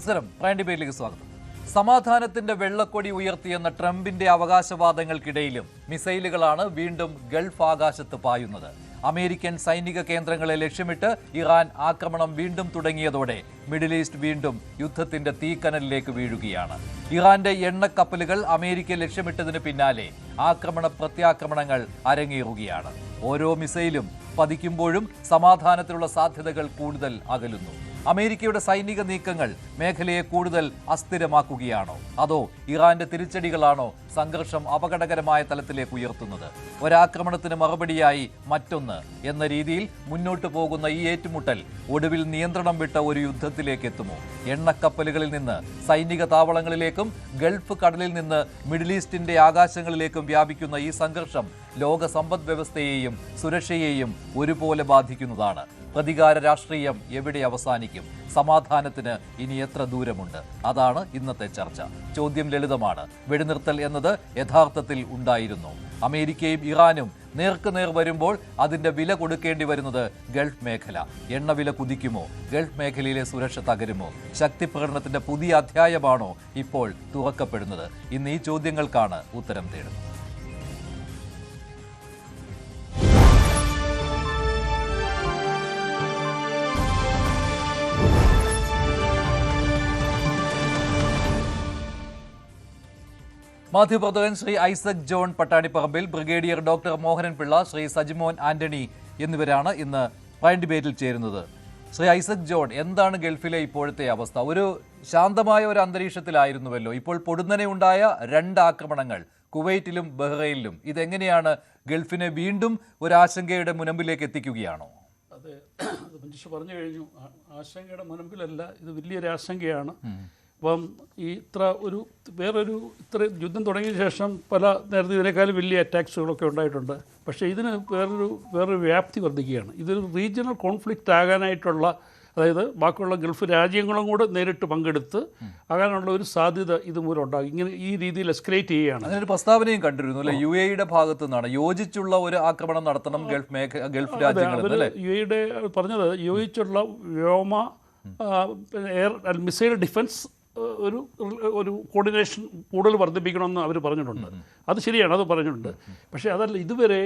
നമസ്കാരം. പ്രൈം ഡിബേറ്റിലേക്ക് സ്വാഗതം. സമാധാനത്തിന്റെ വെള്ളക്കൊടി ഉയർത്തിയെന്ന ട്രംപിന്റെ അവകാശവാദങ്ങൾക്കിടയിലും മിസൈലുകളാണ് വീണ്ടും ഗൾഫ് ആകാശത്ത് പായുന്നത്. അമേരിക്കൻ സൈനിക കേന്ദ്രങ്ങളെ ലക്ഷ്യമിട്ട് ഇറാൻ ആക്രമണം വീണ്ടും തുടങ്ങിയതോടെ മിഡിൽ ഈസ്റ്റ് വീണ്ടും യുദ്ധത്തിന്റെ തീക്കനലിലേക്ക് വീഴുകയാണ്. ഇറാന്റെ എണ്ണക്കപ്പലുകൾ അമേരിക്ക ലക്ഷ്യമിട്ടതിന് പിന്നാലെ ആക്രമണ പ്രത്യാക്രമണങ്ങൾ അരങ്ങേറുകയാണ്. ഓരോ മിസൈലും പതിക്കുമ്പോഴും സമാധാനത്തിനുള്ള സാധ്യതകൾ കൂടുതൽ അകലുന്നു. അമേരിക്കയുടെ സൈനിക നീക്കങ്ങൾ മേഖലയെ കൂടുതൽ അസ്ഥിരമാക്കുകയാണോ, അതോ ഇറാന്റെ തിരിച്ചടികളാണോ സംഘർഷം അപകടകരമായ തലത്തിലേക്ക് ഉയർത്തുന്നത്? ഒരാക്രമണത്തിന് മറുപടിയായി മറ്റൊന്ന് എന്ന രീതിയിൽ മുന്നോട്ടു പോകുന്ന ഈ ഏറ്റുമുട്ടൽ ഒടുവിൽ നിയന്ത്രണം വിട്ട ഒരു യുദ്ധത്തിലേക്ക് എത്തുമോ? എണ്ണക്കപ്പലുകളിൽ നിന്ന് സൈനിക താവളങ്ങളിലേക്കും ഗൾഫ് കടലിൽ നിന്ന് മിഡിൽ ഈസ്റ്റിന്റെ ആകാശങ്ങളിലേക്കും വ്യാപിക്കുന്ന ഈ സംഘർഷം ലോക സമ്പദ് വ്യവസ്ഥയെയും സുരക്ഷയെയും ഒരുപോലെ ബാധിക്കുന്നതാണ്. പ്രതികാര രാഷ്ട്രീയം എവിടെ അവസാനിക്കും? സമാധാനത്തിന് ഇനി എത്ര ദൂരമുണ്ട്? അതാണ് ഇന്നത്തെ ചർച്ച. ചോദ്യം ലളിതമാണ്. വെടിനിർത്തൽ എന്നത് യഥാർത്ഥത്തിൽ ഉണ്ടായിരുന്നു. അമേരിക്കയും ഇറാനും നേർക്കുനേർ വരുമ്പോൾ അതിന്റെ വില കൊടുക്കേണ്ടി വരുന്നത് ഗൾഫ് മേഖല. എണ്ണവില കുതിക്കുമോ? ഗൾഫ് മേഖലയിലെ സുരക്ഷ തകരുമോ? ശക്തി പ്രകടനത്തിന്റെ പുതിയ അധ്യായമാണോ ഇപ്പോൾ തുറക്കപ്പെടുന്നത്? ഇന്ന് ഈ ചോദ്യങ്ങൾക്കാണ് ഉത്തരം തേടുന്നത്. മാധ്യമപ്രവർത്തകൻ Shri Isaac John Pattanipparambil, brigadier doctor Mohanan Pillai, Shri Sajimon Antony എന്നിവരാണ് ഇന്ന് പ്രൈം ഡിബേറ്റിൽ ചേരുന്നത്. ശ്രീ ഐസക് ജോൺ, എന്താണ് ഗൾഫിലെ ഇപ്പോഴത്തെ അവസ്ഥ? ഒരു ശാന്തമായ ഒരു അന്തരീക്ഷത്തിലായിരുന്നുവല്ലോ, ഇപ്പോൾ പൊടുന്നനെ ഉണ്ടായ 2 ആക്രമണങ്ങൾ കുവൈറ്റിലും ബഹ്റൈനിലും. ഇതെങ്ങനെയാണ് ഗൾഫിനെ വീണ്ടും ഒരു ആശങ്കയുടെ മുനമ്പിലേക്ക് എത്തിക്കുകയാണോ? അതെ, മനുഷ്യ പറഞ്ഞു കഴിഞ്ഞു. ആശങ്കയുടെ മുനമ്പിലല്ല, ഇത് വലിയൊരു ആശങ്കയാണ്. അപ്പം ഈ ഇത്ര യുദ്ധം തുടങ്ങിയ ശേഷം നേരത്തെ ഇതിനേക്കാളും വലിയ അറ്റാക്സുകളൊക്കെ ഉണ്ടായിട്ടുണ്ട്. പക്ഷേ ഇതിന് വേറൊരു വ്യാപ്തി വർദ്ധിക്കുകയാണ്. ഇതൊരു റീജിയണൽ കോൺഫ്ലിക്റ്റ് ആകാനായിട്ടുള്ള, അതായത് ബാക്കിയുള്ള ഗൾഫ് രാജ്യങ്ങളും കൂടെ നേരിട്ട് പങ്കെടുത്ത് ആകാനുള്ള ഒരു സാധ്യത ഇതുമൂലം ഉണ്ടാകും. ഇങ്ങനെ ഈ രീതിയിൽ എസ്കലേറ്റ് ചെയ്യുകയാണ്. അതിനൊരു പ്രസ്താവനയും കണ്ടിരുന്നു അല്ലെ, UAE ഭാഗത്തു നിന്നാണ് യോജിച്ചുള്ള ഒരു ആക്രമണം നടത്തണം ഗൾഫ് രാജ്യങ്ങൾ. UAE പറഞ്ഞത് യോജിച്ചുള്ള വ്യോമ എയർ മിസൈൽ ഡിഫൻസ് ഒരു കോർഡിനേഷൻ കൂടുതൽ വർദ്ധിപ്പിക്കണമെന്ന് അവർ പറഞ്ഞിട്ടുണ്ട്. അത് ശരിയാണ്, അത് പറഞ്ഞിട്ടുണ്ട്. പക്ഷേ അതല്ല, ഇതുവരെ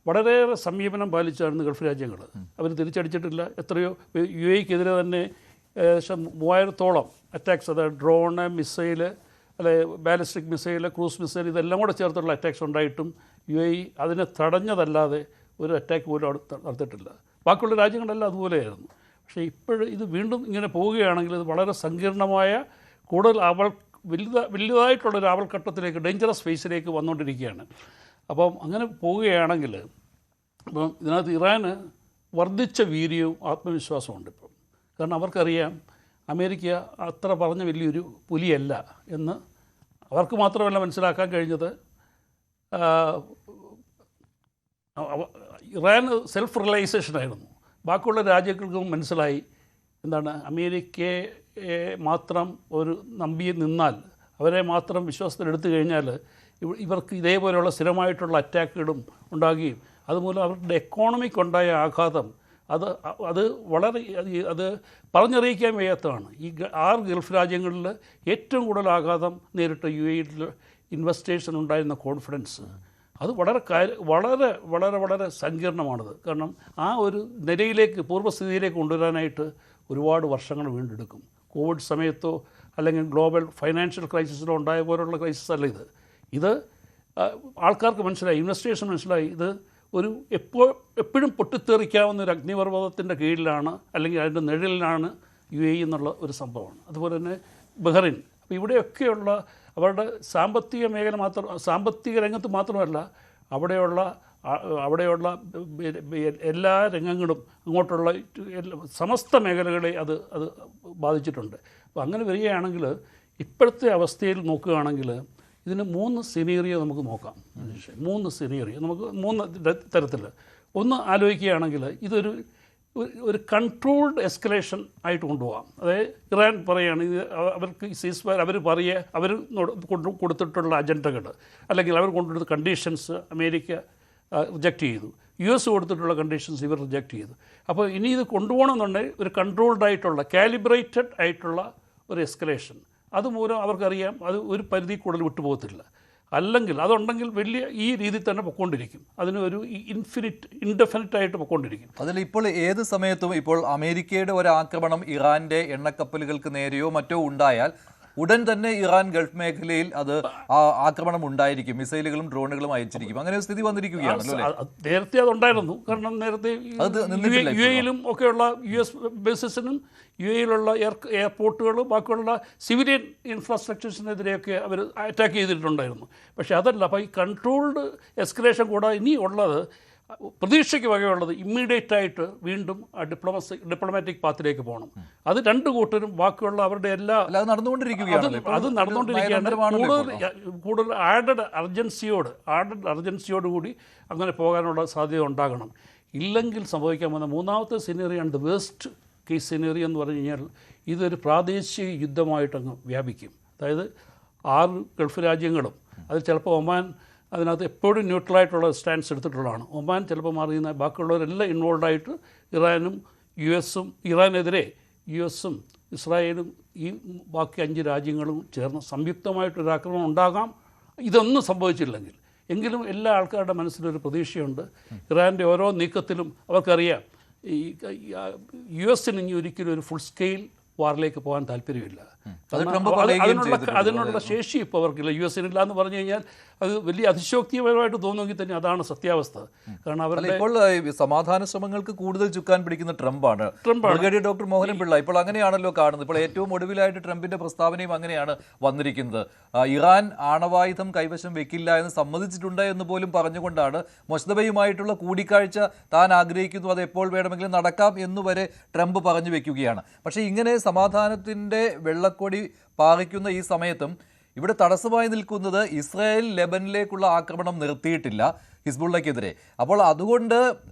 വളരെയേറെ സമീപനം പാലിച്ചാണ് ഗൾഫ് രാജ്യങ്ങൾ. അവർ തിരിച്ചടിച്ചിട്ടില്ല. എത്രയോ UAEക്കെതിരെ തന്നെ ഏകദേശം 3000-ഓളം അറ്റാക്സ്, അതായത് ഡ്രോണ്, മിസൈല്, അല്ലെ ബാലിസ്റ്റിക് മിസൈല്, ക്രൂസ് മിസൈൽ, ഇതെല്ലാം കൂടെ ചേർത്തുള്ള അറ്റാക്സ് ഉണ്ടായിട്ടും UAE അതിനെ തടഞ്ഞതല്ലാതെ ഒരു അറ്റാക്ക് പോലും അവിടെ നടത്തിയിട്ടില്ല. ബാക്കിയുള്ള രാജ്യങ്ങളെല്ലാം അതുപോലെയായിരുന്നു. പക്ഷേ ഇപ്പോഴും ഇത് വീണ്ടും ഇങ്ങനെ പോവുകയാണെങ്കിൽ ഇത് വളരെ സങ്കീർണമായ, കൂടുതൽ വലുതായിട്ടുള്ളൊരു ആവൽഘട്ടത്തിലേക്ക്, ഡേഞ്ചറസ് ഫേസിലേക്ക് വന്നുകൊണ്ടിരിക്കുകയാണ്. അപ്പം അങ്ങനെ പോവുകയാണെങ്കിൽ ഇപ്പം ഇതിനകത്ത് ഇറാന് വർദ്ധിച്ച വീര്യവും ആത്മവിശ്വാസവും ഉണ്ട് ഇപ്പം. കാരണം അവർക്കറിയാം അമേരിക്ക അത്ര പറഞ്ഞ വലിയൊരു പുലിയല്ല എന്ന്. അവർക്ക് മാത്രമല്ല മനസ്സിലാക്കാൻ കഴിഞ്ഞത്, ഇറാൻ സെൽഫ് റിയലൈസേഷനായിരുന്നു. ബാക്കിയുള്ള രാജ്യങ്ങൾക്കും മനസ്സിലായി എന്താണ്, അമേരിക്കയെ മാത്രം നമ്പി നിന്നാൽ, അവരെ മാത്രം വിശ്വാസത്തിലെടുത്തു കഴിഞ്ഞാൽ ഇവർക്ക് ഇതേപോലെയുള്ള സ്ഥിരമായിട്ടുള്ള അറ്റാക്കുകളും ഉണ്ടാകുകയും അതുമൂലം അവരുടെ എക്കോണമിക്ക് ഉണ്ടായ ആഘാതം അത് വളരെ പറഞ്ഞറിയിക്കാൻ വയ്യാത്തതാണ്. ഈ 6 ഗൾഫ് രാജ്യങ്ങളിൽ ഏറ്റവും കൂടുതൽ ആഘാതം നേരിട്ട UAE ഇൻവെസ്റ്റേഴ്സിനുണ്ടായിരുന്ന കോൺഫിഡൻസ് അത് വളരെ വളരെ വളരെ സങ്കീർണമാണത്. കാരണം ആ ഒരു നിലയിലേക്ക്, പൂർവ്വസ്ഥിതിയിലേക്ക് കൊണ്ടുവരാനായിട്ട് ഒരുപാട് വർഷങ്ങൾ വീണ്ടെടുക്കും. കോവിഡ് സമയത്തോ അല്ലെങ്കിൽ ഗ്ലോബൽ ഫൈനാൻഷ്യൽ ക്രൈസിസിലോ ഉണ്ടായ പോലുള്ള ക്രൈസിസ് അല്ല ഇത്. ആൾക്കാർക്ക് മനസ്സിലായി, ഇൻവെസ്റ്റേഴ്സിന് മനസ്സിലായി, ഇത് എപ്പോഴും പൊട്ടിത്തെറിക്കാവുന്ന ഒരു അഗ്നിപർവ്വതത്തിൻ്റെ കീഴിലാണ്, അല്ലെങ്കിൽ അതിൻ്റെ നിഴലിലാണ് UAE എന്നുള്ള ഒരു സംഭവമാണ്. അതുപോലെ തന്നെ ബഹ്റൈൻ. അപ്പോൾ ഇവിടെയൊക്കെയുള്ള അവരുടെ സാമ്പത്തിക രംഗത്ത് മാത്രമല്ല, അവിടെയുള്ള എല്ലാ രംഗങ്ങളും, അങ്ങോട്ടുള്ള സമസ്ത മേഖലകളെ അത് ബാധിച്ചിട്ടുണ്ട്. അപ്പോൾ അങ്ങനെ വരികയാണെങ്കിൽ, ഇപ്പോഴത്തെ അവസ്ഥയിൽ നോക്കുകയാണെങ്കിൽ ഇതിന് 3 സിനേറിയോ നമുക്ക് നോക്കാം. 3 സിനേറിയോ നമുക്ക് 3 തരത്തിൽ. ഒന്ന് ആലോചിക്കുകയാണെങ്കിൽ, ഒരു കൺട്രോൾഡ് എസ്കലേഷൻ ആയിട്ട് കൊണ്ടുപോകാം. അതായത് ഇറാൻ പറയുകയാണ്, ഇത് അവർക്ക് സീസ്ഫയർ അവർ കൊടുത്തിട്ടുള്ള അജണ്ടകൾ, അല്ലെങ്കിൽ അവർ കൊണ്ടുവരുന്ന കണ്ടീഷൻസ് അമേരിക്ക റിജക്റ്റ് ചെയ്തു. US കൊടുത്തിട്ടുള്ള കണ്ടീഷൻസ് ഇവർ റിജക്റ്റ് ചെയ്തു. അപ്പോൾ ഇനി ഇത് കൊണ്ടുപോകണമെന്നുണ്ടെങ്കിൽ ഒരു കൺട്രോൾഡ് ആയിട്ടുള്ള, കാലിബ്രേറ്റഡ് ആയിട്ടുള്ള ഒരു എസ്കലേഷൻ. അതുമൂലം അവർക്കറിയാം അത് ഒരു പരിധി കൂടുതൽ വിട്ടുപോകത്തില്ല. അല്ലെങ്കിൽ അതുണ്ടെങ്കിൽ വലിയ ഈ രീതിയിൽ തന്നെ പൊയ്ക്കൊണ്ടിരിക്കും. അതിന് ഒരു ഇൻഡെഫിനിറ്റ് ആയിട്ട് പൊയ്ക്കൊണ്ടിരിക്കും. അതിൽ ഇപ്പോൾ ഏത് സമയത്തും ഇപ്പോൾ അമേരിക്കയുടെ ഒരു ആക്രമണം ഇറാന്റെ എണ്ണക്കപ്പലുകൾക്ക് നേരെയോ മറ്റോ ഉണ്ടായാൽ ഉടൻ തന്നെ ഇറാൻ ഗൾഫ് മേഖലയിൽ അത് ആക്രമണം ഉണ്ടായിരിക്കും, മിസൈലുകളും ഡ്രോണുകളും അയച്ചിരിക്കും. അങ്ങനെ ഒരു സ്ഥിതി വന്നിരിക്കുകയാണല്ലോ. നേരത്തെ അതുണ്ടായിരുന്നു. കാരണം നേരത്തെ യു എയിലും ഒക്കെയുള്ള US ബേസസിനും യു എയിലുള്ള എയർപോർട്ടുകളും ബാക്കിയുള്ള സിവിലിയൻ ഇൻഫ്രാസ്ട്രക്ചേഴ്സിനെതിരെയൊക്കെ അവർ അറ്റാക്ക് ചെയ്തിട്ടുണ്ടായിരുന്നു. പക്ഷേ അതല്ല, അപ്പോൾ ഈ കൺട്രോൾഡ് എസ്കലേഷൻ കൂടാതെ ഇനി ഉള്ളത് പ്രതീക്ഷയ്ക്ക് വകയുള്ളത് ഇമ്മീഡിയറ്റായിട്ട് വീണ്ടും ഡിപ്ലോമാറ്റിക് പാത്തിലേക്ക് പോകണം. അത് രണ്ട് കൂട്ടരും ബാക്കിയുള്ള അവരുടെ എല്ലാ അത് നടന്നുകൊണ്ടിരിക്കുകയാണ്. കൂടുതൽ ആഡഡ് അർജൻസിയോട് കൂടി അങ്ങനെ പോകാനുള്ള സാധ്യത ഉണ്ടാകണം. ഇല്ലെങ്കിൽ സംഭവിക്കാൻ പോകുന്ന മൂന്നാമത്തെ സിനറിയാണ് ദ വേസ്റ്റ് കേസ് സിനറി എന്ന് പറഞ്ഞു കഴിഞ്ഞാൽ ഇതൊരു പ്രാദേശിക യുദ്ധമായിട്ടങ്ങ് വ്യാപിക്കും. അതായത് 6 ഗൾഫ് രാജ്യങ്ങളും അത് ചിലപ്പോൾ ഒമാൻ അതിനകത്ത് എപ്പോഴും ന്യൂട്രലായിട്ടുള്ള സ്റ്റാൻഡ്സ് എടുത്തിട്ടുള്ളതാണ്. ഒമാൻ ചിലപ്പോൾ മാറിയുന്ന ബാക്കിയുള്ളവരെല്ലാം ഇൻവോൾവായിട്ട് ഇറാനും US-ഉം ഇറാനെതിരെ US-ഉം ഇസ്രായേലും ഈ ബാക്കി 5 രാജ്യങ്ങളും ചേർന്ന് സംയുക്തമായിട്ടൊരു ആക്രമണം ഉണ്ടാകാം. ഇതൊന്നും സംഭവിച്ചില്ലെങ്കിൽ എങ്കിലും എല്ലാ ആൾക്കാരുടെ മനസ്സിലൊരു പ്രതീക്ഷയുണ്ട്. ഇറാൻ്റെ ഓരോ നീക്കത്തിലും അവർക്കറിയാം ഈ US-ന് ഇനി ഒരിക്കലും ഒരു ഫുൾ സ്കെയിൽ വാറിലേക്ക് പോകാൻ താല്പര്യമില്ല. അതിനുള്ള ശേഷി ഇപ്പോൾ അവർക്കില്ല. US-നില്ല എന്ന് പറഞ്ഞു കഴിഞ്ഞാൽ അത് വലിയ അതിശോക്തിപരമായിട്ട് തോന്നുമെങ്കിൽ തന്നെ അതാണ് സത്യാവസ്ഥ. കാരണം അവരുടെ ഇപ്പോൾ സമാധാന ശ്രമങ്ങൾക്ക് കൂടുതൽ ചുക്കാൻ പിടിക്കുന്ന ട്രംപാണ്. ബ്രിഗേഡിയർ ഡോക്ടർ മോഹനൻ പിള്ള ഇപ്പോൾ അങ്ങനെയാണല്ലോ കാണുന്നത്. ഇപ്പോൾ ഏറ്റവും ഒടുവിലായിട്ട് ട്രംപിന്റെ പ്രസ്താവനയും അങ്ങനെയാണ് വന്നിരിക്കുന്നത്. ഇറാൻ ആണവായുധം കൈവശം വെക്കില്ല എന്ന് സമ്മതിച്ചിട്ടുണ്ട് എന്ന് പോലും പറഞ്ഞുകൊണ്ടാണ് മൊസ്തബയുമായിട്ടുള്ള കൂടിക്കാഴ്ച താൻ ആഗ്രഹിക്കുന്നു, അത് എപ്പോൾ വേണമെങ്കിലും നടക്കാം എന്നുവരെ ട്രംപ് പറഞ്ഞു വെക്കുകയാണ്. പക്ഷേ ഇങ്ങനെ സമാധാനത്തിൻ്റെ വെള്ളക്കൊടി പാറിക്കുന്ന ഈ സമയത്തും ഇവിടെ തടസ്സമായി നിൽക്കുന്നത് ഇസ്രായേൽ ലെബനിലേക്കുള്ള ആക്രമണം നിർത്തിയിട്ടില്ല ഹിസ്ബുള്ളക്കെതിരെ. അപ്പോൾ അതുകൊണ്ട്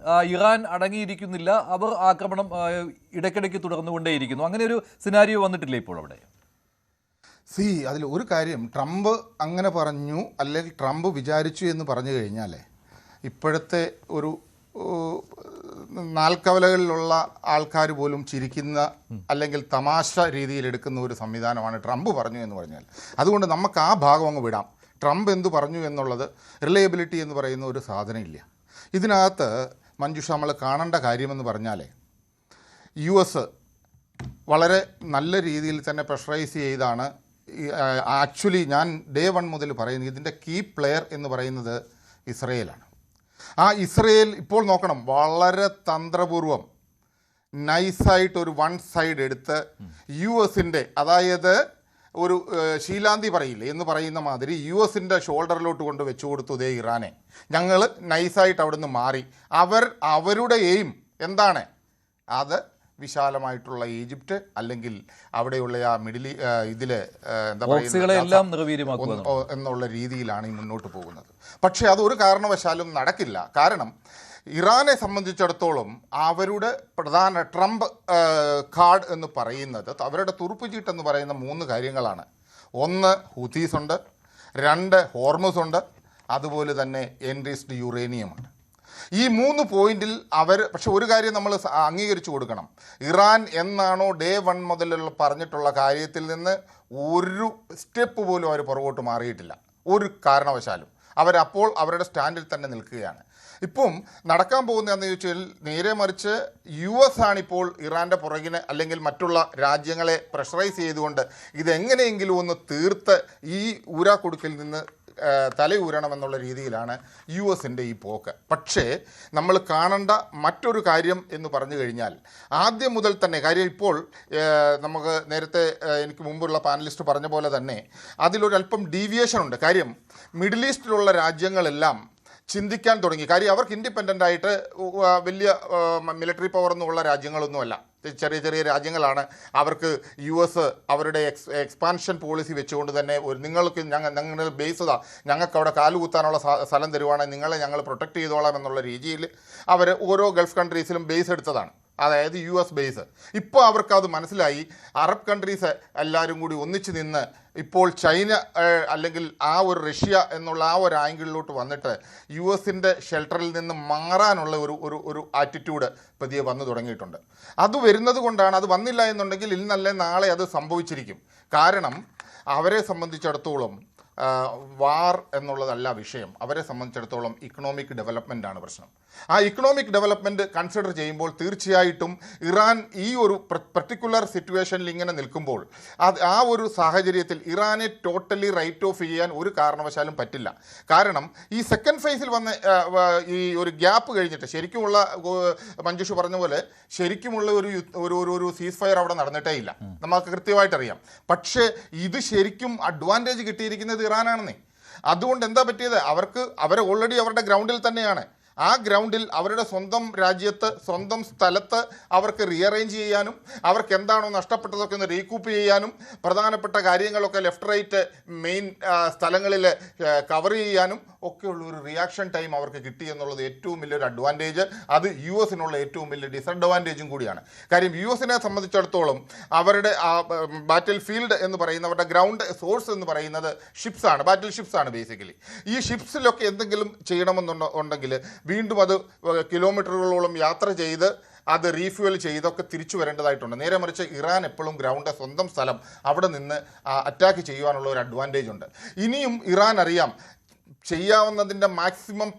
ഇറാൻ അടങ്ങിയിരിക്കുന്നില്ല, അവർ ആക്രമണം ഇടയ്ക്കിടയ്ക്ക് തുടർന്നുകൊണ്ടേയിരിക്കുന്നു. അങ്ങനെ ഒരു സിനാരിയോ വന്നിട്ടില്ല ഇപ്പോൾ അവിടെ. അതിൽ ഒരു കാര്യം, ട്രംപ് അങ്ങനെ പറഞ്ഞു അല്ലെങ്കിൽ ട്രംപ് വിചാരിച്ചു എന്ന് പറഞ്ഞു കഴിഞ്ഞാൽ ഇപ്പോഴത്തെ ഒരു നാൽക്കവലകളിലുള്ള ആൾക്കാർ പോലും ചിരിക്കുന്ന അല്ലെങ്കിൽ തമാശ രീതിയിൽ എടുക്കുന്ന ഒരു സംവിധാനമാണ് ട്രംപ് പറഞ്ഞു എന്ന് പറഞ്ഞാൽ. അതുകൊണ്ട് നമുക്ക് ആ ഭാഗം അങ്ങ് വിടാം. ട്രംപ് എന്തു പറഞ്ഞു എന്നുള്ളത് റിലയബിലിറ്റി എന്ന് പറയുന്ന ഒരു സാധനമില്ല ഇതിനകത്ത്. മഞ്ജുഷ, നമ്മൾ കാണേണ്ട കാര്യമെന്ന് പറഞ്ഞാൽ US വളരെ നല്ല രീതിയിൽ തന്നെ പ്രഷറൈസ് ചെയ്താണ്. ആക്ച്വലി ഞാൻ ഡേ 1 മുതൽ പറയുന്നത് ഇതിൻ്റെ കീ പ്ലെയർ എന്ന് പറയുന്നത് ഇസ്രയേലാണ്. ആ ഇസ്രയേൽ ഇപ്പോൾ നോക്കണം, വളരെ തന്ത്രപൂർവം നൈസായിട്ട് ഒരു വൺ സൈഡ് എടുത്ത് US-ൻ്റെ, അതായത് ഒരു ശീലാന്തി പറയില്ലേ എന്ന് പറയുന്ന മാതിരി US-ൻ്റെ ഷോൾഡറിലോട്ട് കൊണ്ട് വെച്ചു കൊടുത്തു ദേ ഇറാനെ. ഞങ്ങൾ നൈസായിട്ട് അവിടെ നിന്ന് മാറി. അവരുടെ എയിം എന്താണ്? അത് വിശാലമായിട്ടുള്ള ഈജിപ്റ്റ് അല്ലെങ്കിൽ അവിടെയുള്ള ആ ഇതിൽ എന്താ പറയുക എന്നുള്ള രീതിയിലാണ് ഈ മുന്നോട്ട് പോകുന്നത്. പക്ഷേ അതൊരു കാരണവശാലും നടക്കില്ല. കാരണം ഇറാനെ സംബന്ധിച്ചിടത്തോളം അവരുടെ പ്രധാന ട്രംപ് കാർഡ് എന്ന് പറയുന്നത്, അവരുടെ തുറുപ്പുചീട്ട് എന്ന് പറയുന്ന 3 കാര്യങ്ങളാണ്. 1 ഹൂതീസ് ഉണ്ട്, 2 ഹോർമുസ് ഉണ്ട്, അതുപോലെ തന്നെ എൻറിച്ച്ഡ് യുറേനിയമാണ്. ഈ 3 പോയിന്റിൽ പക്ഷെ ഒരു കാര്യം നമ്മൾ അംഗീകരിച്ചു കൊടുക്കണം, ഇറാൻ എന്നാണോ ഡേ 1 മുതലുള്ള പറഞ്ഞിട്ടുള്ള കാര്യത്തിൽ നിന്ന് ഒരു സ്റ്റെപ്പ് പോലും അവർ പുറകോട്ട് മാറിയിട്ടില്ല ഒരു കാരണവശാലും. അവരപ്പോൾ അവരുടെ സ്റ്റാൻഡിൽ തന്നെ നിൽക്കുകയാണ്. ഇപ്പം നടക്കാൻ പോകുന്നതെന്ന് ചോദിച്ചാൽ നേരെ മറിച്ച് US ആണിപ്പോൾ ഇറാൻ്റെ പുറകിന് അല്ലെങ്കിൽ മറ്റുള്ള രാജ്യങ്ങളെ പ്രഷറൈസ് ചെയ്തുകൊണ്ട് ഇതെങ്ങനെയെങ്കിലും ഒന്ന് തീർത്ത് ഈ ഊരാക്കൊടുക്കിൽ നിന്ന് തലയൂരണമെന്നുള്ള രീതിയിലാണ് US-ൻ്റെ ഈ പോക്ക്. പക്ഷേ നമ്മൾ കാണേണ്ട മറ്റൊരു കാര്യം എന്ന് പറഞ്ഞു കഴിഞ്ഞാൽ ആദ്യം മുതൽ തന്നെ കാര്യം ഇപ്പോൾ നമുക്ക് നേരത്തെ എനിക്ക് മുമ്പുള്ള പാനലിസ്റ്റ് പറഞ്ഞ പോലെ തന്നെ അതിലൊരല്പം ഡീവിയേഷൻ ഉണ്ട്. കാര്യം മിഡിൽ ഈസ്റ്റിലുള്ള രാജ്യങ്ങളെല്ലാം ചിന്തിക്കാൻ തുടങ്ങി. കാര്യം അവർക്ക് ഇൻഡിപെൻഡൻ്റ് ആയിട്ട് വലിയ മിലിറ്ററി പവറൊന്നുമുള്ള രാജ്യങ്ങളൊന്നുമല്ല, ചെറിയ ചെറിയ രാജ്യങ്ങളാണ്. അവർക്ക് US അവരുടെ എക്സ്പാൻഷൻ പോളിസി വെച്ചുകൊണ്ട് തന്നെ നിങ്ങൾക്ക് ഞങ്ങൾ ബേസ് ഞങ്ങൾക്ക് അവിടെ കാലുകുത്താനുള്ള സ്ഥലം തരുവാണെങ്കിൽ ഞങ്ങൾ പ്രൊട്ടക്റ്റ് ചെയ്തോളാം എന്നുള്ള രീതിയിൽ അവർ ഓരോ ഗൾഫ് കൺട്രീസിലും ബേസ് എടുത്തതാണ്. അതായത് US ബേസ്. ഇപ്പോൾ അവർക്ക് അത് മനസ്സിലായി. അറബ് കൺട്രീസ് എല്ലാവരും കൂടി ഒന്നിച്ച് നിന്ന് ഇപ്പോൾ ചൈന അല്ലെങ്കിൽ ആ ഒരു റഷ്യ എന്നുള്ള ആ ഒരു ആംഗിളിലോട്ട് വന്നിട്ട് US-ൻ്റെ ഷെൽട്ടറിൽ നിന്ന് മാറാനുള്ള ഒരു ആറ്റിറ്റ്യൂഡ് പതിയെ വന്നു തുടങ്ങിയിട്ടുണ്ട്. അത് വരുന്നത് കൊണ്ടാണ്, അത് വന്നില്ല എന്നുണ്ടെങ്കിൽ ഇന്നല്ലേ നാളെ അത് സംഭവിച്ചിരിക്കും. കാരണം അവരെ സംബന്ധിച്ചിടത്തോളം വാർ എന്നുള്ളതല്ല വിഷയം. അവരെ സംബന്ധിച്ചിടത്തോളം ഇക്കണോമിക് ഡെവലപ്മെൻ്റ് ആണ് പ്രശ്നം. ആ ഇക്കണോമിക് ഡെവലപ്മെൻറ്റ് കൺസിഡർ ചെയ്യുമ്പോൾ തീർച്ചയായിട്ടും ഇറാൻ ഈ ഒരു പർട്ടിക്കുലർ സിറ്റുവേഷനിൽ ഇങ്ങനെ നിൽക്കുമ്പോൾ ആ ഒരു സാഹചര്യത്തിൽ ഇറാനെ ടോട്ടലി റൈറ്റ് ഓഫ് ചെയ്യാൻ ഒരു കാരണവശാലും പറ്റില്ല. കാരണം ഈ സെക്കൻഡ് ഫേസിൽ വന്ന ഈ ഒരു ഗ്യാപ്പ് കഴിഞ്ഞിട്ട് ശരിക്കുമുള്ള മഞ്ജുഷ് പറഞ്ഞ പോലെ ശരിക്കുമുള്ള ഒരു സീസ് ഫയർ അവിടെ നടന്നിട്ടേ ഇല്ല, നമുക്ക് കൃത്യമായിട്ടറിയാം. പക്ഷേ ഇത് ശരിക്കും അഡ്വാൻറ്റേജ് കിട്ടിയിരിക്കുന്നത് ഇറാനാണെന്നേ. അതുകൊണ്ട് എന്താ പറ്റിയത്, അവരെ ഓൾറെഡി അവരുടെ ഗ്രൗണ്ടിൽ തന്നെയാണ്. ആ ഗ്രൗണ്ടിൽ അവരുടെ സ്വന്തം രാജ്യത്ത് സ്വന്തം സ്ഥലത്ത് അവർക്ക് റീഅറേഞ്ച് ചെയ്യാനും അവർക്ക് എന്താണോ നഷ്ടപ്പെട്ടതൊക്കെ ഒന്ന് റീകൂപ്പ് ചെയ്യാനും പ്രധാനപ്പെട്ട കാര്യങ്ങളൊക്കെ ലെഫ്റ്റ് റൈറ്റ് മെയിൻ സ്ഥലങ്ങളിൽ കവർ ചെയ്യാനും ഒക്കെയുള്ള ഒരു റിയാക്ഷൻ ടൈം അവർക്ക് കിട്ടി എന്നുള്ളത് ഏറ്റവും വലിയൊരു അഡ്വാൻറ്റേജ്. അത് US-നുള്ള ഏറ്റവും വലിയ ഡിസഡ്വാൻറ്റേജും കൂടിയാണ്. കാര്യം US-നെ സംബന്ധിച്ചിടത്തോളം അവരുടെ ബാറ്റിൽ ഫീൽഡ് എന്ന് പറയുന്ന അവരുടെ ഗ്രൗണ്ട് സോഴ്സ് എന്ന് പറയുന്നത് ഷിപ്സാണ്, ബാറ്റിൽ ഷിപ്സാണ് ബേസിക്കലി. ഈ ഷിപ്സിലൊക്കെ എന്തെങ്കിലും ചെയ്യണമെന്നുണ്ടെങ്കിൽ വീണ്ടും അത് കിലോമീറ്ററുകളോളം യാത്ര ചെയ്ത് അത് റീഫ്യൂവൽ ചെയ്തൊക്കെ തിരിച്ചു വരേണ്ടതായിട്ടുണ്ട്. നേരെ മറിച്ച് ഇറാൻ എപ്പോഴും ഗ്രൗണ്ട് സ്വന്തം സ്ഥലം അവിടെ നിന്ന് അറ്റാക്ക് ചെയ്യുവാനുള്ള ഒരു അഡ്വാൻറ്റേജ് ഉണ്ട്. ഇനിയും ഇറാൻ അറിയാം ചെയ്യാവുന്നതിൻ്റെ മാക്സിമം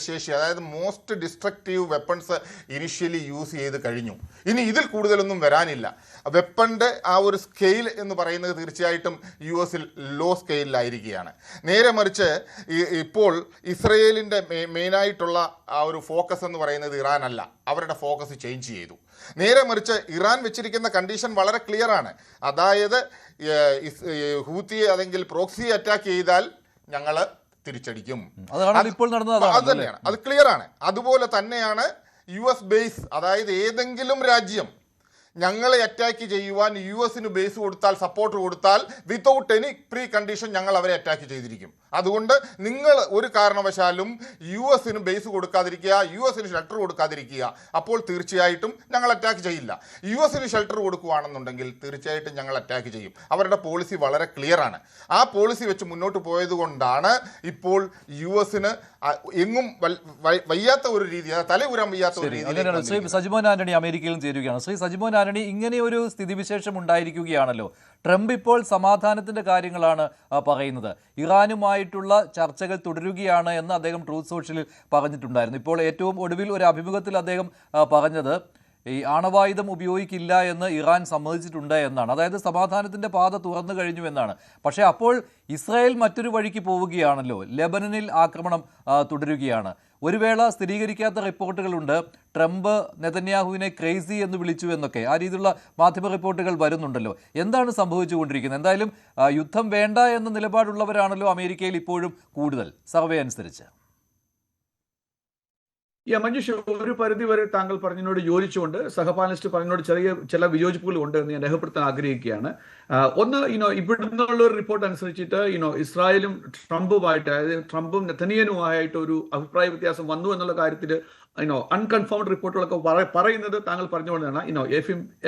ശേഷി, അതായത് most destructive weapons initially use ചെയ്ത് കഴിഞ്ഞു. ഇനി ഇതിൽ കൂടുതലൊന്നും വരാനില്ല. വെപ്പണിൻ്റെ ആ ഒരു സ്കെയിൽ എന്ന് പറയുന്നത് തീർച്ചയായിട്ടും US-ൽ ലോ സ്കെയിലായിരിക്കുകയാണ്. നേരെ മറിച്ച് ഇപ്പോൾ ഇസ്രയേലിൻ്റെ മെയിനായിട്ടുള്ള ആ ഒരു ഫോക്കസ് എന്ന് പറയുന്നത് ഇറാനല്ല, അവരുടെ ഫോക്കസ് ചേഞ്ച് ചെയ്തു. നേരെ മറിച്ച് ഇറാൻ വെച്ചിരിക്കുന്ന കണ്ടീഷൻ വളരെ ക്ലിയർ ആണ്. അതായത് ഹൂത്തിയെ അല്ലെങ്കിൽ പ്രോക്സിയെ അറ്റാക്ക് ചെയ്താൽ ഞങ്ങൾ തിരിച്ചടിക്കും. അത് തന്നെയാണ്, അത് ക്ലിയർ ആണ്. അതുപോലെ തന്നെയാണ് US ബേസ്, അതായത് ഏതെങ്കിലും രാജ്യം ഞങ്ങളെ അറ്റാക്ക് ചെയ്യുവാൻ US-ന് ബേസ് കൊടുത്താൽ, സപ്പോർട്ട് കൊടുത്താൽ വിത്തൗട്ട് എനി പ്രീ കണ്ടീഷൻ ഞങ്ങൾ അവരെ അറ്റാക്ക് ചെയ്തിരിക്കും. അതുകൊണ്ട് നിങ്ങൾ ഒരു കാരണവശാലും US-ന് ബേസ് കൊടുക്കാതിരിക്കുക, US-ന് ഷെൽട്ടർ കൊടുക്കാതിരിക്കുക. അപ്പോൾ തീർച്ചയായിട്ടും ഞങ്ങൾ അറ്റാക്ക് ചെയ്യില്ല. US-ന് ഷെൽട്ടർ കൊടുക്കുകയാണെന്നുണ്ടെങ്കിൽ തീർച്ചയായിട്ടും ഞങ്ങൾ അറ്റാക്ക് ചെയ്യും. അവരുടെ പോളിസി വളരെ ക്ലിയർ ആണ്. ആ പോളിസി വെച്ച് മുന്നോട്ട് പോയതുകൊണ്ടാണ് ഇപ്പോൾ US-ന് എങ്ങും വയ്യാത്ത ഒരു രീതി, തലയുരാൻ വയ്യാത്ത ഒരു രീതി. ശ്രീ സജിമോൻ ആന്റണി അമേരിക്കയിലും ചേരുകയാണ്. ശ്രീ സജിമോൻ ആന്റണി, ഇങ്ങനെ ഒരു സ്ഥിതിവിശേഷം ഉണ്ടായിരിക്കുകയാണല്ലോ. ട്രംപ് ഇപ്പോൾ സമാധാനത്തിന്റെ കാര്യങ്ങളാണ് പറയുന്നത്. ഇറാനുമായിട്ടുള്ള ചർച്ചകൾ തുടരുകയാണ് എന്ന് അദ്ദേഹം ട്രൂത്ത് സോഷ്യലിൽ പറഞ്ഞിട്ടുണ്ടായിരുന്നു. ഇപ്പോൾ ഏറ്റവും ഒടുവിൽ ഒരു അഭിമുഖത്തിൽ അദ്ദേഹം പറഞ്ഞത് ഈ ആണവായുധം ഉപയോഗിക്കില്ല എന്ന് ഇറാൻ സമ്മതിച്ചിട്ടുണ്ട് എന്നാണ്. അതായത് സമാധാനത്തിൻ്റെ പാത തുറന്നു കഴിഞ്ഞു എന്നാണ്. പക്ഷേ അപ്പോൾ ഇസ്രായേൽ മറ്റൊരു വഴിക്ക് പോവുകയാണല്ലോ. ലെബനനിൽ ആക്രമണം തുടരുകയാണ്. ഒരു വേള സ്ഥിരീകരിക്കാത്ത റിപ്പോർട്ടുകളുണ്ട്, ട്രംപ് നെതന്യാഹുവിനെ ക്രേസി എന്ന് വിളിച്ചു എന്നൊക്കെ. ആ രീതിയിലുള്ള മാധ്യമ റിപ്പോർട്ടുകൾ വരുന്നുണ്ടല്ലോ. എന്താണ് സംഭവിച്ചുകൊണ്ടിരിക്കുന്നത്? എന്തായാലും യുദ്ധം വേണ്ട എന്ന നിലപാടുള്ളവരാണല്ലോ അമേരിക്കയിൽ ഇപ്പോഴും കൂടുതൽ, സർവേ അനുസരിച്ച്. മഞ്ജുഷ്, ഒരു പരിധി വരെ താങ്കൾ പറഞ്ഞതിനോട് യോജിച്ചുകൊണ്ട് സഹപാനലിസ്റ്റ് പറഞ്ഞതിനോട് ചില വിയോജിപ്പുകൾ ഉണ്ട് എന്ന് ഞാൻ രേഖപ്പെടുത്താൻ ആഗ്രഹിക്കുകയാണ്. ഒന്ന്, ഇവിടെ നിന്നുള്ള ഒരു റിപ്പോർട്ട് അനുസരിച്ചിട്ട് ഇസ്രായേലും ട്രംപുമായിട്ട്, അതായത് ട്രംപും നെതന്യാഹുവുമായിട്ട് ഒരു അഭിപ്രായ വ്യത്യാസം വന്നു എന്നുള്ള കാര്യത്തിൽ അൺകൺഫേംഡ് റിപ്പോർട്ടുകളൊക്കെ പറയുന്നത് താങ്കൾ പറഞ്ഞുകൊണ്ടാണ്.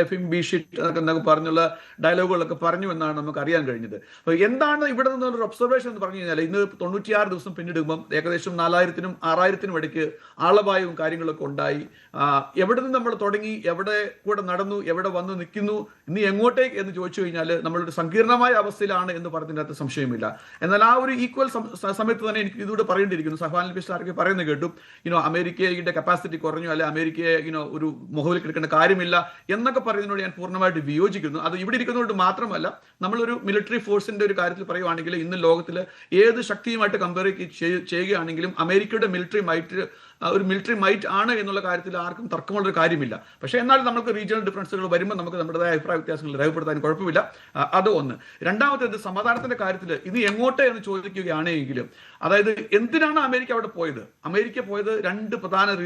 എഫിം ബി ഷീറ്റ് എന്നൊക്കെ പറഞ്ഞുള്ള ഡയലോഗുകളൊക്കെ പറഞ്ഞു എന്നാണ് നമുക്ക് അറിയാൻ കഴിഞ്ഞത്. അപ്പോൾ എന്താണ് ഇവിടെ നിന്നൊരു ഒബ്സർവേഷൻ എന്ന് പറഞ്ഞു കഴിഞ്ഞാൽ, ഇന്ന് 96 ദിവസം പിന്നിടുമ്പം ഏകദേശം 4000-നും 6000-നും ഇടയ്ക്ക് ആളപായവും കാര്യങ്ങളൊക്കെ ഉണ്ടായി. എവിടെ നിന്ന് നമ്മൾ തുടങ്ങി, എവിടെ കൂടെ നടന്നു, എവിടെ വന്ന് നിൽക്കുന്നു, ഇനി എങ്ങോട്ടേക്ക് എന്ന് ചോദിച്ചു കഴിഞ്ഞാൽ നമ്മളൊരു സങ്കീർണമായ അവസ്ഥയിലാണ് എന്ന് പറഞ്ഞതിനകത്ത് സംശയമില്ല. എന്നാൽ ആ ഒരു ഈക്വൽ സമയത്ത് തന്നെ എനിക്ക് ഇതുകൂടെ പറയേണ്ടിയിരിക്കുന്നു. സഹപാനലിസ്റ്റ് ആരൊക്കെ പറയുന്നത് കേട്ടു, അമേരിക്കയുടെ കപ്പാസിറ്റി കുറഞ്ഞു, അല്ലെ അമേരിക്കയെ ഒരു മുഖവിലേക്ക് എടുക്കേണ്ട കാര്യമില്ല എന്നൊക്കെ പറയുന്നതിനോട് ഞാൻ പൂർണ്ണമായിട്ട് വിയോജിക്കുന്നു. അത് ഇവിടെ ഇരിക്കുന്നതുകൊണ്ട് മാത്രമല്ല, നമ്മളൊരു മിലിറ്ററി ഫോഴ്സിന്റെ ഒരു കാര്യത്തിൽ പറയുവാണെങ്കിൽ ഇന്ന് ലോകത്തിൽ ഏത് ശക്തിയുമായിട്ട് കമ്പയർ ചെയ്യുകയാണെങ്കിലും അമേരിക്കയുടെ മിലിറ്ററി മൈറ്റ് ആണ് എന്നുള്ള കാര്യത്തിൽ ആർക്കും തർക്കമുള്ളൊരു കാര്യമില്ല. പക്ഷേ എന്നാൽ നമുക്ക് റീജിയണൽ ഡിഫറൻസുകൾ വരുമ്പോൾ നമുക്ക് നമ്മുടേതായ അഭിപ്രായ വ്യത്യാസങ്ങൾ രേഖപ്പെടുത്താൻ കുഴപ്പമില്ല. അത് ഒന്ന്. രണ്ടാമത്തേത്, സമാധാനത്തിന്റെ കാര്യത്തിൽ ഇത് എങ്ങോട്ട് എന്ന് ചോദിക്കുകയാണെങ്കിലും, അതായത് എന്തിനാണ് അമേരിക്ക അവിടെ പോയത്? അമേരിക്ക പോയത് രണ്ട് പ്രധാന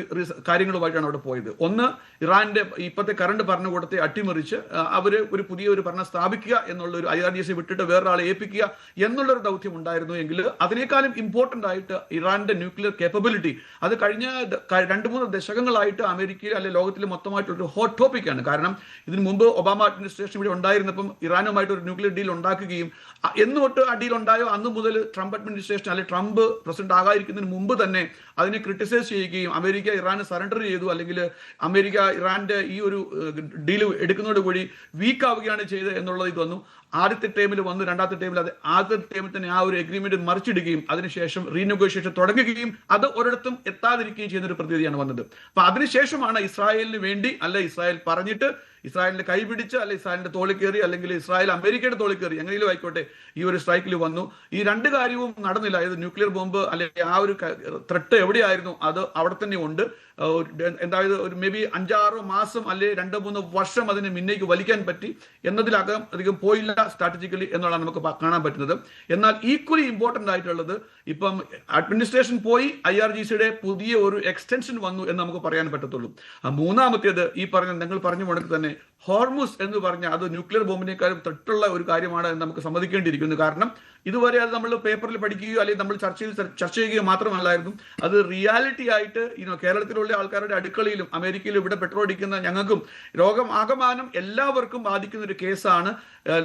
കാര്യങ്ങളുമായിട്ടാണ് അവിടെ പോയത്. ഒന്ന്, ഇറാന്റെ ഇപ്പോഴത്തെ കറണ്ട് ഭരണകൂടത്തെ അട്ടിമറിച്ച് അവര് ഒരു ഭരണം സ്ഥാപിക്കുക എന്നുള്ള ഒരു IRGC വിട്ടിട്ട് വേറൊരാളെ ഏൽപ്പിക്കുക എന്നുള്ളൊരു ദൗത്യം ഉണ്ടായിരുന്നു എങ്കിൽ അതിനേക്കാളും ഇമ്പോർട്ടന്റ് ആയിട്ട് ഇറാന്റെ ന്യൂക്ലിയർ കേപ്പബിലിറ്റി അത് കഴിഞ്ഞ കഴിഞ്ഞ 2-3 ദശകങ്ങളായിട്ട് അമേരിക്കയിൽ അല്ലെ ലോകത്തിൽ മൊത്തമായിട്ടൊരു ഹോട്ട് ടോപ്പിക്കാണ്. കാരണം ഇതിനു മുമ്പ് ഒബാമ അഡ്മിനിസ്ട്രേഷൻ ഇവിടെ ഉണ്ടായിരുന്നപ്പം ഇറാനുമായിട്ട് ഒരു ന്യൂക്ലിയർ ഡീൽ ഉണ്ടാക്കുകയും എന്ന് തൊട്ട് ആ ഡീൽ ഉണ്ടായോ അന്ന് മുതൽ ട്രംപ് അഡ്മിനിസ്ട്രേഷൻ അല്ലെ ട്രംപ് പ്രസിഡന്റ് ആകാതിരിക്കുന്നതിന് മുമ്പ് തന്നെ അതിനെ ക്രിട്ടിസൈസ് ചെയ്യുകയും അമേരിക്ക ഇറാന് സറണ്ടർ ചെയ്തു, അല്ലെങ്കിൽ അമേരിക്ക ഇറാന്റെ ഈ ഒരു ഡീൽ എടുക്കുന്നതോടുകൂടി വീക്ക് ആവുകയാണ് ചെയ്തത് എന്നുള്ളത് ഇത് വന്നു. ആദ്യത്തെ ടൈമിൽ വന്നു, രണ്ടാമത്തെ ടൈമിൽ അത് ആദ്യത്തെ ടൈമിൽ തന്നെ ആ ഒരു എഗ്രിമെന്റ് മറിച്ചിടുകയും അതിനുശേഷം റീനെഗോഷിയേഷൻ തുടങ്ങുകയും അത് ഒരിടത്തും എത്താതിരിക്കുകയും ചെയ്യുന്ന ഒരു പ്രതിവിധിയാണ് വന്നത്. അപ്പൊ അതിനുശേഷമാണ് ഇസ്രായേലിന് വേണ്ടി അല്ല ഇസ്രായേൽ പറഞ്ഞിട്ട് ഇസ്രായേലിന്റെ കൈപിടിച്ച് അല്ലെ ഇസ്രായേലിന്റെ തോളിൽ കയറി അല്ലെങ്കിൽ ഇസ്രായേൽ അമേരിക്കയുടെ തോളിൽ കയറി എങ്ങനെയും ആയിക്കോട്ടെ ഈ ഒരു സ്ട്രൈക്കിൽ വന്നു. ഈ രണ്ട് കാര്യവും നടന്നില്ല. ഇത് ന്യൂക്ലിയർ ബോംബ് അല്ലെങ്കിൽ ആ ഒരു ത്രെട്ട് എവിടെയായിരുന്നു അത് അവിടെ തന്നെ ഉണ്ട്. എന്തായത് ഒരു മേ ബി 5-6 മാസം അല്ലെ 2-3 വർഷം അതിനെ മുന്നേക്ക് വലിക്കാൻ പറ്റി എന്നതിലകം അധികം പോയില്ല സ്ട്രാറ്റജിക്കലി എന്നുള്ളതാണ് നമുക്ക് കാണാൻ പറ്റുന്നത്. എന്നാൽ ഈക്വലി ഇമ്പോർട്ടന്റ് ആയിട്ടുള്ളത് ഇപ്പം അഡ്മിനിസ്ട്രേഷൻ പോയി IRGCയുടെ പുതിയ ഒരു എക്സ്റ്റൻഷൻ വന്നു എന്ന് നമുക്ക് പറയാൻ പറ്റത്തുള്ളൂ. മൂന്നാമത്തേത് ഈ പറഞ്ഞ നിങ്ങൾ പറഞ്ഞു മുടക്കി തന്നെ ഹോർമുസ് എന്ന് പറഞ്ഞ അത് ന്യൂക്ലിയർ ബോംബിനേക്കാളും തൊട്ടുള്ള ഒരു കാര്യമാണ് എന്ന് നമുക്ക് സമ്മതിക്കേണ്ടിയിരിക്കുന്നു. കാരണം ഇതുവരെ അത് നമ്മൾ പേപ്പറിൽ പഠിക്കുകയോ അല്ലെങ്കിൽ നമ്മൾ ചർച്ച ചെയ്യുകയോ മാത്രമല്ലായിരുന്നു, അത് റിയാലിറ്റി ആയിട്ട് കേരളത്തിലുള്ള ആൾക്കാരുടെ അടുക്കളയിലും അമേരിക്കയിലും ഇവിടെ പെട്രോൾ അടിക്കുന്ന ഞങ്ങൾക്കും രോഗം ആകമാനം എല്ലാവർക്കും ബാധിക്കുന്ന ഒരു കേസാണ്.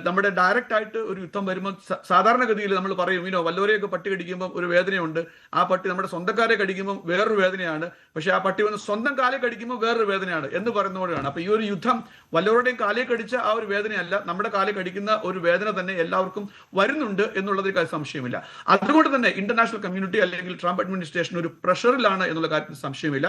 നമ്മുടെ ഡയറക്റ്റ് ആയിട്ട് ഒരു യുദ്ധം വരുമ്പോൾ സാധാരണഗതിയിൽ നമ്മൾ പറയും വല്ലവരെയൊക്കെ പട്ടി കടിക്കുമ്പോൾ ഒരു വേദനയുണ്ട്, ആ പട്ടി നമ്മുടെ സ്വന്തക്കാരെ കടിക്കുമ്പോൾ വേറൊരു വേദനയാണ്, പക്ഷെ ആ പട്ടി വന്ന് സ്വന്തം കാലെ കടിക്കുമ്പോൾ വേറൊരു വേദനയാണ് എന്ന് പറയുന്നതോടെയാണ്. അപ്പൊ ഈ ഒരു യുദ്ധം വല്ലവരുടെയും കാലെ കടിച്ച ആ ഒരു വേദനയല്ല, നമ്മുടെ കാലെ കടിക്കുന്ന ഒരു വേദന തന്നെ എല്ലാവർക്കും വരുന്നുണ്ട് എന്നുള്ളതിൽ സംശയമില്ല. അതുകൊണ്ട് തന്നെ ഇന്റർനാഷണൽ കമ്മ്യൂണിറ്റി അല്ലെങ്കിൽ ട്രംപ് അഡ്മിനിസ്ട്രേഷൻ ഒരു പ്രഷറിലാണ് എന്നുള്ള കാര്യത്തിൽ സംശയമില്ല.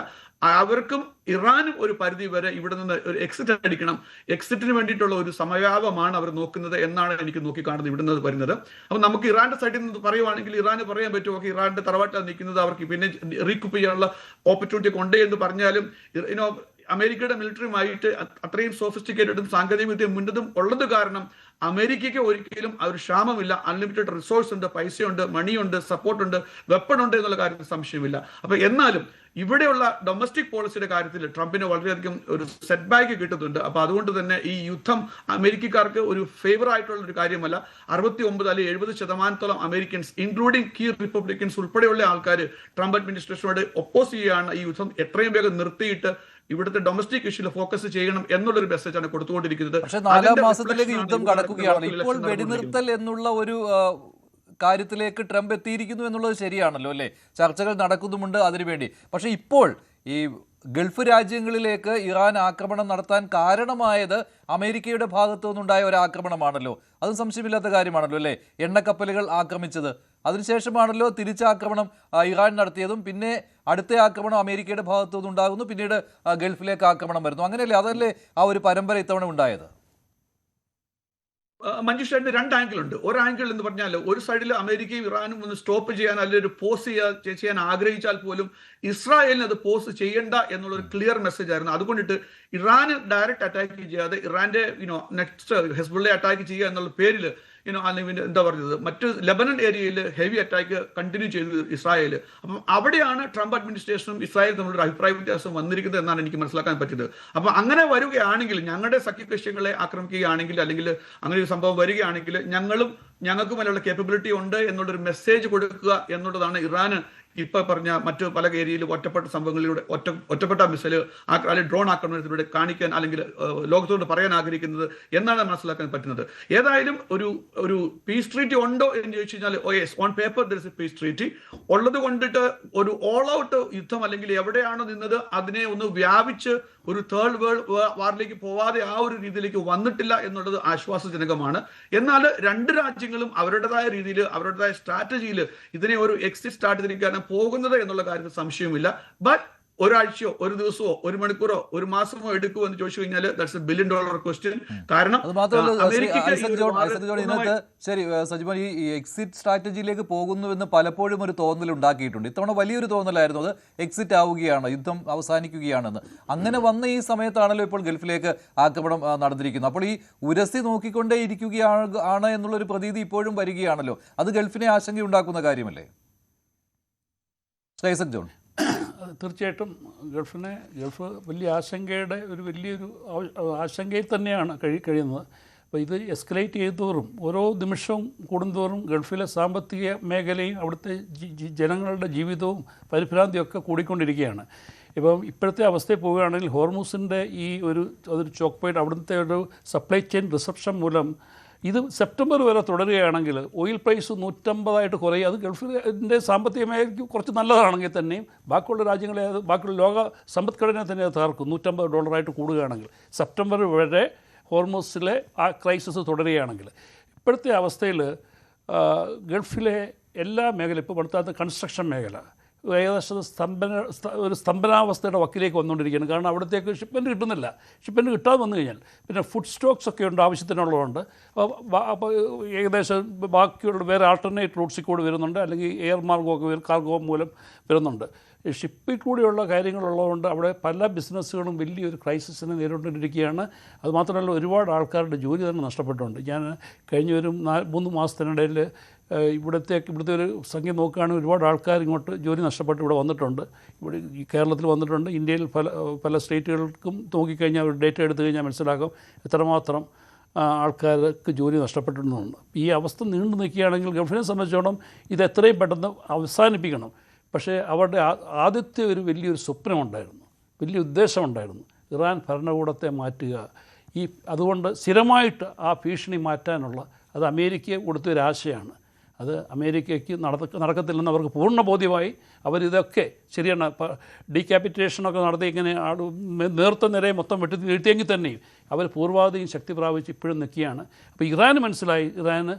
അവർക്കും ഇറാനും ഒരു പരിധി വരെ ഇവിടെ നിന്ന് ഒരു എക്സിറ്റ് അടിക്കണം, എക്സിറ്റിന് വേണ്ടിയിട്ടുള്ള ഒരു സമയാവമാണ് അവർ നോക്കുന്നത് എന്നാണ് എനിക്ക് നോക്കിക്കാണുന്നത് ഇവിടെ നിന്ന് വരുന്നത്. അപ്പൊ നമുക്ക് ഇറാന്റെ സൈഡിൽ നിന്ന് പറയുവാണെങ്കിൽ ഇറാന് പറയാൻ പറ്റും, ഓക്കെ ഇറാന്റെ തറവാട്ടിലാണ് നിൽക്കുന്നത്, അവർക്ക് പിന്നെ റീകൂപ്പ് ചെയ്യാനുള്ള ഓപ്പർച്യൂണിറ്റി ഉണ്ട് എന്ന് പറഞ്ഞാലും അമേരിക്കയുടെ മിലിറ്ററിയുമായിട്ട് അത്രയും സോഫിസ്റ്റിക്കേറ്റഡും സാങ്കേതിക വിദ്യ മുന്നതും ഉള്ളത് കാരണം അമേരിക്കയ്ക്ക് ഒരിക്കലും ആ ഒരു ക്ഷാമമില്ല. അൺലിമിറ്റഡ് റിസോഴ്സ് ഉണ്ട്, പൈസയുണ്ട്, മണിയുണ്ട്, സപ്പോർട്ട് ഉണ്ട്, വെപ്പൺ ഉണ്ട് എന്നുള്ള കാര്യത്തിൽ സംശയമില്ല. അപ്പൊ എന്നാലും ഇവിടെയുള്ള ഡൊമസ്റ്റിക് പോളിസിയുടെ കാര്യത്തിൽ ട്രംപിന് വളരെയധികം ഒരു സെറ്റ് ബാക്ക് കിട്ടുന്നുണ്ട്. അപ്പൊ അതുകൊണ്ട് തന്നെ ഈ യുദ്ധം അമേരിക്കക്കാർക്ക് ഒരു ഫേവർ ആയിട്ടുള്ള ഒരു കാര്യമല്ല. 69 അല്ലെങ്കിൽ 70% അമേരിക്കൻസ് ഇൻക്ലൂഡിംഗ് കീ റിപ്പബ്ലിക്കൻസ് ഉൾപ്പെടെയുള്ള ആൾക്കാർ ട്രംപ് അഡ്മിനിസ്ട്രേഷനോട് ഒപ്പോസ് ചെയ്യുകയാണ്. ഈ യുദ്ധം എത്രയും വേഗം നിർത്തിയിട്ട് ഇവിടുത്തെ ഡൊമസ്റ്റിക് ഇഷ്യൂല് ഫോക്കസ് ചെയ്യണം എന്നുള്ളൊരു മെസ്സേജാണ് കൊടുത്തുകൊണ്ടിരിക്കുന്നത്. പക്ഷേ 4 മാസത്തിലേക്ക് യുദ്ധം കടക്കുകയാണ്. ഇപ്പോൾ വെടിനിർത്തൽ എന്നുള്ള ഒരു കാര്യത്തിലേക്ക് ട്രംപ് എത്തിയിരിക്കുന്നു എന്നുള്ളത് ശരിയാണല്ലോ അല്ലേ? ചർച്ചകൾ നടക്കുന്നുമുണ്ട് അതിനുവേണ്ടി. പക്ഷേ ഇപ്പോൾ ഈ ഗൾഫ് രാജ്യങ്ങളിലേക്ക് ഇറാൻ ആക്രമണം നടത്താൻ കാരണമായത് അമേരിക്കയുടെ ഭാഗത്തു നിന്നുണ്ടായ ഒരു ആക്രമണമാണല്ലോ. അതും സംശയമില്ലാത്ത കാര്യമാണല്ലോ അല്ലേ? എണ്ണക്കപ്പലുകൾ ആക്രമിച്ചത്, അതിനുശേഷമാണല്ലോ തിരിച്ചാക്രമണം ഇറാൻ നടത്തിയതും, പിന്നെ അടുത്ത ആക്രമണം അമേരിക്കയുടെ ഭാഗത്തു നിന്നുണ്ടാകുന്നു, പിന്നീട് ഗൾഫിലേക്ക് ആക്രമണം വരുന്നു. അങ്ങനെയല്ലേ? അതല്ലേ ആ ഒരു പരമ്പര ഇത്തവണ ഉണ്ടായത്? മഞ്ജുഷേന്റെ 2 ആംഗിൾ ഉണ്ട്. ഒരു ആംഗിൾ എന്ന് പറഞ്ഞാൽ ഒരു സൈഡിൽ അമേരിക്കയും ഇറാനും ഒന്ന് സ്റ്റോപ്പ് ചെയ്യാൻ അല്ലെങ്കിൽ ഒരു പോസ് ചെയ്യാൻ ആഗ്രഹിച്ചാൽ പോലും ഇസ്രായേലിന് അത് പോസ് ചെയ്യണ്ട എന്നുള്ളൊരു ക്ലിയർ മെസ്സേജ് ആയിരുന്നു. അതുകൊണ്ടിട്ട് ഇറാന് ഡയറക്റ്റ് അറ്റാക്ക് ചെയ്യാതെ ഇറാന്റെ നെക്സ്റ്റ് ഹെസ്ബുള്ളയെ അറ്റാക്ക് ചെയ്യുക എന്നുള്ള പേരിൽ അല്ലെങ്കിൽ എന്താ പറയുന്നത് മറ്റ് ലെബനൻ ഏരിയയിൽ ഹെവി അറ്റാക്ക് കണ്ടിന്യൂ ചെയ്തു ഇസ്രായേൽ. അപ്പം അവിടെയാണ് ട്രംപ് അഡ്മിനിസ്ട്രേഷനും ഇസ്രായേൽ തമ്മിലൊരു അഭിപ്രായ വ്യത്യാസം വന്നിരിക്കുന്നത് എന്നാണ് എനിക്ക് മനസ്സിലാക്കാൻ പറ്റിയത്. അപ്പം അങ്ങനെ വരികയാണെങ്കിൽ ഞങ്ങളുടെ സഖ്യകക്ഷികളെ ആക്രമിക്കുകയാണെങ്കിൽ അല്ലെങ്കിൽ അങ്ങനെ ഒരു സംഭവം വരികയാണെങ്കിൽ ഞങ്ങൾക്കും അതിനുള്ള കേപ്പബിലിറ്റി ഉണ്ട് എന്നുള്ളൊരു മെസ്സേജ് കൊടുക്കുക എന്നുള്ളതാണ് ഇറാന് ഇപ്പൊ പറഞ്ഞ മറ്റു പല ഏരിയയിൽ ഒറ്റപ്പെട്ട സംഭവങ്ങളിലൂടെ ഒറ്റപ്പെട്ട മിസൈൽ അല്ലെങ്കിൽ ഡ്രോൺ ആക്രമണത്തിലൂടെ കാണിക്കാൻ അല്ലെങ്കിൽ ലോകത്തോട് പറയാൻ ആഗ്രഹിക്കുന്നത് എന്നാണ് മനസ്സിലാക്കാൻ പറ്റുന്നത്. ഏതായാലും ഒരു പീസ് ട്രീറ്റി ഉണ്ടോ എന്ന് ചോദിച്ചു കഴിഞ്ഞാൽ on paper there is a peace treaty ഉള്ളത് കൊണ്ടിട്ട് ഒരു ഓൾ ഔട്ട് യുദ്ധം അല്ലെങ്കിൽ എവിടെയാണോ നിന്നത് അതിനെ ഒന്ന് വ്യാപിച്ച് ഒരു തേർഡ് വേൾഡ് വാറിലേക്ക് പോവാതെ ആ ഒരു രീതിയിലേക്ക് വന്നിട്ടില്ല എന്നുള്ളത് ആശ്വാസജനകമാണ്. എന്നാൽ 2 രാജ്യങ്ങളും അവരുടേതായ രീതിയിൽ അവരുടേതായ സ്ട്രാറ്റജിയിൽ ഇതിനെ ഒരു എക്സിറ്റ് സ്ട്രാറ്റജിയിലേക്കാണ് പോകുന്നത് എന്നുള്ള കാര്യത്തിൽ സംശയമില്ല. ബട്ട് ഒരാഴ്ചയോ ഒരു ദിവസമോ ഒരു മണിക്കൂറോ ഒരു മാസമോ എടുക്കുമോ എന്ന് ചോദിച്ചു കഴിഞ്ഞാൽ ദാറ്റ്സ് എ $1 ബില്യൺ ക്വസ്റ്റ്യൻ. കാരണം ശരി സജിമോൻ, ഈ എക്സിറ്റ് സ്ട്രാറ്റജിയിലേക്ക് പോകുന്നുവെന്ന് പലപ്പോഴും ഒരു തോന്നൽ ഉണ്ടാക്കിയിട്ടുണ്ട്. ഇത്തവണ വലിയൊരു തോന്നലായിരുന്നു അത് എക്സിറ്റ് ആവുകയാണ്, യുദ്ധം അവസാനിക്കുകയാണെന്ന്. അങ്ങനെ വന്ന ഈ സമയത്താണല്ലോ ഇപ്പോൾ ഗൾഫിലേക്ക് ആക്രമണം നടന്നിരിക്കുന്നത്. അപ്പോൾ ഈ ഉരസി നോക്കിക്കൊണ്ടേ ഇരിക്കുകയാണ് എന്നുള്ളൊരു പ്രതീതി ഇപ്പോഴും വരികയാണല്ലോ. അത് ഗൾഫിനെ ആശങ്കയുണ്ടാക്കുന്ന കാര്യമല്ലേ? ഐസക് ജോൺ. തീർച്ചയായിട്ടും ഗൾഫ് വലിയ ആശങ്കയുടെ വലിയൊരു ആശങ്കയിൽ തന്നെയാണ് കഴിയുന്നത്. അപ്പോൾ ഇത് എസ്കലേറ്റ് ചെയ്തോറും ഓരോ നിമിഷവും കൂടുന്തോറും ഗൾഫിലെ സാമ്പത്തിക മേഖലയും അവിടുത്തെ ജനങ്ങളുടെ ജീവിതവും പരിഭ്രാന്തിയൊക്കെ കൂടിക്കൊണ്ടിരിക്കുകയാണ്. ഇപ്പം ഇപ്പോഴത്തെ അവസ്ഥയിൽ പോവുകയാണെങ്കിൽ ഹോർമൂസിൻ്റെ അതൊരു ചോക്ക് പോയിൻ്റ്, അവിടുത്തെ ഒരു സപ്ലൈ ചെയിൻ റിസപ്ഷൻ മൂലം ഇത് സെപ്റ്റംബർ വരെ തുടരുകയാണെങ്കിൽ ഓയിൽ പ്രൈസ് 150 കുറയും. അത് ഗൾഫിൻ്റെ സാമ്പത്തിക മേഖലയ്ക്ക് കുറച്ച് നല്ലതാണെങ്കിൽ തന്നെയും ബാക്കിയുള്ള രാജ്യങ്ങളെ ബാക്കിയുള്ള ലോക സമ്പദ്ഘടനയെ തന്നെ അത് തകർക്കും. $150 കൂടുകയാണെങ്കിൽ സെപ്റ്റംബർ വരെ ഹോർമൂസിലെ ആ ക്രൈസിസ് തുടരുകയാണെങ്കിൽ. ഇപ്പോഴത്തെ അവസ്ഥയിൽ ഗൾഫിലെ എല്ലാ മേഖലയും, ഇപ്പോൾ അടുത്ത കൺസ്ട്രക്ഷൻ മേഖല ഏകദേശം സ്തംഭനാവസ്ഥയുടെ വക്കിലേക്ക് വന്നുകൊണ്ടിരിക്കുകയാണ്. കാരണം അവിടത്തേക്ക് ഷിപ്മെൻറ്റ് കിട്ടുന്നില്ല. ഷിപ്മെൻറ്റ് കിട്ടാതെ വന്നു കഴിഞ്ഞാൽ പിന്നെ ഫുഡ് സ്റ്റോക്സ് ഒക്കെ ഉണ്ട് ആവശ്യത്തിനുള്ളതുകൊണ്ട്. അപ്പോൾ ഏകദേശം ബാക്കിയുള്ള വേറെ ആൾട്ടർനേറ്റ് റൂട്ട്സിൽ കൂടി വരുന്നുണ്ട്, അല്ലെങ്കിൽ എയർ മാർഗമൊക്കെ കാർഗോ മൂലം വരുന്നുണ്ട്. ഷിപ്പിൽ കൂടിയുള്ള കാര്യങ്ങളുള്ളതുകൊണ്ട് അവിടെ പല ബിസിനസ്സുകളും വലിയൊരു ക്രൈസിസിനെ നേരിട്ടുകൊണ്ടിരിക്കുകയാണ്. അതുമാത്രമല്ല ഒരുപാട് ആൾക്കാരുടെ ജോലി തന്നെ നഷ്ടപ്പെട്ടിട്ടുണ്ട്. ഞാൻ കഴിഞ്ഞ ഒരു 3 മാസത്തിനിടയിൽ ഇവിടുത്തെ ഒരു സംഖ്യ നോക്കുകയാണെങ്കിൽ ഒരുപാട് ആൾക്കാർ ഇങ്ങോട്ട് ജോലി നഷ്ടപ്പെട്ട് ഇവിടെ വന്നിട്ടുണ്ട്. ഇവിടെ ഈ കേരളത്തിൽ വന്നിട്ടുണ്ട്. ഇന്ത്യയിൽ പല സ്റ്റേറ്റുകൾക്കും നോക്കിക്കഴിഞ്ഞാൽ ഒരു ഡേറ്റ എടുത്തു കഴിഞ്ഞാൽ മനസ്സിലാക്കും എത്രമാത്രം ആൾക്കാർക്ക് ജോലി നഷ്ടപ്പെട്ടിട്ടുണ്ട്. ഈ അവസ്ഥ നീണ്ടു നിൽക്കുകയാണെങ്കിൽ ഗൾഫിനെ സംബന്ധിച്ചോളം ഇത് എത്രയും പെട്ടെന്ന് അവസാനിപ്പിക്കണം. പക്ഷേ അവരുടെ ആദ്യത്തെ ഒരു വലിയൊരു സ്വപ്നമുണ്ടായിരുന്നു, വലിയ ഉദ്ദേശമുണ്ടായിരുന്നു, ഇറാൻ ഭരണകൂടത്തെ മാറ്റുക. അതുകൊണ്ട് സ്ഥിരമായിട്ട് ആ ഭീഷണി മാറ്റാനുള്ള അത് അമേരിക്കയെ കൊടുത്തൊരാശയാണ്. അത് അമേരിക്കയ്ക്ക് നടക്കത്തില്ലെന്ന് അവർക്ക് പൂർണ്ണ ബോധ്യമായി. അവരിതൊക്കെ ശരിയാണ്, ഡീക്യാപിറ്റേഷനൊക്കെ നടത്തി ഇങ്ങനെ നേതൃത്വ നിരയെ മൊത്തം വീഴ്ത്തിയെങ്കിൽ തന്നെയും അവർ പൂർവാധികം ശക്തി പ്രാപിച്ച് ഇപ്പോഴും നിൽക്കുകയാണ്. അപ്പോൾ ഇറാന് മനസ്സിലായി ഇറാന്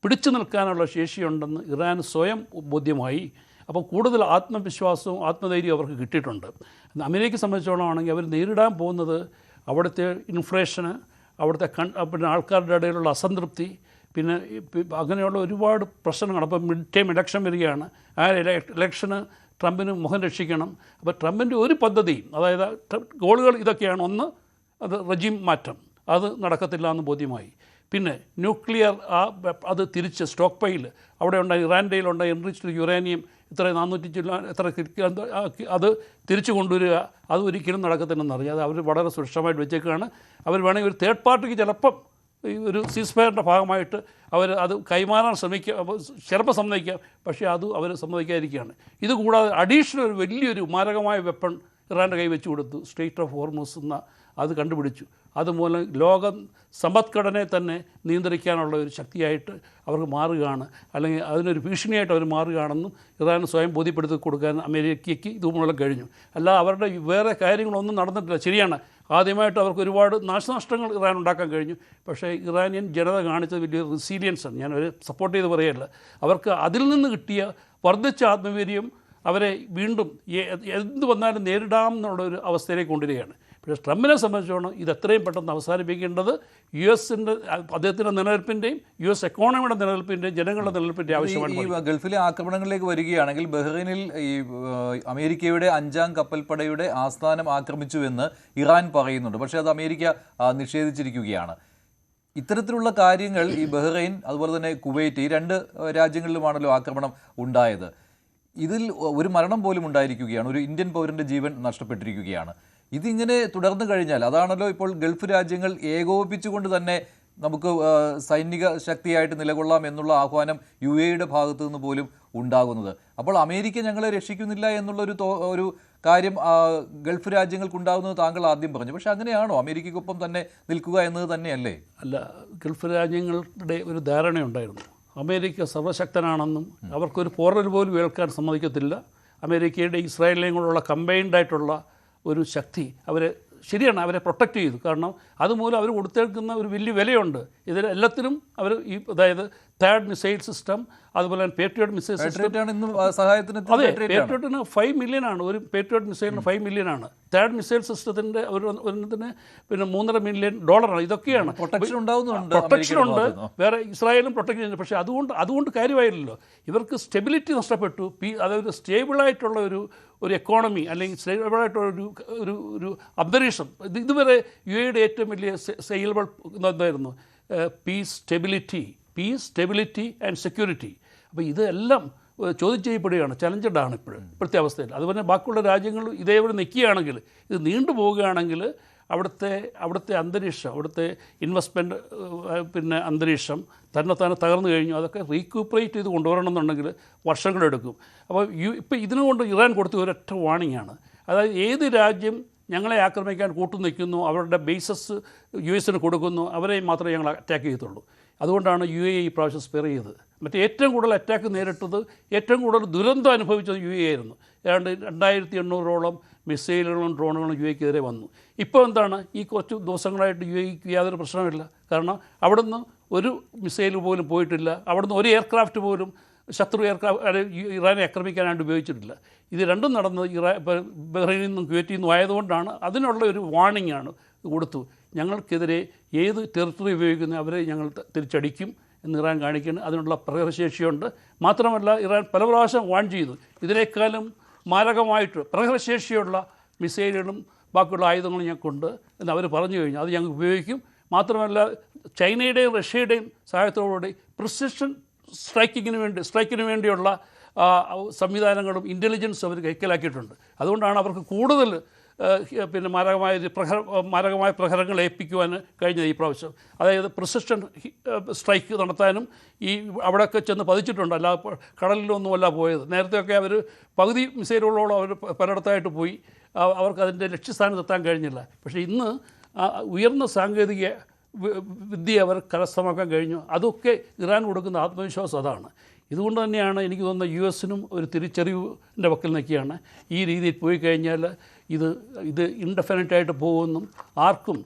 പിടിച്ചു നിൽക്കാനുള്ള ശേഷിയുണ്ടെന്ന് ഇറാന് സ്വയം ബോധ്യമായി. അപ്പോൾ കൂടുതൽ ആത്മവിശ്വാസവും ആത്മധൈര്യവും അവർക്ക് കിട്ടിയിട്ടുണ്ട്. അമേരിക്കയെ സംബന്ധിച്ചോളം ആണെങ്കിൽ അവർ നേരിടാൻ പോകുന്നത് അവിടുത്തെ ഇൻഫ്ലേഷന്, അവിടുത്തെ പിന്നെ ആൾക്കാരുടെ ഇടയിലുള്ള അസംതൃപ്തി, പിന്നെ അങ്ങനെയുള്ള ഒരുപാട് പ്രശ്നങ്ങൾ. അപ്പോൾ മിഡ് ടൈം ഇലക്ഷൻ വരികയാണ്. ആ ഇലക്ഷന് ട്രംപിന് മുഖം രക്ഷിക്കണം. അപ്പോൾ ട്രംപിൻ്റെ ഒരു പദ്ധതിയും, അതായത് ഗോളുകൾ ഇതൊക്കെയാണ്. ഒന്ന്, അത് റെജീം മാറ്റം, അത് നടക്കത്തില്ല എന്ന് ബോധ്യമായി. പിന്നെ ന്യൂക്ലിയർ അത് തിരിച്ച് സ്റ്റോക്ക് പൈൽ അവിടെ ഉണ്ടായി, ഇറാൻ്റെയിലുണ്ടായി എൻറിച്ച്ഡ് യുറേനിയം ഇത്ര 400 അത് തിരിച്ചു കൊണ്ടുവരിക, അത് ഒരിക്കലും നടക്കത്തില്ലെന്നറിയാം. അത് അവർ വളരെ സുരക്ഷിതമായിട്ട് വെച്ചേക്കുകയാണ്. അവർ വേണമെങ്കിൽ ഒരു തേർഡ് പാർട്ടിക്ക് ചിലപ്പം ഈ ഒരു സീസ്ഫയറിൻ്റെ ഭാഗമായിട്ട് അവർ അത് കൈമാറാൻ ചിലപ്പോൾ സമ്മതിക്കാം, പക്ഷേ അത് അവർ സമ്മതിക്കാതിരിക്കുകയാണ്. ഇതുകൂടാതെ അഡീഷണൽ ഒരു വലിയൊരു മാരകമായ വെപ്പൺ ഇറാൻ്റെ കൈ വെച്ച് കൊടുത്തു, സ്ട്രെയ്റ്റ് ഓഫ് ഹോർമൂസ് എന്ന അത് കണ്ടുപിടിച്ചു. അതുമൂലം ലോക സമ്പദ്ഘടനയെ തന്നെ നിയന്ത്രിക്കാനുള്ള ഒരു ശക്തിയായിട്ട് അവർക്ക് മാറുകയാണ്, അല്ലെങ്കിൽ അതിനൊരു ഭീഷണിയായിട്ട് അവർ മാറുകയാണെന്നും ഇറാൻ സ്വയം ബോധ്യപ്പെടുത്തി കൊടുക്കാൻ അമേരിക്കയ്ക്ക് ഇതുമൂലം കഴിഞ്ഞു. അല്ല അവരുടെ വേറെ കാര്യങ്ങളൊന്നും നടന്നിട്ടില്ല. ശരിയാണ്, ആദ്യമായിട്ട് അവർക്ക് ഒരുപാട് നാശനഷ്ടങ്ങൾ ഇറാൻ ഉണ്ടാക്കാൻ കഴിഞ്ഞു. പക്ഷേ ഇറാനിയൻ ജനത കാണിച്ചത് വലിയൊരു റെസീലിയൻസാണ്. ഞാൻ അവരെ സപ്പോർട്ട് ചെയ്ത് പറയല്ല. അവർക്ക് അതിൽ നിന്ന് കിട്ടിയ വർദ്ധിച്ച ആത്മവീര്യം അവരെ വീണ്ടും എന്ത് വന്നാലും നേരിടാം എന്നുള്ളൊരു അവസ്ഥയിലേക്ക് കൊണ്ടുവരികയാണ്. പക്ഷേ ട്രംപിനെ സംബന്ധിച്ചോളം ഇത് എത്രയും പെട്ടെന്ന് അവസാനിപ്പിക്കേണ്ടത് യുഎസിൻ്റെ അദ്ദേഹത്തിൻ്റെ നിലനിൽപ്പിൻ്റെയും US എക്കോണമിയുടെ നിലനിൽപ്പിൻ്റെയും ജനങ്ങളുടെ നിലനിൽപ്പിൻ്റെയും ആവശ്യമാണ്. ഈ ഗൾഫിലെ ആക്രമണങ്ങളിലേക്ക് വരികയാണെങ്കിൽ ബഹ്റൈനിൽ ഈ അമേരിക്കയുടെ 5ാം കപ്പൽപ്പടയുടെ ആസ്ഥാനം ആക്രമിച്ചുവെന്ന് ഇറാൻ പറയുന്നുണ്ട്. പക്ഷേ അത് അമേരിക്ക നിഷേധിച്ചിരിക്കുകയാണ്. ഇത്തരത്തിലുള്ള കാര്യങ്ങൾ ഈ ബഹ്റൈൻ അതുപോലെ തന്നെ കുവൈറ്റ്, ഈ 2 രാജ്യങ്ങളിലുമാണല്ലോ ആക്രമണം ഉണ്ടായത്. ഇതിൽ ഒരു മരണം പോലും ഉണ്ടായിരിക്കുകയാണ്. ഒരു ഇന്ത്യൻ പൗരൻ്റെ ജീവൻ നഷ്ടപ്പെട്ടിരിക്കുകയാണ്. ഇതിങ്ങനെ തുടർന്നു കഴിഞ്ഞാൽ അതാണല്ലോ ഇപ്പോൾ ഗൾഫ് രാജ്യങ്ങൾ ഏകോപിപ്പിച്ചുകൊണ്ട് തന്നെ നമുക്ക് സൈനിക ശക്തിയായിട്ട് നിലകൊള്ളാം എന്നുള്ള ആഹ്വാനം UAEയുടെ ഭാഗത്തു നിന്ന് പോലും ഉണ്ടാകുന്നത്. അപ്പോൾ അമേരിക്ക ഞങ്ങളെ രക്ഷിക്കുന്നില്ല ഒരു കാര്യം ഗൾഫ് രാജ്യങ്ങൾക്കുണ്ടാകുന്നത് താങ്കൾ ആദ്യം പറഞ്ഞു. പക്ഷേ അങ്ങനെയാണോ? അമേരിക്കയ്ക്കൊപ്പം തന്നെ നിൽക്കുക എന്നത് തന്നെയല്ലേ? അല്ല, ഗൾഫ് രാജ്യങ്ങളുടെ ഒരു ധാരണയുണ്ടായിരുന്നു അമേരിക്ക സർവശക്തനാണെന്നും അവർക്കൊരു പോറൽ പോലും ഏൽക്കാൻ സമ്മതിക്കത്തില്ല. അമേരിക്കയുടെ ഇസ്രായേലിനെയും കൂടെയുള്ള കമ്പൈൻഡായിട്ടുള്ള ഒരു ശക്തി അവരെ ശരിയാണ് അവരെ പ്രൊട്ടക്റ്റ് ചെയ്തു. കാരണം അതുമൂലം അവർ കൊടുത്തേക്കുന്ന ഒരു വലിയ വിലയുണ്ട്. ഇതിലെല്ലാത്തിനും അവർ അതായത് തേർഡ് മിസൈൽ സിസ്റ്റം, അതുപോലെ തന്നെ പേട്രിയോട്ട് മിസൈൽ സിസ്റ്റം. അതെ, പേട്രിയോട്ടിന് 5 മില്യനാണ്. ഒരു പേട്രിയോട്ട് മിസൈലിന് 5 മില്യനാണ്. തേർഡ് മിസൈൽ സിസ്റ്റത്തിൻ്റെ ഒരെണ്ണത്തിന് പിന്നെ $3.5 മില്യൺ. ഇതൊക്കെയാണ് പ്രൊട്ടക്ഷൻ ഉണ്ട്. വേറെ ഇസ്രായേലും പ്രൊട്ടക്ട് ചെയ്യുന്നു. പക്ഷേ അതുകൊണ്ട് കാര്യമായില്ലല്ലോ. ഇവർക്ക് സ്റ്റെബിലിറ്റി നഷ്ടപ്പെട്ടു. അതായത് സ്റ്റേബിളായിട്ടുള്ള ഒരു എക്കോണമി അല്ലെങ്കിൽ സ്റ്റേബിളായിട്ടുള്ള ഒരു അന്തരീക്ഷം. ഇതുവരെ UAEയുടെ ഏറ്റവും വലിയ സെയിൽബിൾ എന്തായിരുന്നു? Peace, stability and security. അപ്പോൾ ഇതെല്ലാം ചോദ്യം ചെയ്യപ്പെടുകയാണ്, ചലഞ്ചഡാണ് ഇപ്പോഴത്തെ അവസ്ഥയിൽ. അതുപോലെ ബാക്കിയുള്ള രാജ്യങ്ങൾ ഇതേപോലെ നിൽക്കുകയാണെങ്കിൽ, ഇത് നീണ്ടു പോവുകയാണെങ്കിൽ അവിടുത്തെ അന്തരീക്ഷം, അവിടുത്തെ ഇൻവെസ്റ്റ്മെൻറ്റ് പിന്നെ അന്തരീക്ഷം തന്നെത്താനെ തകർന്നു കഴിഞ്ഞു. അതൊക്കെ റീക്യൂപ്പറേറ്റ് ചെയ്ത് കൊണ്ടുവരണമെന്നുണ്ടെങ്കിൽ വർഷങ്ങളെടുക്കും. അപ്പോൾ ഇപ്പോൾ ഇതിനുകൊണ്ട് ഇറാൻ കൊടുത്ത ഒരൊറ്റ വാണിംഗാണ്. അതായത് ഏത് രാജ്യം ഞങ്ങളെ ആക്രമിക്കാൻ കൂട്ടുനിൽക്കുന്നു, അവരുടെ ബേസസ് US കൊടുക്കുന്നു, അവരെ മാത്രമേ ഞങ്ങൾ അറ്റാക്ക് ചെയ്യത്തുള്ളൂ. അതുകൊണ്ടാണ് UAE ഈ പ്രാവശ്യം സ്പെയർ ചെയ്തത്. മറ്റേ ഏറ്റവും കൂടുതൽ അറ്റാക്ക് നേരിട്ടത്, ഏറ്റവും കൂടുതൽ ദുരന്തം അനുഭവിച്ചത് UAE ആയിരുന്നു. ഏതാണ്ട് 2800ഓളം മിസൈലുകളും ഡ്രോണുകളും UAEക്കെതിരെ വന്നു. ഇപ്പോൾ എന്താണ്, ഈ കുറച്ച് ദിവസങ്ങളായിട്ട് UAEക്ക് യാതൊരു പ്രശ്നമില്ല. കാരണം അവിടുന്ന് ഒരു മിസൈൽ പോലും പോയിട്ടില്ല, അവിടുന്ന് ഒരു എയർക്രാഫ്റ്റ് പോലും ശത്രു ഇറാനെ ആക്രമിക്കാനായിട്ട് ഉപയോഗിച്ചിട്ടില്ല. ഇത് രണ്ടും നടന്നത് ബഹ്റൈനിൽ നിന്നും കുവൈറ്റിൽ നിന്നും ആയതുകൊണ്ടാണ്. അതിനുള്ള ഒരു വാണിംഗാണ് കൊടുത്തു. ഞങ്ങൾക്കെതിരെ ഏത് ടെറിട്ടറി ഉപയോഗിക്കുന്ന അവരെ ഞങ്ങൾ തിരിച്ചടിക്കും എന്ന് ഇറാൻ കാണിക്കുന്നത്. അതിനുള്ള പ്രഹരശേഷിയുണ്ട്. മാത്രമല്ല ഇറാൻ പല പ്രാവശ്യം വാൺ ചെയ്തു, ഇതിനേക്കാളും മാരകമായിട്ട് പ്രഹരശേഷിയുള്ള മിസൈലുകളും ബാക്കിയുള്ള ആയുധങ്ങളും ഞങ്ങൾക്കുണ്ട് എന്ന് അവർ പറഞ്ഞു കഴിഞ്ഞു. അത് ഞങ്ങൾ ഉപയോഗിക്കും. മാത്രമല്ല ചൈനയുടെയും റഷ്യയുടെയും സഹായത്തോടുകൂടി പ്രിസിഷൻ സ്ട്രൈക്കിന് വേണ്ടിയുള്ള സംവിധാനങ്ങളും ഇൻ്റലിജൻസും അവർ കൈക്കലാക്കിയിട്ടുണ്ട്. അതുകൊണ്ടാണ് അവർക്ക് കൂടുതൽ പിന്നെ മാരകമായ പ്രഹരങ്ങൾ ഏൽപ്പിക്കുവാൻ കഴിഞ്ഞത് ഈ പ്രാവശ്യം. അതായത് പ്രിസിഷൻ സ്ട്രൈക്ക് നടത്താനും ഈ അവിടെയൊക്കെ ചെന്ന് പതിച്ചിട്ടുണ്ട്. അല്ല കടലിലൊന്നുമല്ല പോയത്. നേരത്തെയൊക്കെ അവർ പകുതി മിസൈലുകളോളം അവർ പലയിടത്തായിട്ട് പോയി, അവർക്ക് അതിൻ്റെ ലക്ഷ്യസ്ഥാനത്തെത്താൻ കഴിഞ്ഞില്ല. പക്ഷേ ഇന്ന് ഉയർന്ന സാങ്കേതിക വിദ്യ അവർ കരസ്ഥമാക്കാൻ കഴിഞ്ഞു. അതൊക്കെ ഇറാൻ കൊടുക്കുന്ന ആത്മവിശ്വാസം അതാണ്. ഇതുകൊണ്ട് തന്നെയാണ് എനിക്ക് തോന്നുന്നത് US-നും ഒരു തിരിച്ചറിവിൻ്റെ വക്കിൽ നിൽക്കുകയാണ്. ഈ രീതിയിൽ പോയി കഴിഞ്ഞാൽ ഇത് ഇൻഡെഫിനിറ്റായിട്ട് പോകുമെന്നും ആർക്കും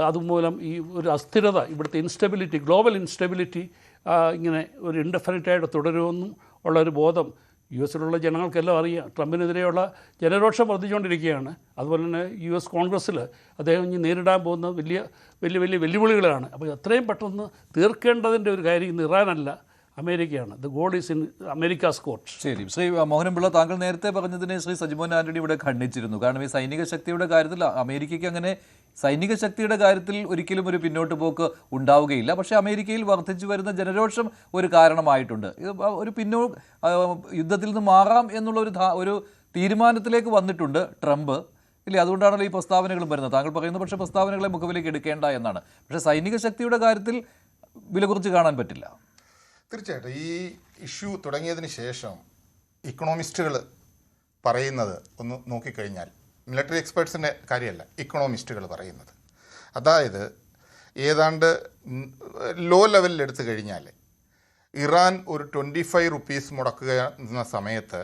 അതുമൂലം ഈ ഒരു അസ്ഥിരത, ഇവിടുത്തെ ഇൻസ്റ്റെബിലിറ്റി, ഗ്ലോബൽ ഇൻസ്റ്റെബിലിറ്റി ഇങ്ങനെ ഒരു ഇൻഡെഫിനിറ്റായിട്ട് തുടരുമെന്നും ഉള്ളൊരു ബോധം US-ലുള്ള ജനങ്ങൾക്കെല്ലാം അറിയാം. ട്രംപിനെതിരെയുള്ള ജനരോഷം വർദ്ധിച്ചുകൊണ്ടിരിക്കുകയാണ്. അതുപോലെ തന്നെ US കോൺഗ്രസ്സിൽ അദ്ദേഹം ഇനി നേരിടാൻ പോകുന്ന വലിയ വെല്ലുവിളികളാണ്. അപ്പോൾ എത്രയും പെട്ടെന്ന് തീർക്കേണ്ടതിൻ്റെ ഒരു കാര്യം ഇന്ന് ഇറാനല്ല, അമേരിക്കയാണ്. The God is in America's court. ശരി, ശ്രീ മോഹനപിള്ള, താങ്കൾ നേരത്തെ പറഞ്ഞതിനെ ശ്രീ സജിമോൻ ആന്റണി ഇവിടെ ഖണ്ഡിച്ചിരുന്നു. കാരണം ഈ സൈനിക ശക്തിയുടെ കാര്യത്തിൽ അമേരിക്കയ്ക്ക് അങ്ങനെ സൈനിക ശക്തിയുടെ കാര്യത്തിൽ ഒരിക്കലും ഒരു പിന്നോട്ട് പോക്ക് ഉണ്ടാവുകയില്ല. പക്ഷേ അമേരിക്കയിൽ വർദ്ധിച്ചു വരുന്ന ജനരോഷം ഒരു കാരണമായിട്ടുണ്ട്. ഇത് ഒരു യുദ്ധത്തിൽ നിന്ന് മാറാം എന്നുള്ള ഒരു തീരുമാനത്തിലേക്ക് വന്നിട്ടുണ്ട് ട്രംപ്, ഇല്ലേ? അതുകൊണ്ടാണല്ലോ ഈ പ്രസ്താവനകളും വരുന്നത്. താങ്കൾ പറയുന്നു പക്ഷേ പ്രസ്താവനകളെ മുഖവിലേക്ക് എടുക്കേണ്ട എന്നാണ്. പക്ഷേ സൈനിക ശക്തിയുടെ കാര്യത്തിൽ വില കുറച്ച് കാണാൻ പറ്റില്ല. തീർച്ചയായിട്ടും ഈ ഇഷ്യൂ തുടങ്ങിയതിന് ശേഷം ഇക്കണോമിസ്റ്റുകൾ പറയുന്നത് ഒന്ന് നോക്കിക്കഴിഞ്ഞാൽ, മിലിറ്ററി എക്സ്പേർട്സിൻ്റെ കാര്യമല്ല, ഇക്കണോമിസ്റ്റുകൾ പറയുന്നത്, അതായത് ഏതാണ്ട് ലോ ലെവലിൽ എടുത്തു കഴിഞ്ഞാൽ ഇറാൻ ഒരു 25 rupees മുടക്കുക എന്ന സമയത്ത്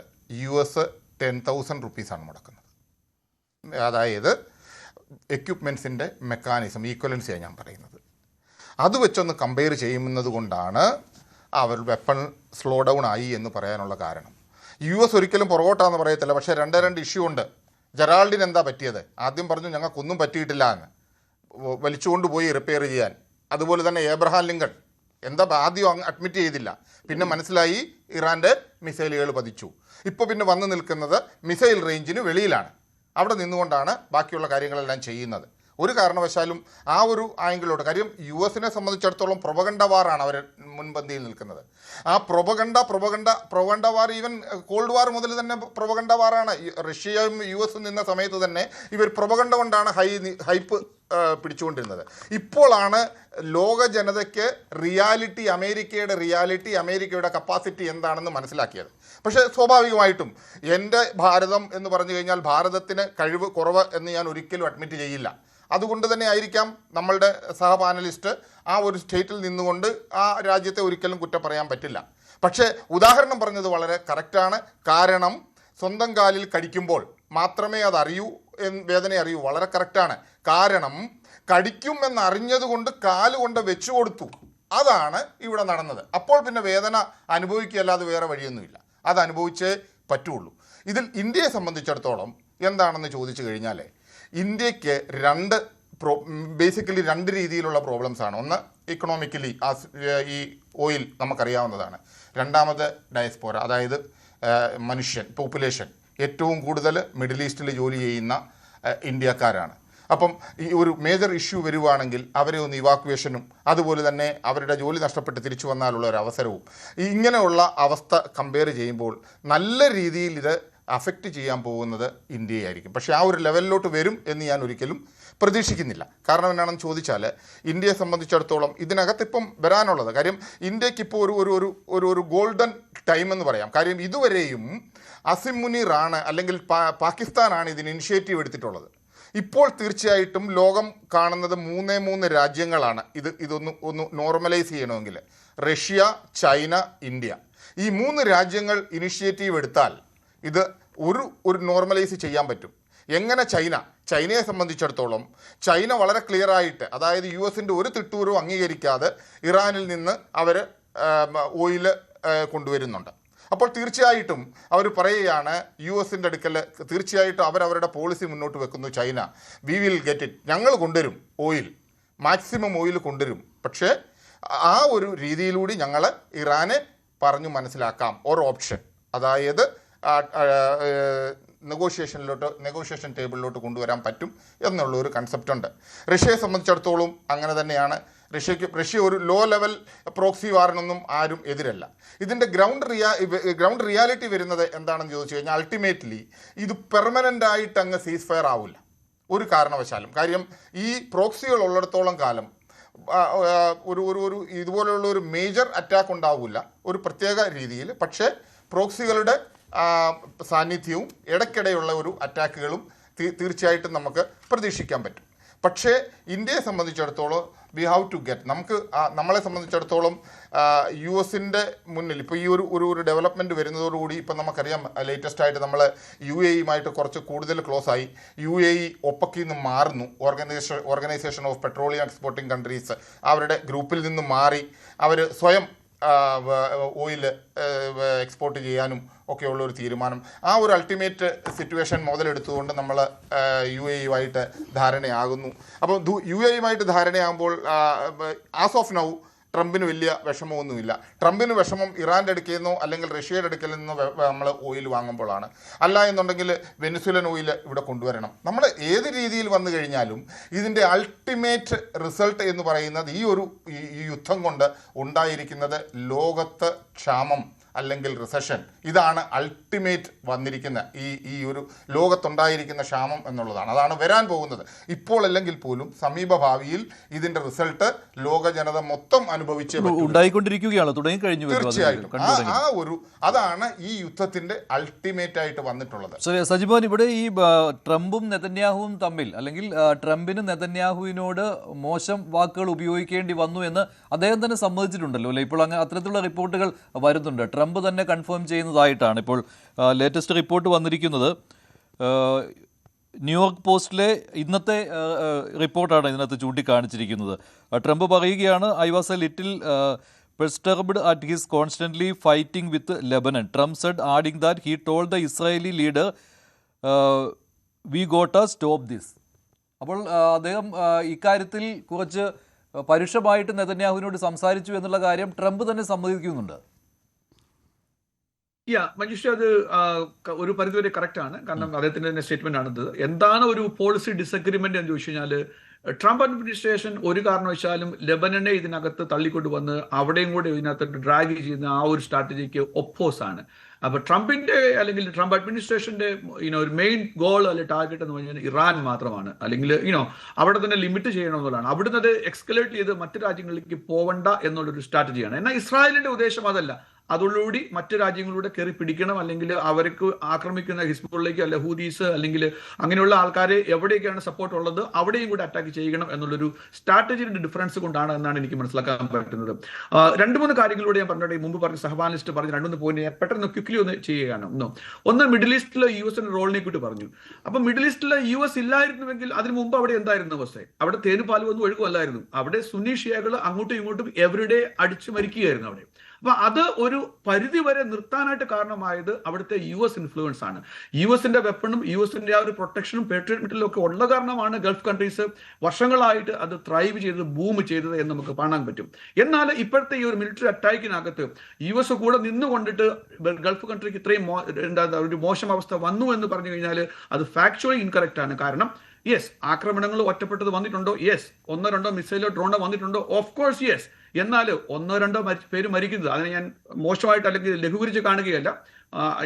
US 10,000 rupees മുടക്കുന്നത്. അതായത് എക്യുപ്മെൻസിൻ്റെ മെക്കാനിസം ഈക്വലൻസിയാണ് ഞാൻ പറയുന്നത്. അത് വെച്ചൊന്ന് കമ്പയർ ചെയ്യുന്നത് കൊണ്ടാണ് അവർ വെപ്പൺ സ്ലോ ഡൗൺ ആയി എന്ന് പറയാനുള്ള കാരണം. US ഒരിക്കലും പുറകോട്ടാന്ന് പറയത്തില്ല. പക്ഷേ രണ്ട് ഇഷ്യൂ ഉണ്ട്. ജെറാൾഡിന് എന്താ പറ്റിയത്? ആദ്യം പറഞ്ഞു ഞങ്ങൾക്കൊന്നും പറ്റിയിട്ടില്ല എന്ന്, വലിച്ചുകൊണ്ടുപോയി റിപ്പയർ ചെയ്യാൻ. അതുപോലെ തന്നെ ഏബ്രഹാം ലിങ്കൺ എന്താ ആദ്യം അഡ്മിറ്റ് ചെയ്തില്ല, പിന്നെ മനസ്സിലായി ഇറാൻ്റെ മിസൈലുകൾ പതിച്ചു. ഇപ്പോൾ പിന്നെ വന്നു നിൽക്കുന്നത് മിസൈൽ റേഞ്ചിന് വെളിയിലാണ്. അവിടെ നിന്നുകൊണ്ടാണ് ബാക്കിയുള്ള കാര്യങ്ങളെല്ലാം ചെയ്യുന്നത്. ഒരു കാരണവശാലും ആ ഒരു ആംഗിളോട്ട്, കാര്യം US-നെ സംബന്ധിച്ചിടത്തോളം പ്രൊപഗണ്ട വാറാണ് അവർ മുൻപന്തിയിൽ നിൽക്കുന്നത്. ആ പ്രൊപഗണ്ട വാർ ഈവൻ കോൾഡ് വാർ മുതൽ തന്നെ പ്രൊപഗണ്ട വാറാണ്. റഷ്യയും US-ഉം നിന്ന സമയത്ത് തന്നെ ഇവർ പ്രൊപഗണ്ട കൊണ്ടാണ് ഹൈപ്പ് പിടിച്ചുകൊണ്ടിരുന്നത്. ഇപ്പോഴാണ് ലോക ജനതയ്ക്ക് അമേരിക്കയുടെ കപ്പാസിറ്റി എന്താണെന്ന് മനസ്സിലാക്കിയത്. പക്ഷേ സ്വാഭാവികമായിട്ടും എൻ്റെ ഭാരതം എന്ന് പറഞ്ഞു കഴിഞ്ഞാൽ ഭാരതത്തിന് കഴിവ് കുറവ് എന്ന് ഞാൻ ഒരിക്കലും അഡ്മിറ്റ് ചെയ്യില്ല. അതുകൊണ്ട് തന്നെ ആയിരിക്കാം നമ്മളുടെ സഹപാനലിസ്റ്റ് ആ ഒരു സ്റ്റേറ്റിൽ നിന്നുകൊണ്ട് ആ രാജ്യത്തെ ഒരിക്കലും കുറ്റം പറയാൻ പറ്റില്ല. പക്ഷേ ഉദാഹരണം പറഞ്ഞത് വളരെ കറക്റ്റാണ്. കാരണം സ്വന്തം കാലിൽ കടിക്കുമ്പോൾ മാത്രമേ അതറിയൂ, വേദന അറിയൂ. വളരെ കറക്റ്റാണ്. കാരണം കടിക്കുമെന്നറിഞ്ഞതുകൊണ്ട് കാലുകൊണ്ട് വെച്ചു കൊടുത്തു. അതാണ് ഇവിടെ നടന്നത്. അപ്പോൾ പിന്നെ വേദന അനുഭവിക്കുകയല്ലാതെ വേറെ വഴിയൊന്നുമില്ല. അത് അനുഭവിച്ചേ പറ്റുള്ളൂ. ഇതിൽ ഇന്ത്യയെ സംബന്ധിച്ചിടത്തോളം എന്താണെന്ന് ചോദിച്ചു കഴിഞ്ഞാൽ, ഇന്ത്യക്ക് ബേസിക്കലി രണ്ട് രീതിയിലുള്ള പ്രോബ്ലംസാണ്. ഒന്ന് ഇക്കണോമിക്കലി, ഈ ഓയിൽ നമുക്കറിയാവുന്നതാണ്. രണ്ടാമത് ഡയസ്പോറ, അതായത് പോപ്പുലേഷൻ ഏറ്റവും കൂടുതൽ മിഡിൽ ഈസ്റ്റിൽ ജോലി ചെയ്യുന്ന ഇന്ത്യക്കാരാണ്. അപ്പം ഈ ഒരു മേജർ ഇഷ്യൂ വരുവാണെങ്കിൽ അവരെ ഒന്ന് ഇവാക്വേഷനും അതുപോലെ തന്നെ അവരുടെ ജോലി നഷ്ടപ്പെട്ട് തിരിച്ചു വന്നാലുള്ള ഒരു അവസരവും, ഇങ്ങനെയുള്ള അവസ്ഥ കമ്പയർ ചെയ്യുമ്പോൾ നല്ല രീതിയിൽ ഇത് അഫക്റ്റ് ചെയ്യാൻ പോകുന്നത് ഇന്ത്യയായിരിക്കും. പക്ഷേ ആ ഒരു ലെവലിലോട്ട് വരും എന്ന് ഞാൻ ഒരിക്കലും പ്രതീക്ഷിക്കുന്നില്ല. കാരണം എന്നാണെന്ന് ചോദിച്ചാൽ ഇന്ത്യയെ സംബന്ധിച്ചിടത്തോളം ഇതിനകത്ത് ഇപ്പം വരാനുള്ളത് കാര്യം ഇന്ത്യക്ക് ഇപ്പോൾ ഒരു ഗോൾഡൻ ടൈം എന്ന് പറയാം. കാര്യം ഇതുവരെയും അസിം മുനീറാണ് അല്ലെങ്കിൽ പാകിസ്ഥാനാണ് ഇതിന് ഇനിഷ്യേറ്റീവ് എടുത്തിട്ടുള്ളത്. ഇപ്പോൾ തീർച്ചയായിട്ടും ലോകം കാണുന്നത് മൂന്ന് രാജ്യങ്ങളാണ്. ഇതൊന്ന് നോർമലൈസ് ചെയ്യണമെങ്കിൽ റഷ്യ, ചൈന, ഇന്ത്യ. ഈ 3 രാജ്യങ്ങൾ ഇനിഷ്യേറ്റീവ് എടുത്താൽ ഇത് ഒരു നോർമലൈസ് ചെയ്യാൻ പറ്റും. എങ്ങനെ? ചൈനയെ സംബന്ധിച്ചിടത്തോളം ചൈന വളരെ ക്ലിയർ ആയിട്ട്, അതായത് US-ൻ്റെ ഒരു തിട്ടൂരവും അംഗീകരിക്കാതെ ഇറാനിൽ നിന്ന് അവർ ഓയിൽ കൊണ്ടുവരുന്നുണ്ട്. അപ്പോൾ തീർച്ചയായിട്ടും അവർ പറയുകയാണ് US-ൻ്റെ അടുക്കൽ തീർച്ചയായിട്ടും അവരവരുടെ പോളിസി മുന്നോട്ട് വെക്കുന്നു. China, we will get it, ഞങ്ങൾ കൊണ്ടുവരും ഓയിൽ, മാക്സിമം ഓയിൽ കൊണ്ടുവരും. പക്ഷേ ആ ഒരു രീതിയിലൂടെ ഞങ്ങൾ ഇറാനെ പറഞ്ഞു മനസ്സിലാക്കാം ഒരു ഓപ്ഷൻ, അതായത് നെഗോഷിയേഷൻ ടേബിളിലോട്ട് കൊണ്ടുവരാൻ പറ്റും എന്നുള്ളൊരു കൺസെപ്റ്റ് ഉണ്ട്. റഷ്യയെ സംബന്ധിച്ചിടത്തോളം അങ്ങനെ തന്നെയാണ്. റഷ്യ ഒരു ലോ ലെവൽ പ്രോക്സി വാറിനൊന്നും ആരും എതിരല്ല. ഇതിൻ്റെ ഗ്രൗണ്ട് റിയാലിറ്റി വരുന്നത് എന്താണെന്ന് ചോദിച്ചു കഴിഞ്ഞാൽ അൾട്ടിമേറ്റ്ലി ഇത് പെർമനൻ്റ് ആയിട്ട് അങ്ങ് സീസ് ഫയർ ആവില്ല ഒരു കാരണവശാലും. കാര്യം ഈ പ്രോക്സികൾ ഉള്ളിടത്തോളം കാലം ഒരു ഇതുപോലെയുള്ള ഒരു മേജർ അറ്റാക്ക് ഉണ്ടാവില്ല ഒരു പ്രത്യേക രീതിയിൽ. പക്ഷേ പ്രോക്സികളുടെ സാന്നിധ്യവും ഇടയ്ക്കിടെയുള്ള ഒരു അറ്റാക്കുകളും തീർച്ചയായിട്ടും നമുക്ക് പ്രതീക്ഷിക്കാൻ പറ്റും. പക്ഷേ ഇന്ത്യയെ സംബന്ധിച്ചിടത്തോളം വി ഹാവ് ടു ഗെറ്റ്, നമ്മളെ സംബന്ധിച്ചിടത്തോളം US-ൻ്റെ മുന്നിൽ ഇപ്പോൾ ഈ ഒരു ഡെവലപ്മെൻറ്റ് വരുന്നതോടുകൂടി ഇപ്പം നമുക്കറിയാം ലേറ്റസ്റ്റ് ആയിട്ട് നമ്മൾ UAE-യുമായിട്ട് കുറച്ച് കൂടുതൽ ക്ലോസ് ആയി. UAE ഒപ്പക്കിൽ നിന്ന് മാറുന്നു. Organisation of petroleum exporting countries അവരുടെ ഗ്രൂപ്പിൽ നിന്ന് മാറി അവർ സ്വയം ഓയിൽ എക്സ്പോർട്ട് ചെയ്യാനും ഒക്കെയുള്ള ഒരു തീരുമാനം. ആ ഒരു അൾട്ടിമേറ്റ് സിറ്റുവേഷൻ മുതലെടുത്തുകൊണ്ട് നമ്മൾ UAE-യുമായിട്ട് ധാരണയാകുന്നു. അപ്പോൾ UAE-യുമായിട്ട് ധാരണയാകുമ്പോൾ ആസ് ഓഫ് നൗ ട്രംപിന് വലിയ വിഷമമൊന്നുമില്ല. ട്രംപിന് വിഷമം ഇറാൻ്റെ അടുക്കൽ നിന്നോ അല്ലെങ്കിൽ റഷ്യയുടെ അടുക്കൽ നിന്നോ നമ്മൾ ഓയിൽ വാങ്ങുമ്പോഴാണ്. അല്ല എന്നുണ്ടെങ്കിൽ വെനിസ്വേലൻ ഓയിൽ ഇവിടെ കൊണ്ടുവരണം. നമ്മൾ ഏത് രീതിയിൽ വന്നു കഴിഞ്ഞാലും ഇതിൻ്റെ അൾട്ടിമേറ്റ് റിസൾട്ട് എന്ന് പറയുന്നത് ഈ യുദ്ധം കൊണ്ട് ഉണ്ടായിരിക്കുന്നത് ലോകത്ത് ക്ഷാമം അല്ലെങ്കിൽ റിസഷൻ. ഇതാണ് അൾട്ടിമേറ്റ് വന്നിരിക്കുന്ന ഈ ഒരു ലോകത്തുണ്ടായിരിക്കുന്ന ക്ഷാമം എന്നുള്ളതാണ്. അതാണ് വരാൻ പോകുന്നത്. ഇപ്പോൾ അല്ലെങ്കിൽ പോലും സമീപ ഭാവിയിൽ ഇതിൻ്റെ റിസൾട്ട് ലോക ജനത മൊത്തം അനുഭവിച്ച് ഉണ്ടായിക്കൊണ്ടിരിക്കുകയാണ്, തുടങ്ങിക്കഴിഞ്ഞു. തീർച്ചയായിട്ടും അതാണ് ഈ യുദ്ധത്തിന്റെ അൾട്ടിമേറ്റ് ആയിട്ട് വന്നിട്ടുള്ളത്. സജിമോൻ, ഇവിടെ ഈ ട്രംപും നെതന്യാഹുവും തമ്മിൽ, അല്ലെങ്കിൽ ട്രംപിന് നെതന്യാഹുവിനോട് മോശം വാക്കുകൾ ഉപയോഗിക്കേണ്ടി വന്നു എന്ന് അദ്ദേഹം തന്നെ സമ്മതിച്ചിട്ടുണ്ടല്ലോ അല്ലേ? ഇപ്പോൾ അത്തരത്തിലുള്ള റിപ്പോർട്ടുകൾ വരുന്നുണ്ട്. ട്രംപ് തന്നെ കൺഫേം ചെയ്യുന്നതായിട്ടാണ് ഇപ്പോൾ ലേറ്റസ്റ്റ് റിപ്പോർട്ട് വന്നിരിക്കുന്നത്. ന്യൂയോർക്ക് പോസ്റ്റിലെ ഇന്നത്തെ റിപ്പോർട്ടാണ് ഇതിനകത്ത് ചൂണ്ടിക്കാണിച്ചിരിക്കുന്നത്. ട്രംപ് പറയുകയാണ്, I was a little perturbed at his constantly fighting with Lebanon. Trump said, adding that he told the Israeli leader we got stop this. അപ്പോൾ അദ്ദേഹം ഇക്കാര്യത്തിൽ കുറച്ച് പരുഷമായിട്ട് നെതന്യാഹുവിനോട് സംസാരിച്ചു എന്നുള്ള കാര്യം ട്രംപ് തന്നെ സമ്മതിക്കുന്നുണ്ട്. മഞ്ജുഷ, അത് ഒരു പരിധിവരെ കറക്റ്റ് ആണ്. കാരണം അദ്ദേഹത്തിന്റെ തന്നെ സ്റ്റേറ്റ്മെന്റ് ആണിത്. എന്താണ് ഒരു പോളിസി ഡിസഗ്രിമെന്റ് എന്ന് ചോദിച്ചു കഴിഞ്ഞാൽ, ട്രംപ് അഡ്മിനിസ്ട്രേഷൻ ഒരു കാരണവശാലും ലെബനനെ ഇതിനകത്ത് തള്ളിക്കൊണ്ടുവന്ന് അവിടെയും കൂടെ ഇതിനകത്ത് ഡ്രാഗ് ചെയ്യുന്ന ആ ഒരു സ്ട്രാറ്റജിക്ക് ഒപ്പോസ് ആണ്. അപ്പൊ ട്രംപിന്റെ അല്ലെങ്കിൽ ട്രംപ് അഡ്മിനിസ്ട്രേഷന്റെ ഒരു മെയിൻ ഗോൾ അല്ലെങ്കിൽ ടാർഗറ്റ് എന്ന് പറഞ്ഞാൽ ഇറാൻ മാത്രമാണ്. അല്ലെങ്കിൽ അവിടെ തന്നെ ലിമിറ്റ് ചെയ്യണമെന്നുള്ളതാണ്. അവിടുന്ന് അത് എക്സ്കലേറ്റ് ചെയ്ത് മറ്റു രാജ്യങ്ങളിലേക്ക് പോവണ്ട എന്നുള്ളൊരു സ്ട്രാറ്റജിയാണ്. എന്നാൽ ഇസ്രായേലിന്റെ ഉദ്ദേശം അതല്ല. അതോടുകൂടി മറ്റു രാജ്യങ്ങളിലൂടെ കയറി പിടിക്കണം, അല്ലെങ്കിൽ അവർക്ക് ആക്രമിക്കുന്ന ഹിസ്ബുള്ളയ്ക്ക് അല്ലെ ഹൂതീസ് അല്ലെങ്കിൽ അങ്ങനെയുള്ള ആൾക്കാരെ എവിടെയൊക്കെയാണ് സപ്പോർട്ട് ഉള്ളത് അവിടെയും കൂടി അറ്റാക്ക് ചെയ്യണം എന്നുള്ളൊരു സ്ട്രാറ്റജിയുടെ ഡിഫറൻസ് കൊണ്ടാണ് എന്നാണ് എനിക്ക് മനസ്സിലാക്കാൻ പറ്റുന്നത്. 2-3 കാര്യങ്ങളിലൂടെ ഞാൻ പറഞ്ഞിട്ട് മുമ്പ് പറഞ്ഞ സഹപാനലിസ്റ്റ് പറഞ്ഞ 2-3 പോയിന്റ് ഞാൻ പെട്ടെന്ന് ക്വിക്ലി ഒന്ന് ചെയ്യുകയാണ്. ഒന്ന് മിഡിൽ ഈസ്റ്റിലെ US-ന്റെ റോളിനെ കുറിച്ച് പറഞ്ഞു. അപ്പൊ മിഡിൽ ഈസ്റ്റിലെ US ഇല്ലായിരുന്നുവെങ്കിൽ അതിന് മുമ്പ് അവിടെ എന്തായിരുന്നു അവസ്ഥ? അവിടെ തേനുപാൽ ഒന്നും ഒഴുകുമല്ലായിരുന്നു. അവിടെ സുന്നി ഷിയകൾ അങ്ങോട്ടും ഇങ്ങോട്ടും എവരിഡേ അടിച്ചു മരിക്കുകയായിരുന്നു അവിടെ. അപ്പൊ അത് ഒരു പരിധി വരെ നിർത്താനായിട്ട് കാരണമായത് അവിടുത്തെ US ഇൻഫ്ലുവൻസ് ആണ്. US-ന്റെ വെപ്പണും US-ന്റെ ആ ഒരു പ്രൊട്ടക്ഷനും പേട്രിയറ്റ് മെറ്റലും ഒക്കെ ഉള്ള കാരണമാണ് ഗൾഫ് കൺട്രീസ് വർഷങ്ങളായിട്ട് അത് ത്രൈവ് ചെയ്തത്, ബൂം ചെയ്തത് എന്ന് നമുക്ക് കാണാൻ പറ്റും. എന്നാൽ ഇപ്പോഴത്തെ ഈ ഒരു മിലിറ്ററി അറ്റാക്കിനകത്ത് US കൂടെ നിന്നുകൊണ്ടിട്ട് ഗൾഫ് കൺട്രിക്ക് ഇത്രയും ഒരു മോശം അവസ്ഥ വന്നു എന്ന് പറഞ്ഞു കഴിഞ്ഞാൽ അത് ഫാക്ച്വലി ഇൻകറക്റ്റ് ആണ്. കാരണം ആക്രമണങ്ങൾ ഒറ്റപ്പെട്ടത് വന്നിട്ടുണ്ടോ? 1-2 മിസൈലോ ഡ്രോണോ വന്നിട്ടുണ്ടോ? Of course yes. എന്നാൽ 1-2 പേര് മരിക്കുന്നത് അതിനെ ഞാൻ മോശമായിട്ട് അല്ലെങ്കിൽ ലഘൂകരിച്ച് കാണുകയല്ല.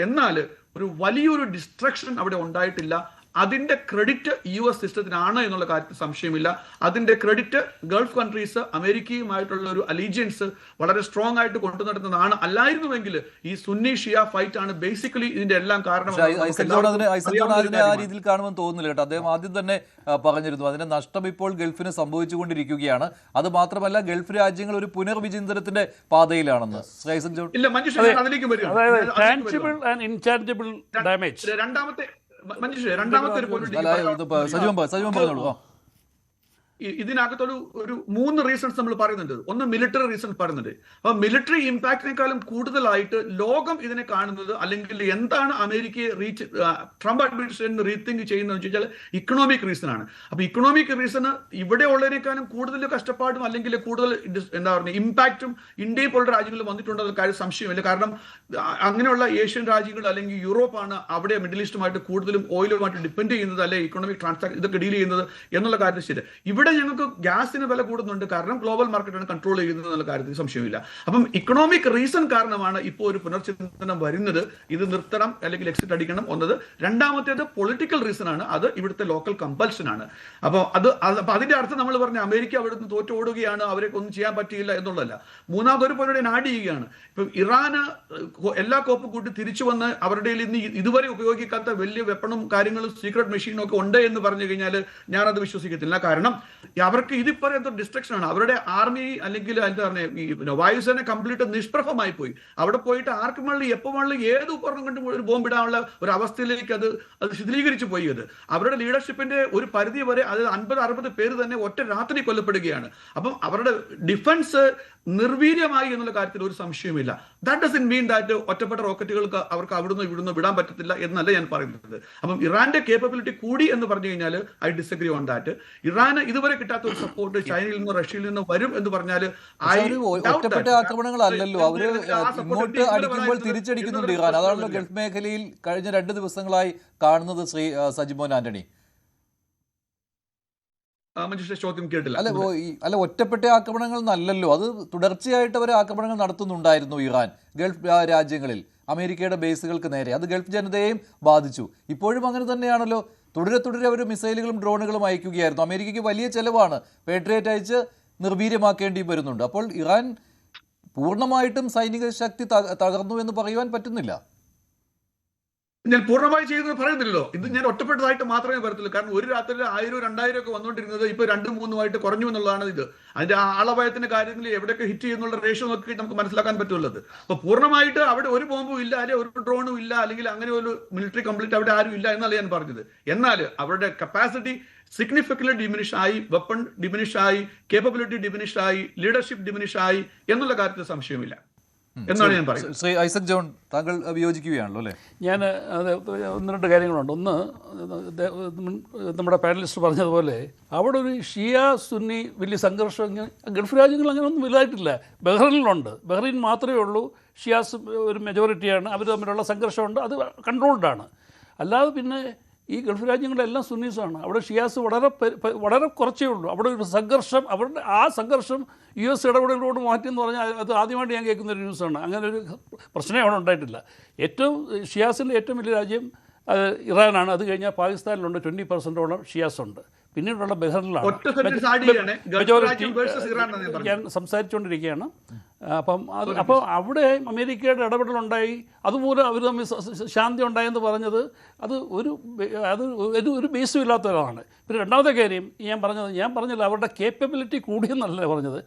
എന്നാൽ ഒരു വലിയൊരു ഡിസ്ട്രക്ഷൻ അവിടെ ഉണ്ടായിട്ടില്ല. അതിന്റെ ക്രെഡിറ്റ് US സിസ്റ്റത്തിനാണ് എന്നുള്ള കാര്യത്തിൽ സംശയമില്ല. അതിന്റെ ക്രെഡിറ്റ് ഗൾഫ് കൺട്രീസ് അമേരിക്കയുമായിട്ടുള്ള ഒരു അലീജിയൻസ് വളരെ സ്ട്രോങ് ആയിട്ട് കൊണ്ടു നടത്തുന്നതാണ്. അല്ലായിരുന്നുവെങ്കിൽ ഈ സുന്നി ഷിയ ഫൈറ്റ് ആണ് ബേസിക്കലി ഇതിന്റെ എല്ലാം കാരണം. അതിനെ ആ രീതിയിൽ കാണുമെന്ന് തോന്നുന്നില്ല കേട്ടോ. അദ്ദേഹം ആദ്യം തന്നെ പറഞ്ഞിരുന്നു അതിന്റെ നഷ്ടം ഇപ്പോൾ ഗൾഫിന് സംഭവിച്ചുകൊണ്ടിരിക്കുകയാണ്. അത് മാത്രമല്ല ഗൾഫ് രാജ്യങ്ങൾ ഒരു പുനർവിചിന്തനത്തിന്റെ പാതയിലാണെന്ന് ഐസക് ജോൺ. ഇല്ല മഞ്ജുഷ, അതിലേക്ക് വരും. രണ്ടാമത്തെ ഒരു പോയിന്റ് ഇതിനകത്തൊരു 3 റീസൺസ് നമ്മൾ പറയുന്നുണ്ട്. ഒന്ന് മിലിറ്ററി റീസൺസ് പറയുന്നുണ്ട്. അപ്പൊ മിലിറ്ററി ഇമ്പാക്ടിനേക്കാളും കൂടുതലായിട്ട് ലോകം ഇതിനെ കാണുന്നത്, അല്ലെങ്കിൽ എന്താണ് അമേരിക്കയെ ട്രംപ് അഡ്മിനിസ്ട്രേഷൻ റീതിങ്ക് ചെയ്യുന്നതെന്ന് വെച്ചാൽ ഇക്കണോമിക് റീസൺ ആണ്. അപ്പൊ ഇക്കണോമിക് റീസൺ ഇവിടെ ഉള്ളതിനേക്കാളും കൂടുതൽ കഷ്ടപ്പാടും അല്ലെങ്കിൽ കൂടുതൽ എന്താ പറയുക ഇമ്പാക്റ്റും ഇന്ത്യയെ പോലുള്ള രാജ്യങ്ങളിൽ വന്നിട്ടുണ്ടെന്ന കാര്യം സംശയമില്ല. കാരണം അങ്ങനെയുള്ള ഏഷ്യൻ രാജ്യങ്ങൾ അല്ലെങ്കിൽ യൂറോപ്പാണ് അവിടെ മിഡിൽ ഈസ്റ്റുമായിട്ട് കൂടുതലും ഓയിലുമായിട്ട് ഡിപ്പെൻഡ് ചെയ്യുന്നത്, അല്ലെങ്കിൽ ഇക്കണോമിക് ട്രാൻസാക്ഷൻ ഇതൊക്കെ ഡീൽ ചെയ്യുന്നത് എന്നുള്ള കാര്യത്തിൽ ശരി. ഇവിടെ ഞങ്ങൾക്ക് ഗ്യാസിന് വില കൂടുന്നുണ്ട്, കാരണം ഗ്ലോബൽ മാർക്കറ്റാണ് കൺട്രോൾ ചെയ്യുന്നത് എന്നുള്ള കാര്യത്തിൽ സംശയമില്ല. അപ്പം ഇക്കണോമിക് റീസൺ കാരണമാണ് ഇപ്പോൾ ഒരു പുനർചിന്തനം വരുന്നത്. ഇത് നിർത്തണം അല്ലെങ്കിൽ എക്സിറ്റ് അടിക്കണം എന്നത്. രണ്ടാമത്തേത് പൊളിറ്റിക്കൽ റീസൺ ആണ്. അത് ഇവിടുത്തെ ലോക്കൽ കമ്പൽഷൻ ആണ്. അപ്പോൾ അതിന്റെ അർത്ഥം നമ്മൾ പറഞ്ഞ അമേരിക്ക അവിടുന്ന് തോറ്റോടുകയാണ്, അവരെ ഒന്നും ചെയ്യാൻ പറ്റിയില്ല എന്നുള്ളതല്ല. മൂന്നാമതൊരു പോയിന്റ് ഞാൻ ആഡ് ചെയ്യുകയാണ്. ഇപ്പം ഇറാന് എല്ലാ കോപ്പും കൂട്ടി തിരിച്ചു വന്ന് അവരുടെ ഇന്ന് ഇതുവരെ ഉപയോഗിക്കാത്ത വലിയ വെപ്പണും കാര്യങ്ങളും സീക്രട്ട് മെഷീനും ഒക്കെ ഉണ്ട് എന്ന് പറഞ്ഞു കഴിഞ്ഞാൽ ഞാനത് വിശ്വസിക്കത്തില്ല. കാരണം അവർക്ക് ഇതിപ്പോ എന്തോ ഡിസ്ട്രക്ഷൻ ആണ്. അവരുടെ ആർമി അല്ലെങ്കിൽ എന്താ പറയുക ഈ വായുസേന കംപ്ലീറ്റ് നിഷ്പ്രഭമായി പോയി. അവിടെ പോയിട്ട് ആർക്കും വേണ്ടി എപ്പോൾ വേണ്ടി ഏത് ഉപകരണം കൊണ്ട് ഒരു ബോംബിടാനുള്ള ഒരു അവസ്ഥയിലേക്ക് അത് ശിഥിലീകരിച്ചു പോയി. അത് അവരുടെ ലീഡർഷിപ്പിന്റെ ഒരു പരിധി വരെ അത് 50-60 പേര് തന്നെ ഒറ്റ രാത്രി കൊല്ലപ്പെടുകയാണ്. അപ്പം അവരുടെ ഡിഫൻസ് നിർവീര്യമായി എന്നുള്ള കാര്യത്തിൽ ഒരു സംശയമില്ല. ദാറ്റ് ഡസൻ മീൻ ദാറ്റ് ഒറ്റപ്പെട്ട റോക്കറ്റുകൾക്ക് അവർക്ക് അവിടുന്ന് ഇവിടുന്ന് വിടാൻ പറ്റത്തില്ല എന്നല്ല ഞാൻ പറയുന്നത്. അപ്പം ഇറാന്റെ കേപ്പബിലിറ്റി കൂടി എന്ന് പറഞ്ഞു കഴിഞ്ഞാൽ ഐ ഡിസഗ്രി ഓൺ ദാറ്റ്. ഇറാന് ഇതുവരെ കിട്ടാത്ത ഒരു സപ്പോർട്ട് ചൈനയിൽ നിന്നോ റഷ്യയിൽ നിന്നോ വരും എന്ന് പറഞ്ഞാൽ ഒറ്റപ്പെട്ട ആക്രമണങ്ങളല്ലല്ലോ, അവര് ഇങ്ങോട്ട് അടിക്കുമ്പോൾ തിരിച്ചടിക്കുന്നുണ്ട് ഇറാൻ. അതാണല്ലോ ഗൾഫ് മേഖലയിൽ കഴിഞ്ഞ 2 ദിവസങ്ങളായി കാണുന്നത്. ശ്രീ സജിമോൻ ആന്റണി, ചോദ്യം കേട്ടില്ല. അല്ല ഒറ്റപ്പെട്ട ആക്രമണങ്ങൾ നല്ലല്ലോ, അത് തുടർച്ചയായിട്ട് അവർ ആക്രമണങ്ങൾ നടത്തുന്നുണ്ടായിരുന്നു ഇറാൻ ഗൾഫ് രാജ്യങ്ങളിൽ അമേരിക്കയുടെ ബേസുകൾക്ക് നേരെ. അത് ഗൾഫ് ജനതയെയും ബാധിച്ചു. ഇപ്പോഴും അങ്ങനെ തന്നെയാണല്ലോ. തുടരെ അവർ മിസൈലുകളും ഡ്രോണുകളും അയക്കുകയായിരുന്നു. അമേരിക്കയ്ക്ക് വലിയ ചെലവാണ് പേട്രിയറ്റ് അയച്ച് നിർവീര്യമാക്കേണ്ടി വരുന്നുണ്ട്. അപ്പോൾ ഇറാൻ പൂർണ്ണമായിട്ടും സൈനിക ശക്തി തകർന്നു എന്ന് പറയുവാൻ പറ്റുന്നില്ല. ഞാൻ പൂർണ്ണമായി ചെയ്തെന്ന് പറയുന്നില്ലല്ലോ. ഇത് ഞാൻ ഒറ്റപ്പെട്ടതായിട്ട് മാത്രമേ പറയത്തുള്ളൂ. കാരണം ഒരു രാത്രിയിൽ 1000-2000 ഒക്കെ വന്നുകൊണ്ടിരുന്നത് ഇപ്പൊ 2-3 കുറഞ്ഞു എന്നുള്ളതാണ്. ഇത് അതിന്റെ ആളപായത്തിന്റെ കാര്യത്തിൽ എവിടെയൊക്കെ ഹിറ്റ് ചെയ്യുന്നുള്ള റേഷ്യോ നോക്കി നമുക്ക് മനസ്സിലാക്കാൻ പറ്റുള്ളത്. അപ്പൊ പൂർണ്ണമായിട്ട് അവിടെ ഒരു ബോംബും ഇല്ല, അല്ലെങ്കിൽ ഒരു ഡ്രോണും ഇല്ല, അല്ലെങ്കിൽ അങ്ങനെ ഒരു മിലിറ്ററി കംപ്ലീറ്റ് അവിടെ ആരും ഇല്ല എന്നല്ല ഞാൻ പറഞ്ഞത്. എന്നാൽ അവരുടെ കപ്പാസിറ്റി സിഗ്നിഫിക്കൻ്റ് ഡിമിനിഷ് ആയി, വെപ്പൺ ഡിമിനിഷ് ആയി, കേപ്പബിലിറ്റി ഡിമിനിഷ് ആയി, ലീഡർഷിപ്പ് ഡിമിനിഷ് ആയി എന്നുള്ള കാര്യത്തിൽ സംശയമില്ല എന്നാണ് ഞാൻ പറയുന്നത്. ശ്രീ ഐസക് ജോൺ, താങ്കൾ വിയോജിക്കുകയാണല്ലോ അല്ലേ? ഞാൻ 1-2 കാര്യങ്ങളുണ്ട്. ഒന്ന്, നമ്മുടെ പാനലിസ്റ്റ് പറഞ്ഞതുപോലെ അവിടെ ഒരു ഷിയ സുന്നി വലിയ സംഘർഷം ഗൾഫ് രാജ്യങ്ങൾ അങ്ങനെ ഒന്നും വലുതായിട്ടില്ല. ബഹ്റൈനിലുണ്ട്. ബഹ്റൈൻ മാത്രമേ ഉള്ളൂ ഷിയാസ് ഒരു മെജോറിറ്റിയാണ്. അവർ തമ്മിലുള്ള സംഘർഷമുണ്ട്, അത് കൺട്രോൾഡാണ്. അല്ലാതെ പിന്നെ ഈ ഗൾഫ് രാജ്യങ്ങളെല്ലാം സുന്നീസാണ്. അവിടെ ഷിയാസ് വളരെ കുറച്ചേ ഉള്ളൂ. അവിടെ ഒരു സംഘർഷം, അവരുടെ ആ സംഘർഷം US ഇടപെടലോട് മാറ്റിയെന്ന് പറഞ്ഞാൽ അത് ആദ്യമായിട്ട് ഞാൻ കേൾക്കുന്ന ഒരു ന്യൂസാണ്. അങ്ങനെ ഒരു പ്രശ്നമേ അവിടെ ഉണ്ടായിട്ടില്ല. ഷിയാസിൻ്റെ ഏറ്റവും വലിയ രാജ്യം ഇറാനാണ്. അത് കഴിഞ്ഞാൽ പാകിസ്ഥാനിലുണ്ട് 20%ഓളം ഷിയാസ് ഉണ്ട്. പിന്നീടുള്ള ബഹ്റിനിലാണ് മെജോറിറ്റി. ഞാൻ സംസാരിച്ചുകൊണ്ടിരിക്കുകയാണ്. അപ്പോൾ അവിടെ അമേരിക്കയുടെ ഇടപെടലുണ്ടായി, അതുപോലെ അവർ തമ്മിൽ ശാന്തി ഉണ്ടായെന്ന് പറഞ്ഞത് അത് ഒരു ബേസും ഇല്ലാത്തവരാണ്. പിന്നെ രണ്ടാമത്തെ കാര്യം ഞാൻ പറഞ്ഞത് അവരുടെ കേപ്പബിലിറ്റി കൂടിയെന്നല്ല പറഞ്ഞത്.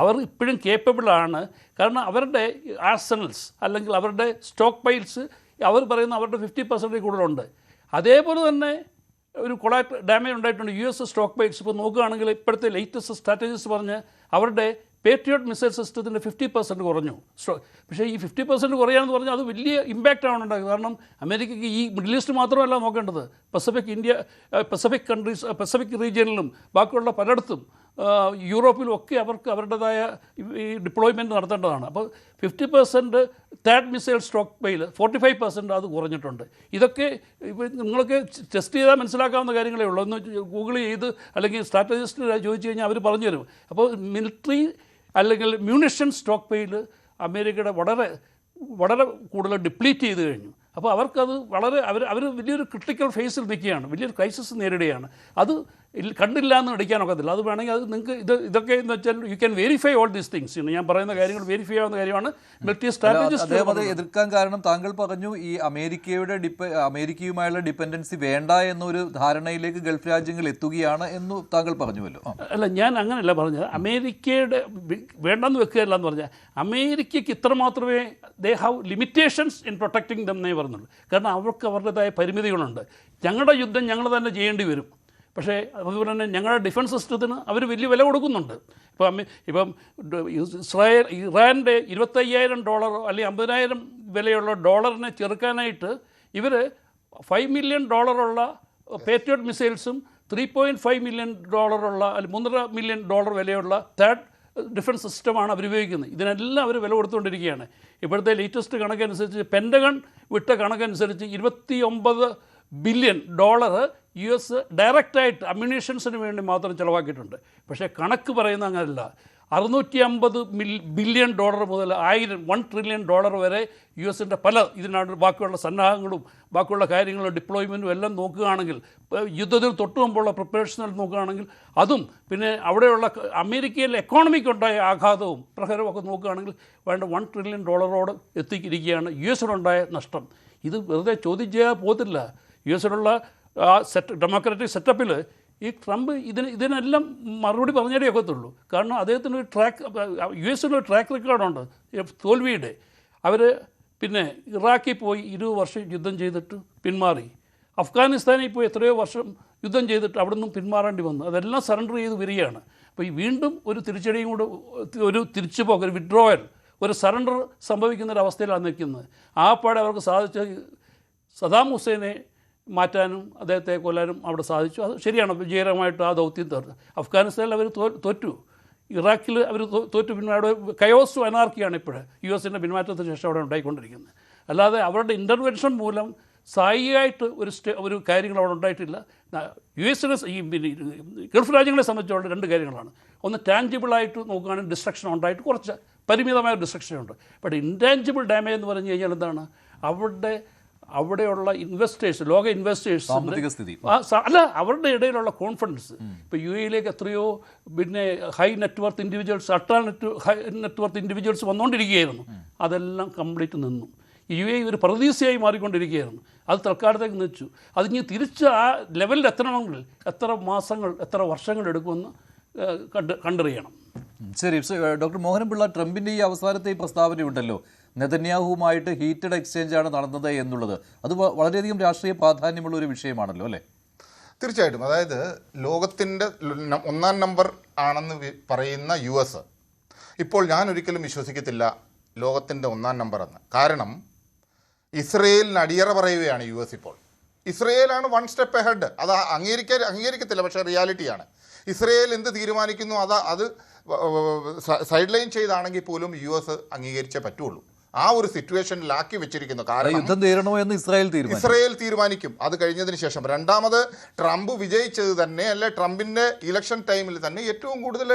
അവർ ഇപ്പോഴും കേപ്പബിളാണ്. കാരണം അവരുടെ ആർസണൽസ് അല്ലെങ്കിൽ അവരുടെ സ്റ്റോക്ക് പൈൽസ് അവർ പറയുന്ന അവരുടെ 50% കൂടുതലുണ്ട്. അതേപോലെ തന്നെ ഒരു ഡാമേജ് ഉണ്ടായിട്ടുണ്ട് US സ്റ്റോക്ക് പൈൽസ്. ഇപ്പോൾ നോക്കുകയാണെങ്കിൽ ഇപ്പോഴത്തെ ലേറ്റസ്റ്റ് സ്ട്രാറ്റജീസ് പറഞ്ഞ് അവരുടെ പേട്രിയോട്ട് മിസൈൽ സിസ്റ്റത്തിൻ്റെ 50% കുറഞ്ഞു. പക്ഷേ ഈ 50% കുറയാമെന്ന് പറഞ്ഞാൽ അത് വലിയ ഇമ്പാക്റ്റാണ് ഉണ്ടാകുന്നത്. കാരണം അമേരിക്കയ്ക്ക് ഈ മിഡിൽ ഈസ്റ്റ് മാത്രമല്ല നോക്കേണ്ടത്, പസഫിക് റീജിയനിലും ബാക്കിയുള്ള പലയിടത്തും യൂറോപ്പിലും ഒക്കെ അവർക്ക് അവരുടേതായ ഈ ഡിപ്ലോയ്മെൻറ്റ് നടത്തേണ്ടതാണ്. അപ്പോൾ 50% തേർഡ് മിസൈൽ സ്റ്റോക്ക് പൈൽ 45% അത് കുറഞ്ഞിട്ടുണ്ട്. ഇതൊക്കെ ഇപ്പോൾ നിങ്ങളൊക്കെ ടെസ്റ്റ് ചെയ്താൽ മനസ്സിലാക്കാവുന്ന കാര്യങ്ങളേ ഉള്ളൂ. ഒന്ന് ഗൂഗിൾ ചെയ്ത് അല്ലെങ്കിൽ സ്ട്രാറ്റജിസ്റ്റ് ചോദിച്ചു കഴിഞ്ഞാൽ അവർ പറഞ്ഞു തരും. അപ്പോൾ മിലിറ്ററി അല്ലെങ്കിൽ മ്യൂണിഷൻ സ്റ്റോക്ക് പൈൽ അമേരിക്കയുടെ വളരെ വളരെ കൂടുതൽ ഡിപ്ലീറ്റ് ചെയ്ത് കഴിഞ്ഞു. അപ്പോൾ അവർക്കത് വളരെ അവർ വലിയൊരു ക്രിട്ടിക്കൽ ഫേസിൽ നിൽക്കുകയാണ്, വലിയൊരു ക്രൈസിസ് നേരിടുകയാണ്. അത് കണ്ടില്ല എന്ന് നടിക്കാനൊക്കത്തില്ല. അത് വേണമെങ്കിൽ അത് നിങ്ങൾക്ക് ഇതൊക്കെ എന്ന് വെച്ചാൽ you can verify all these things. ഞാൻ പറയുന്ന കാര്യങ്ങൾ വെരിഫൈ ആവുന്ന കാര്യമാണ്. മിലിറ്ററി സ്ട്രാറ്റജിസ്റ്റ് അദ്ദേഹം അത് എതിർക്കാൻ കാരണം താങ്കൾ പറഞ്ഞു ഈ അമേരിക്കയുമായുള്ള ഡിപ്പെൻഡൻസി വേണ്ട എന്നൊരു ധാരണയിലേക്ക് ഗൾഫ് രാജ്യങ്ങൾ എത്തുകയാണ് എന്ന് താങ്കൾ പറഞ്ഞുവല്ലോ. അല്ല, ഞാൻ അങ്ങനെയല്ല പറഞ്ഞത്. അമേരിക്കയുടെ വേണ്ടെന്ന് വെക്കുകയല്ല എന്ന് പറഞ്ഞാൽ അമേരിക്കയ്ക്ക് ഇത്ര മാത്രമേ they have limitations in protecting dum എന്നേ പറഞ്ഞുള്ളൂ. കാരണം അവർക്ക് അവരുടേതായ പരിമിതികളുണ്ട്. ഞങ്ങളുടെ യുദ്ധം ഞങ്ങൾ തന്നെ ചെയ്യേണ്ടി വരും. പക്ഷേ അതുപോലെ തന്നെ ഞങ്ങളുടെ ഡിഫൻസ് സിസ്റ്റത്തിന് അവർ വലിയ വില കൊടുക്കുന്നുണ്ട്. ഇപ്പം ഇറാൻ്റെ $25,000 അല്ലെങ്കിൽ $50,000 വിലയുള്ള ഡോളറിനെ ചെറുക്കാനായിട്ട് ഇവർ $5 million പേട്രിയോട്ട് മിസൈൽസും $3.5 million അല്ലെങ്കിൽ $3.5 million വിലയുള്ള തേർഡ് ഡിഫൻസ് സിസ്റ്റമാണ് അവർ ഉപയോഗിക്കുന്നത്. ഇതിനെല്ലാം അവർ വില കൊടുത്തുകൊണ്ടിരിക്കുകയാണ്. ഇപ്പോഴത്തെ ലേറ്റസ്റ്റ് കണക്കനുസരിച്ച് പെൻറ്റഗൺ വിട്ട കണക്കനുസരിച്ച് $29 ബില്യൺ US ഡയറക്റ്റായിട്ട് അമ്യൂണേഷൻസിന് വേണ്ടി മാത്രം ചിലവാക്കിയിട്ടുണ്ട്. പക്ഷേ കണക്ക് പറയുന്ന അങ്ങനെയല്ല. $650 ബില്യൺ മുതൽ $1 ട്രില്യൺ വരെ US-ൻ്റെ പല ഇതിനാണ് ബാക്കിയുള്ള സന്നാഹങ്ങളും ബാക്കിയുള്ള കാര്യങ്ങളും ഡിപ്ലോയ്മെൻറ്റും എല്ലാം നോക്കുകയാണെങ്കിൽ, യുദ്ധത്തിൽ തൊട്ടു മുമ്പുള്ള പ്രിപ്പറേഷനിൽ നോക്കുകയാണെങ്കിൽ അതും പിന്നെ അവിടെയുള്ള അമേരിക്കയിലെ എക്കോണമിക്കുണ്ടായ ആഘാതവും പ്രഹരമൊക്കെ നോക്കുകയാണെങ്കിൽ വേണ്ട $1 ട്രില്യൺ എത്തിയിരിക്കുകയാണ് US-നുണ്ടായ നഷ്ടം. ഇത് വെറുതെ ചോദ്യം ചെയ്യാൻ പോകത്തില്ല. US-നുള്ള ആ ഡെമോക്രാറ്റിക് സെറ്റപ്പിൽ ഈ ട്രംപ് ഇതിനെല്ലാം മറുപടി പറഞ്ഞേ ഒക്കത്തുള്ളൂ. കാരണം അദ്ദേഹത്തിനൊരു US-ന് ട്രാക്ക് റെക്കോർഡുണ്ട് തോൽവിയുടെ. അവർ പിന്നെ ഇറാഖിൽ പോയി 20 വർഷം യുദ്ധം ചെയ്തിട്ട് പിന്മാറി. അഫ്ഗാനിസ്ഥാനിൽ പോയി എത്രയോ വർഷം യുദ്ധം ചെയ്തിട്ട് അവിടെ നിന്നും പിന്മാറേണ്ടി വന്നു. അതെല്ലാം സറണ്ടർ ചെയ്ത് വരികയാണ്. അപ്പോൾ ഈ വീണ്ടും ഒരു തിരിച്ചടിയും കൂടെ, ഒരു തിരിച്ചുപോക്ക്, ഒരു വിഡ്രോവൽ, ഒരു സറണ്ടർ സംഭവിക്കുന്നൊരവസ്ഥയിലാണ് നിൽക്കുന്നത്. ആപ്പാടെ അവർക്ക് സാധിച്ച സദാം ഹുസൈനെ മാറ്റാനും അദ്ദേഹത്തെ കൊല്ലാനും അവിടെ സാധിച്ചു. അത് ശരിയാണ്, വിജയകരമായിട്ട് ആ ദൗത്യം തീർന്നു. അഫ്ഗാനിസ്ഥാനിൽ അവർ തോറ്റു, ഇറാഖിൽ അവർ തോറ്റു. പിന്നെ അവിടെ കയോസും അനാർക്കിയാണ് ഇപ്പോൾ US-ൻ്റെ പിന്മാറ്റത്തിന് ശേഷം അവിടെ ഉണ്ടായിക്കൊണ്ടിരിക്കുന്നത്. അല്ലാതെ അവരുടെ ഇൻ്റർവെൻഷൻ മൂലം സ്ഥായിയായിട്ട് ഒരു കാര്യങ്ങൾ അവിടെ ഉണ്ടായിട്ടില്ല. US-നെ ഈ ഗൾഫ് രാജ്യങ്ങളെ സംബന്ധിച്ചുള്ള രണ്ട് കാര്യങ്ങളാണ്. ഒന്ന്, ടാഞ്ചിബിളായിട്ട് നോക്കുകയാണെങ്കിൽ ഡിസ്ട്രക്ഷൻ ഉണ്ടായിട്ട് കുറച്ച് പരിമിതമായ ഡിസ്ട്രക്ഷൻ ഉണ്ട്. ബട്ട് ഇൻടാഞ്ചിബിൾ ഡാമേജ് എന്ന് പറഞ്ഞു കഴിഞ്ഞാൽ എന്താണ്, അവിടെയുള്ള ഇൻവെസ്റ്റേഴ്സ്, ലോക ഇൻവെസ്റ്റേഴ്സ് അല്ല, അവരുടെ ഇടയിലുള്ള കോൺഫിഡൻസ്. ഇപ്പോൾ UAE-യിലേക്ക് എത്രയോ പിന്നെ high net worth individuals, ultra high net worth individuals വന്നുകൊണ്ടിരിക്കുകയായിരുന്നു. അതെല്ലാം കംപ്ലീറ്റ് നിന്നു. UAE ഒരു പ്രതീക്ഷയായി മാറിക്കൊണ്ടിരിക്കുകയായിരുന്നു. അത് തൽക്കാലത്തേക്ക് നിൽച്ചു. അതിന് തിരിച്ച് ആ ലെവലിൽ എത്തണമെങ്കിൽ എത്ര മാസങ്ങൾ, എത്ര വർഷങ്ങൾ എടുക്കുമെന്ന് കണ്ടറിയണം. ശരി, ഡോക്ടർ മോഹനപിള്ള, ട്രംപിൻ്റെ ഈ അവസാനത്തെ ഈ പ്രസ്താവനയുണ്ടല്ലോ, നെതന്യാഹുവുമായിട്ട് ഹീറ്റഡ് എക്സ്ചേഞ്ചാണ് നടന്നത് എന്നുള്ളത്, അത് വളരെയധികം രാഷ്ട്രീയ പ്രാധാന്യമുള്ള ഒരു വിഷയമാണല്ലോ അല്ലേ? തീർച്ചയായിട്ടും. അതായത് ലോകത്തിൻ്റെ 1-ാം നമ്പർ ആണെന്ന് പറയുന്ന US ഇപ്പോൾ ഞാൻ ഒരിക്കലും വിശ്വസിക്കത്തില്ല ലോകത്തിൻ്റെ 1-ാം നമ്പർ എന്ന്. കാരണം ഇസ്രയേലിന് അടിയറ പറയുകയാണ് US ഇപ്പോൾ. ഇസ്രയേലാണ് 1 സ്റ്റെപ്പ് എഹെഡ്. അത് അംഗീകരിക്കത്തില്ല, പക്ഷേ റിയാലിറ്റിയാണ്. ഇസ്രയേൽ എന്ത് തീരുമാനിക്കുന്നു അത് സൈഡ് ലൈൻ ചെയ്താണെങ്കിൽ പോലും US അംഗീകരിച്ചേ പറ്റുള്ളൂ. ആ ഒരു സിറ്റുവേഷനിലാക്കി വെച്ചിരിക്കുന്നു. കാരണം യുദ്ധം തീരണോ എന്ന് ഇസ്രായേൽ തീരുമാനിക്കും അത് കഴിഞ്ഞതിന് ശേഷം. രണ്ടാമത്, ട്രംപ് വിജയിച്ചത് തന്നെ, അല്ലെ ട്രംപിൻ്റെ ഇലക്ഷൻ ടൈമിൽ തന്നെ ഏറ്റവും കൂടുതൽ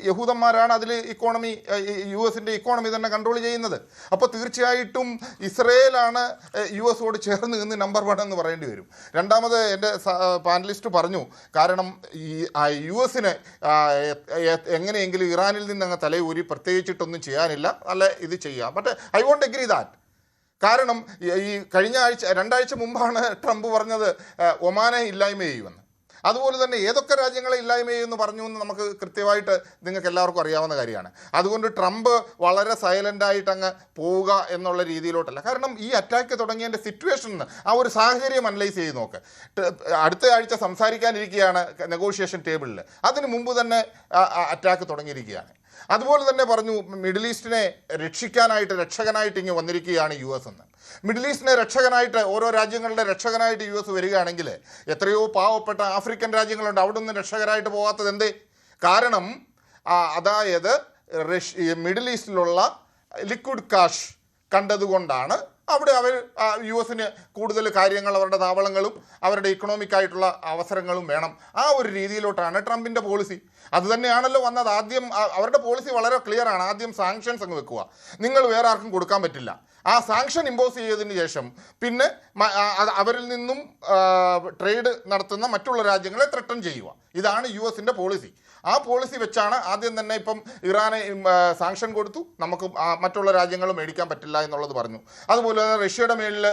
യഹൂദന്മാരാണ് അതിൽ US-ൻ്റെ ഇക്കോണമി തന്നെ കൺട്രോൾ ചെയ്യുന്നത്. അപ്പോൾ തീർച്ചയായിട്ടും ഇസ്രയേലാണ് US-ഓട് ചേർന്ന് നിന്ന് നമ്പർ 1 എന്ന് പറയേണ്ടി വരും. രണ്ടാമത്, എൻ്റെ പാനലിസ്റ്റ് പറഞ്ഞു, കാരണം ഈ US-ന് എങ്ങനെയെങ്കിലും ഇറാനിൽ നിന്ന് അങ്ങ് തലയൂരി പ്രത്യേകിച്ചിട്ടൊന്നും ചെയ്യാനില്ല, അല്ല ഇത് ചെയ്യാം. But I won't agree that. കാരണം ഈ കഴിഞ്ഞ 2 ആഴ്ച മുമ്പാണ് ട്രംപ് പറഞ്ഞത് ഒമാനെ ഇല്ലായ്മ ചെയ്യുമെന്ന്. അതുപോലെ തന്നെ ഏതൊക്കെ രാജ്യങ്ങളെ ഇല്ലായ്മ ചെയ്യുമെന്ന് പറഞ്ഞു എന്ന് നമുക്ക് കൃത്യമായിട്ട് നിങ്ങൾക്ക് എല്ലാവർക്കും അറിയാവുന്ന കാര്യമാണ്. അതുകൊണ്ട് ട്രംപ് വളരെ സൈലൻ്റായിട്ട് അങ്ങ് പോവുക എന്നുള്ള രീതിയിലോട്ടല്ല. കാരണം ഈ അറ്റാക്ക് തുടങ്ങിയതിൻ്റെ സിറ്റുവേഷൻ, ആ ഒരു സാഹചര്യം അനലൈസ് ചെയ്ത് നോക്ക്. അടുത്ത ആഴ്ച സംസാരിക്കാനിരിക്കുകയാണ് നെഗോഷിയേഷൻ ടേബിളിൽ, അതിന് മുമ്പ് തന്നെ അറ്റാക്ക് തുടങ്ങിയിരിക്കുകയാണ്. അതുപോലെ തന്നെ പറഞ്ഞു, മിഡിൽ ഈസ്റ്റിനെ രക്ഷകനായിട്ട് ഇങ്ങ് വന്നിരിക്കുകയാണ് US എന്ന്. മിഡിൽ ഈസ്റ്റിനെ രക്ഷകനായിട്ട്, ഓരോ രാജ്യങ്ങളുടെ രക്ഷകനായിട്ട് US വരികയാണെങ്കിൽ എത്രയോ പാവപ്പെട്ട ആഫ്രിക്കൻ രാജ്യങ്ങളുണ്ട്, അവിടെ ഒന്നും രക്ഷകരായിട്ട് പോകാത്തത് എന്തേ? കാരണം അതായത് മിഡിൽ ഈസ്റ്റിലുള്ള ലിക്വിഡ് കാഷ് കണ്ടതുകൊണ്ടാണ് അവിടെ അവർ US കൂടുതൽ കാര്യങ്ങൾ, അവരുടെ താവളങ്ങളും അവരുടെ ഇക്കണോമിക് ആയിട്ടുള്ള അവസരങ്ങളും വേണം. ആ ഒരു രീതിയിലോട്ടാണ് ട്രംപിൻ്റെ പോളിസി. അത് തന്നെയാണല്ലോ വന്നത്. ആദ്യം അവരുടെ പോളിസി വളരെ ക്ലിയർ ആണ്. ആദ്യം സാങ്ഷൻസ് അങ്ങ് വെക്കുക, നിങ്ങൾ വേറെ ആർക്കും കൊടുക്കാൻ പറ്റില്ല. ആ സാങ്ഷൻ ഇമ്പോസ് ചെയ്തതിന് ശേഷം പിന്നെ അവരിൽ നിന്നും ട്രേഡ് നടത്തുന്ന മറ്റുള്ള രാജ്യങ്ങളെ ത്രട്ടൺ ചെയ്യുക. ഇതാണ് US പോളിസി. ആ പോളിസി വെച്ചാണ് ആദ്യം തന്നെ ഇപ്പം ഇറാനെ സാങ്ഷൻ കൊടുത്തു, നമുക്ക് മറ്റുള്ള രാജ്യങ്ങൾ മേടിക്കാൻ പറ്റില്ല എന്നുള്ളത് പറഞ്ഞു. അതുപോലെ തന്നെ റഷ്യയുടെ മേലിൽ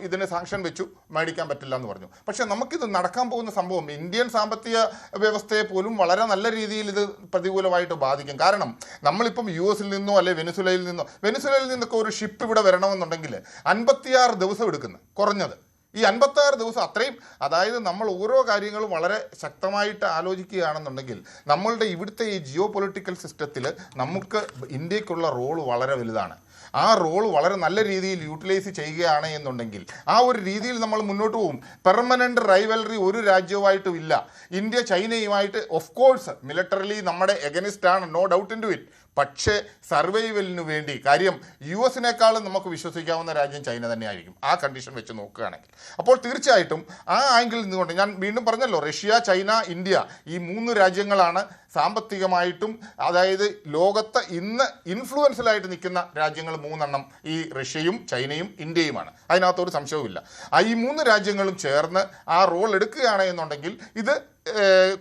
ഇതിന് സാങ്ഷൻ വെച്ചു, മേടിക്കാൻ പറ്റില്ല എന്ന് പറഞ്ഞു. പക്ഷേ നമുക്കിത് നടക്കാൻ പോകുന്ന സംഭവം ഇന്ത്യൻ സാമ്പത്തിക വ്യവസ്ഥയെ പോലും വളരെ നല്ല രീതിയിൽ ഇത് പ്രതികൂലമായിട്ട് ബാധിക്കും. കാരണം നമ്മളിപ്പം US നിന്നോ അല്ലെ വെനിസുലയിൽ നിന്നൊക്കെ ഒരു ഷിപ്പ് ഇവിടെ വരണമെന്നുണ്ടെങ്കിൽ 56 ദിവസം എടുക്കുന്നു കുറഞ്ഞത്. ഈ 56 ദിവസം അത്രയും, അതായത് നമ്മൾ ഓരോ കാര്യങ്ങളും വളരെ ശക്തമായിട്ട് ആലോചിക്കുകയാണെന്നുണ്ടെങ്കിൽ നമ്മളുടെ ഇവിടുത്തെ ഈ ജിയോ പൊളിറ്റിക്കൽ സിസ്റ്റത്തിൽ നമുക്ക് ഇന്ത്യക്കുള്ള റോള് വളരെ വലുതാണ്. ആ റോൾ വളരെ നല്ല രീതിയിൽ യൂട്ടിലൈസ് ചെയ്യുകയാണ് എന്നുണ്ടെങ്കിൽ ആ ഒരു രീതിയിൽ നമ്മൾ മുന്നോട്ട് പോകും. പെർമനൻ്റ് റൈവലറി ഒരു രാജ്യവുമായിട്ടും ഇല്ല. ഇന്ത്യ ചൈനയുമായിട്ട് ഓഫ് കോഴ്സ് മിലിറ്ററിലി നമ്മുടെ എഗനിസ്റ്റ് ആണ്, no doubt in to it. പക്ഷേ സർവൈവലിന് വേണ്ടി, കാര്യം US നമുക്ക് വിശ്വസിക്കാവുന്ന രാജ്യം ചൈന തന്നെയായിരിക്കും ആ കണ്ടീഷൻ വെച്ച് നോക്കുകയാണെങ്കിൽ. അപ്പോൾ തീർച്ചയായിട്ടും ആ ആംഗിളിൽ നിന്നുകൊണ്ട് ഞാൻ വീണ്ടും പറഞ്ഞല്ലോ, റഷ്യ, ചൈന, ഇന്ത്യ ഈ 3 രാജ്യങ്ങളാണ് സാമ്പത്തികമായിട്ടും, അതായത് ലോകത്ത് ഇന്ന് ഇൻഫ്ലുവൻസിലായിട്ട് നിൽക്കുന്ന രാജ്യങ്ങൾ 3 ഈ റഷ്യയും ചൈനയും ഇന്ത്യയുമാണ്. അതിനകത്തൊരു സംശയവുമില്ല. ഈ 3 രാജ്യങ്ങളും ചേർന്ന് ആ റോൾ എടുക്കുകയാണ് എന്നുണ്ടെങ്കിൽ ഇത്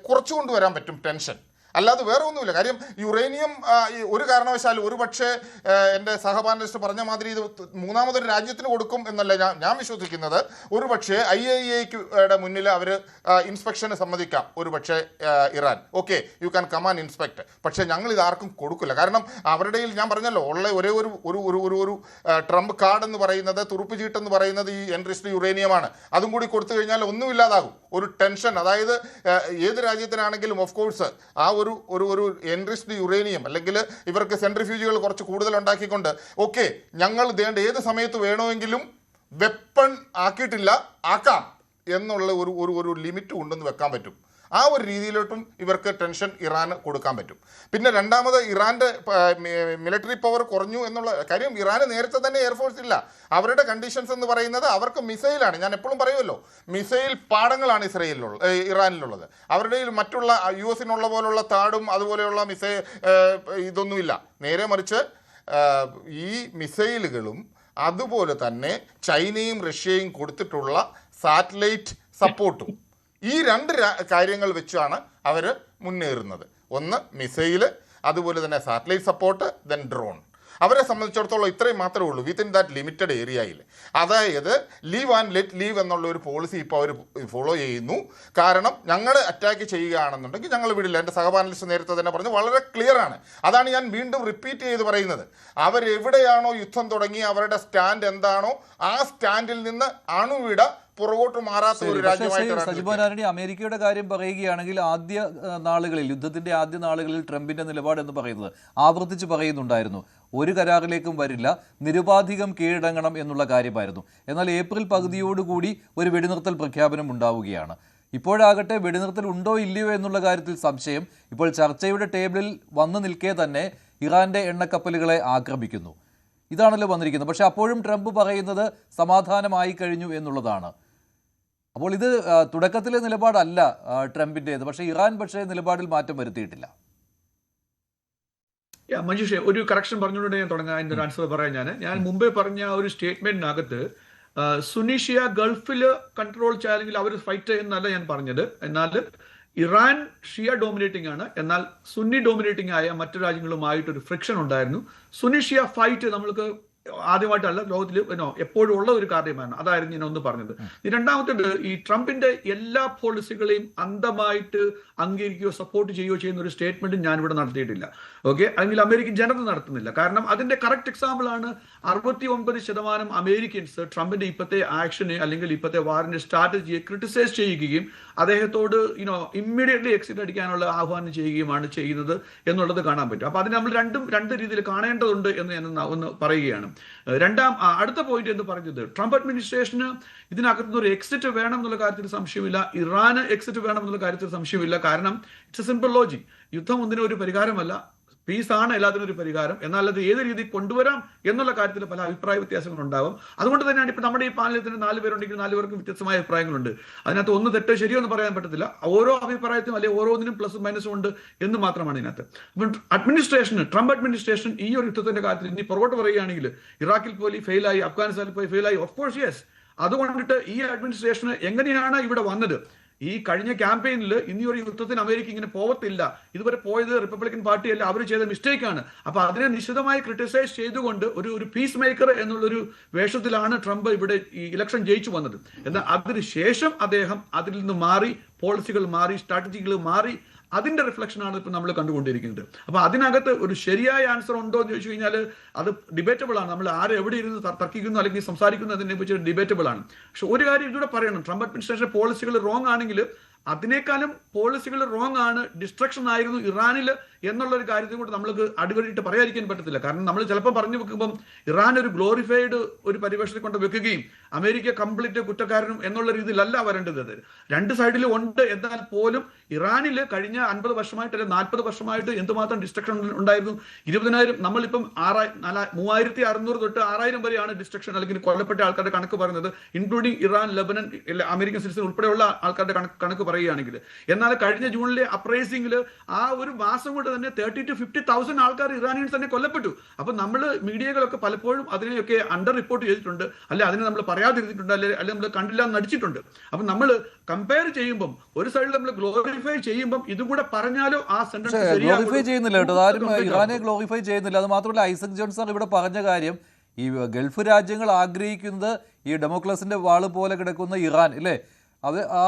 കുറച്ചുകൊണ്ട് വരാൻ പറ്റും ടെൻഷൻ. അല്ലാതെ വേറെ ഒന്നുമില്ല. കാര്യം യുറേനിയം ഒരു കാരണവശാലും ഒരു പക്ഷേ എൻ്റെ സഹപാനലിസ്റ്റ് പറഞ്ഞ മാതിരി ഇത് 3ാമതൊരു രാജ്യത്തിന് കൊടുക്കും എന്നല്ല ഞാൻ വിശ്വസിക്കുന്നത്. ഒരു പക്ഷേ IAEA മുന്നിൽ അവർ ഇൻസ്പെക്ഷന് സമ്മതിക്കാം. ഒരു പക്ഷേ Iran okay you can come and inspect. പക്ഷേ ഞങ്ങൾ ഇത് ആർക്കും കൊടുക്കില്ല. കാരണം അവരുടെ ഞാൻ പറഞ്ഞല്ലോ ഉള്ള ഒരേ ഒരു ട്രംപ് കാർഡ് എന്ന് പറയുന്നത്, തുറുപ്പ് ചീട്ടെന്ന് പറയുന്നത് ഈ എൻറിച്ച്ഡ് യുറേനിയമാണ്. അതും കൂടി കൊടുത്തു കഴിഞ്ഞാൽ ഒന്നുമില്ലാതാകും. ഒരു ടെൻഷൻ, അതായത് ഏത് രാജ്യത്തിനാണെങ്കിലും ഓഫ് കോഴ്സ് ആ ഒരു എൻറിച്ച്ഡ് യുറേനിയം അല്ലെങ്കിൽ ഇവർക്ക് സെൻട്രിഫ്യൂജുകൾ കുറച്ച് കൂടുതൽ ഉണ്ടാക്കിക്കൊണ്ട് ഓക്കെ ഞങ്ങൾ ഏത് സമയത്ത് വേണമെങ്കിലും വെപ്പൺ ആക്കിയിട്ടില്ല, ആക്കാം എന്നുള്ള ഒരു ലിമിറ്റ് ഉണ്ടെന്ന് വെക്കാൻ പറ്റും. ആ ഒരു രീതിയിലോട്ടും ഇവർക്ക് ടെൻഷൻ ഇറാന് കൊടുക്കാൻ പറ്റും. പിന്നെ രണ്ടാമത് ഇറാൻ്റെ മിലിറ്ററി പവർ കുറഞ്ഞു എന്നുള്ള കാര്യം. ഇറാന് നേരത്തെ തന്നെ എയർഫോഴ്സ് ഇല്ല. അവരുടെ കണ്ടീഷൻസ് എന്ന് പറയുന്നത് അവർക്ക് മിസൈലാണ്. ഞാൻ എപ്പോഴും പറയുമല്ലോ, മിസൈൽ പാടങ്ങളാണ് ഇറാനിലുള്ളത്. അവരുടെ മറ്റുള്ള US പോലുള്ള താടും അതുപോലെയുള്ള ഇതൊന്നുമില്ല. നേരെ മറിച്ച് ഈ മിസൈലുകളും അതുപോലെ തന്നെ ചൈനയും റഷ്യയും കൊടുത്തിട്ടുള്ള സാറ്റലൈറ്റ് സപ്പോർട്ടും, ഈ 2 കാര്യങ്ങൾ വെച്ചാണ് അവർ മുന്നേറുന്നത്. ഒന്ന് മിസൈല്, അതുപോലെ തന്നെ സാറ്റലൈറ്റ് സപ്പോർട്ട്, ദെൻ ഡ്രോൺ. അവരെ സംബന്ധിച്ചിടത്തോളം ഇത്രയും മാത്രമേ ഉള്ളൂ വിത്തിൻ ദാറ്റ് ലിമിറ്റഡ് ഏരിയയിൽ. അതായത് ലീവ് ആൻഡ് ലെറ്റ് ലീവ് എന്നുള്ള ഒരു പോളിസി ഇപ്പോൾ അവർ ഫോളോ ചെയ്യുന്നു. കാരണം ഞങ്ങൾ അറ്റാക്ക് ചെയ്യുകയാണെന്നുണ്ടെങ്കിൽ ഞങ്ങൾ വിടില്ല. എൻ്റെ സഹപാനലിസ്റ്റ് നേരത്തെ തന്നെ പറഞ്ഞു, വളരെ ക്ലിയർ ആണ്. അതാണ് ഞാൻ വീണ്ടും റിപ്പീറ്റ് ചെയ്ത് പറയുന്നത്. അവരെവിടെയാണോ യുദ്ധം തുടങ്ങി അവരുടെ സ്റ്റാൻഡ് എന്താണോ ആ സ്റ്റാൻഡിൽ നിന്ന് അണുവിട പുറകോട്ട് മാറാത്ത ഒരു രാജ്യമായിട്ട്. സജിമോൻ ആന്റണി, അമേരിക്കയുടെ കാര്യം പറയുകയാണെങ്കിൽ യുദ്ധത്തിന്റെ ആദ്യ നാളുകളിൽ ട്രംപിന്റെ നിലപാട് എന്ന് പറയുന്നത് ആവർത്തിച്ച് പറയുന്നുണ്ടായിരുന്നു, ഒരു കരാറിലേക്കും വരില്ല, നിരുപാധികം കീഴടങ്ങണം എന്നുള്ള കാര്യമായിരുന്നു. എന്നാൽ ഏപ്രിൽ പകുതിയോടുകൂടി ഒരു വെടിനിർത്തൽ പ്രഖ്യാപനം ഉണ്ടാവുകയാണ്. ഇപ്പോഴാകട്ടെ വെടിനിർത്തൽ ഉണ്ടോ ഇല്ലയോ എന്നുള്ള കാര്യത്തിൽ സംശയം. ഇപ്പോൾ ചർച്ചയുടെ ടേബിളിൽ വന്നു നിൽക്കെ തന്നെ ഇറാന്റെ എണ്ണക്കപ്പലുകളെ ആക്രമിക്കുന്നു. ഇതാണല്ലോ വന്നിരിക്കുന്നത്. പക്ഷെ അപ്പോഴും ട്രംപ് പറയുന്നത് സമാധാനമായി കഴിഞ്ഞു എന്നുള്ളതാണ്. അപ്പോൾ ഇത് തുടക്കത്തിലെ നിലപാടല്ല ട്രംപിൻ്റേത്. പക്ഷേ ഇറാൻ നിലപാടിൽ മാറ്റം വരുത്തിയിട്ടില്ല. മഞ്ജുഷേ, ഒരു കറക്ഷൻ പറഞ്ഞുകൊണ്ട് ഞാൻ തുടങ്ങാം. അതിൻ്റെ ഒരു ആൻസർ പറയാൻ ഞാൻ മുമ്പേ പറഞ്ഞ ഒരു സ്റ്റേറ്റ്മെന്റിനകത്ത് സുന്നി ഷിയ ഗൾഫിൽ കൺട്രോൾ ചെയ്യാനെങ്കിൽ അവർ ഫൈറ്റ് എന്നല്ല ഞാൻ പറഞ്ഞത്. എന്നാൽ ഇറാൻ ഷിയ ഡോമിനേറ്റിംഗ് ആണ്, എന്നാൽ സുന്നി ഡോമിനേറ്റിംഗ് ആയ മറ്റു രാജ്യങ്ങളുമായിട്ടൊരു ഫ്രിക്ഷൻ ഉണ്ടായിരുന്നു. സുന്നി ഷിയ ഫൈറ്റ് നമ്മൾക്ക് ആദ്യമായിട്ടല്ല, ലോകത്തിൽ എപ്പോഴും ഉള്ള ഒരു കാര്യമാണ്. അതായിരുന്നു ഞാൻ ഒന്ന് പറഞ്ഞത്. രണ്ടാമത്തേത്, ഈ ട്രംപിന്റെ എല്ലാ പോളിസികളെയും അന്ധമായിട്ട് അംഗീകരിക്കുകയോ സപ്പോർട്ട് ചെയ്യുകയോ ചെയ്യുന്ന ഒരു സ്റ്റേറ്റ്മെന്റും ഞാനിവിടെ നടത്തിയിട്ടില്ല. ഓക്കെ, അല്ലെങ്കിൽ അമേരിക്കൻ ജനത നടത്തുന്നില്ല. കാരണം അതിന്റെ കറക്റ്റ് എക്സാമ്പിൾ ആണ് 69% അമേരിക്കൻസ് ട്രംപിന്റെ ഇപ്പോഴത്തെ ആക്ഷന് അല്ലെങ്കിൽ ഇപ്പോഴത്തെ വാറിന്റെ സ്ട്രാറ്റജിയെ ക്രിട്ടിസൈസ് ചെയ്യുകയും അദ്ദേഹത്തോട് ഇമ്മീഡിയറ്റ്ലി എക്സിറ്റ് അടിക്കാനുള്ള ആഹ്വാനം ചെയ്യുകയുമാണ് ചെയ്യുന്നത് എന്നുള്ളത് കാണാൻ പറ്റും. അപ്പൊ അതിന് നമ്മൾ രണ്ട് രീതിയിൽ കാണേണ്ടതുണ്ട് എന്ന് ഞാൻ ഒന്ന് പറയുകയാണ്. അടുത്ത പോയിന്റ് എന്ന് പറഞ്ഞത്, ട്രംപ് അഡ്മിനിസ്ട്രേഷന് ഇതിനകത്തുനിന്ന് ഒരു എക്സിറ്റ് വേണം എന്നുള്ള കാര്യത്തിൽ സംശയമില്ല, ഇറാന് എക്സിറ്റ് വേണം എന്നുള്ള കാര്യത്തിൽ സംശയമില്ല. കാരണം ഇറ്റ്സ് എ സിമ്പിൾ ലോജിക്. യുദ്ധം ഒന്നിനും ഒരു പരിഹാരമല്ല. പീസാണ് എല്ലാത്തിനും ഒരു പരിഹാരം. എന്നാൽ അത് ഏത് രീതിയിൽ കൊണ്ടുവരാം എന്നുള്ള കാര്യത്തിൽ പല അഭിപ്രായ വ്യത്യാസങ്ങളുണ്ടാവും. അതുകൊണ്ട് തന്നെയാണ് ഇപ്പൊ നമ്മുടെ ഈ പാനലത്തിന് 4 പേരുണ്ടെങ്കിൽ 4 പേർക്കും വ്യത്യസ്തമായ അഭിപ്രായങ്ങളുണ്ട്. അതിനകത്ത് ഒന്ന് തെറ്റോ ശരിയോ എന്ന് പറയാൻ പറ്റത്തില്ല. ഓരോ അഭിപ്രായത്തിനും അല്ലെങ്കിൽ ഓരോന്നിനും പ്ലസും മൈനസും ഉണ്ട് എന്ന് മാത്രമാണ് ഇതിനകത്ത്. അപ്പം ട്രംപ് അഡ്മിനിസ്ട്രേഷൻ ഈ ഒരു യുദ്ധത്തിന്റെ കാര്യത്തിൽ ഇനി പുറകോട്ട് പറയുകയാണെങ്കിൽ ഇറാഖിൽ പോയി ഫെയിലായി, അഫ്ഗാനിസ്ഥാനിൽ പോയി ഫെയിലായി, ഓഫ് കോഴ്സ് യെസ്. അതുകൊണ്ടിട്ട് ഈ അഡ്മിനിസ്ട്രേഷന് എങ്ങനെയാണ് ഇവിടെ വന്നത്? ഈ കഴിഞ്ഞ ക്യാമ്പയിനിൽ ഇനി ഒരു യുദ്ധത്തിന് അമേരിക്ക ഇങ്ങനെ പോകത്തില്ല, ഇതുവരെ പോയത് റിപ്പബ്ലിക്കൻ പാർട്ടിയല്ല, അവർ ചെയ്ത മിസ്റ്റേക്കാണ്. അപ്പൊ അതിനെ നിശിതമായി ക്രിട്ടിസൈസ് ചെയ്തുകൊണ്ട് ഒരു പീസ് മേക്കർ എന്നുള്ളൊരു വേഷത്തിലാണ് ട്രംപ് ഇവിടെ ഈ ഇലക്ഷൻ ജയിച്ചു വന്നത്. എന്നാൽ അതിനുശേഷം അദ്ദേഹം അതിൽ നിന്ന് മാറി, പോളിസികൾ മാറി, സ്ട്രാറ്റജികൾ മാറി, അതിന്റെ റിഫ്ലക്ഷനാണ് ഇപ്പൊ നമ്മൾ കണ്ടുകൊണ്ടിരിക്കുന്നത്. അപ്പൊ അതിനകത്ത് ഒരു ശരിയായ ആൻസർ ഉണ്ടോ എന്ന് ചോദിച്ചു കഴിഞ്ഞാൽ അത് ഡിബേറ്റബിൾ ആണ്. നമ്മൾ ആരെ എവിടെ ഇരുന്ന് തർക്കിക്കുന്നു അല്ലെങ്കിൽ സംസാരിക്കുന്നു അതിനെ കുറിച്ച് ഡിബേറ്റബിൾ ആണ്. പക്ഷെ ഒരു കാര്യം ഇതിലൂടെ പറയണം, ട്രംപ് അഡ്മിനിസ്ട്രേഷൻ പോളിസികൾ റോങ് ആണെങ്കിൽ അതിനേക്കാളും പോളിസികൾ റോങ് ആണ്, ഡിസ്ട്രക്ഷൻ ആയിരുന്നു ഇറാനിൽ എന്നുള്ള ഒരു കാര്യത്തിൽ കൂടെ നമ്മൾക്ക് അടിവരിയിട്ട് പറയാതിരിക്കാൻ പറ്റത്തില്ല. കാരണം നമ്മൾ ചിലപ്പോൾ പറഞ്ഞു വെക്കുമ്പം ഇറാൻ ഒരു ഗ്ലോറിഫൈഡ് ഒരു പരിവേഷത്തിൽ കൊണ്ട് വെക്കുകയും അമേരിക്ക കംപ്ലീറ്റ് കുറ്റക്കാരനും എന്നുള്ള രീതിയിലല്ല വരേണ്ടത്. അത് രണ്ട് സൈഡിലും ഉണ്ട്. എന്നാൽ പോലും ഇറാനിൽ കഴിഞ്ഞ 50 വർഷമായിട്ട് അല്ലെങ്കിൽ 40 വർഷമായിട്ട് എന്തുമാത്രം ഡിസ്ട്രക്ഷൻ ഉണ്ടായിരുന്നു. 20,000 നമ്മളിപ്പം 3,600 തൊട്ട് 6,000 വരെയാണ് ഡിസ്ട്രക്ഷൻ അല്ലെങ്കിൽ കൊല്ലപ്പെട്ട ആൾക്കാരുടെ കണക്ക് പറയുന്നത്, including Iran, Lebanon, American citizen ഉൾപ്പെടെയുള്ള ആൾക്കാരുടെ കണക്ക് പറയുകയാണെങ്കിൽ. എന്നാൽ കഴിഞ്ഞ ജൂണിലെ അപ്രൈസിംഗിൽ ആ ഒരു മാസം കൊണ്ട് തന്നെ 30,000 to 50,000 ആൾക്കാർ ഇറാനിയൻസ് തന്നെ കൊല്ലപ്പെട്ടു. അപ്പൊ നമ്മൾ മീഡിയകളൊക്കെ പലപ്പോഴും അതിനെയൊക്കെ അണ്ടർ റിപ്പോർട്ട് ചെയ്തിട്ടുണ്ട്, അല്ലെ അതിനെ നമ്മൾ പറയാതിരുന്നിട്ടുണ്ട്, അല്ലെ നമ്മൾ കണ്ടില്ല എന്ന് നടിച്ചിട്ടുണ്ട്. അപ്പൊ നമ്മൾ കമ്പയർ ചെയ്യുമ്പോൾ ഒരു സൈഡിൽ നമ്മൾ ഗ്ലോറിഫൈ ചെയ്യുമ്പോൾ ഇതും കൂടെ പറഞ്ഞാലോ ആ സെന്റൻസ് ഗ്ലോറിഫൈ ചെയ്യുന്നില്ല കേട്ടോ, ആരും ഇറാനെ ഗ്ലോറിഫൈ ചെയ്യുന്നില്ല. അത് മാത്രമല്ല ഐസക് ജോൺസൺ ഇവിടെ പറഞ്ഞ കാര്യം, ഈ ഗൾഫ് രാജ്യങ്ങൾ ആഗ്രഹിക്കുന്നത് ഈ ഡെമോക്രസിന്റെ വാള് പോലെ കിടക്കുന്ന ഇറാൻ ഇല്ലേ,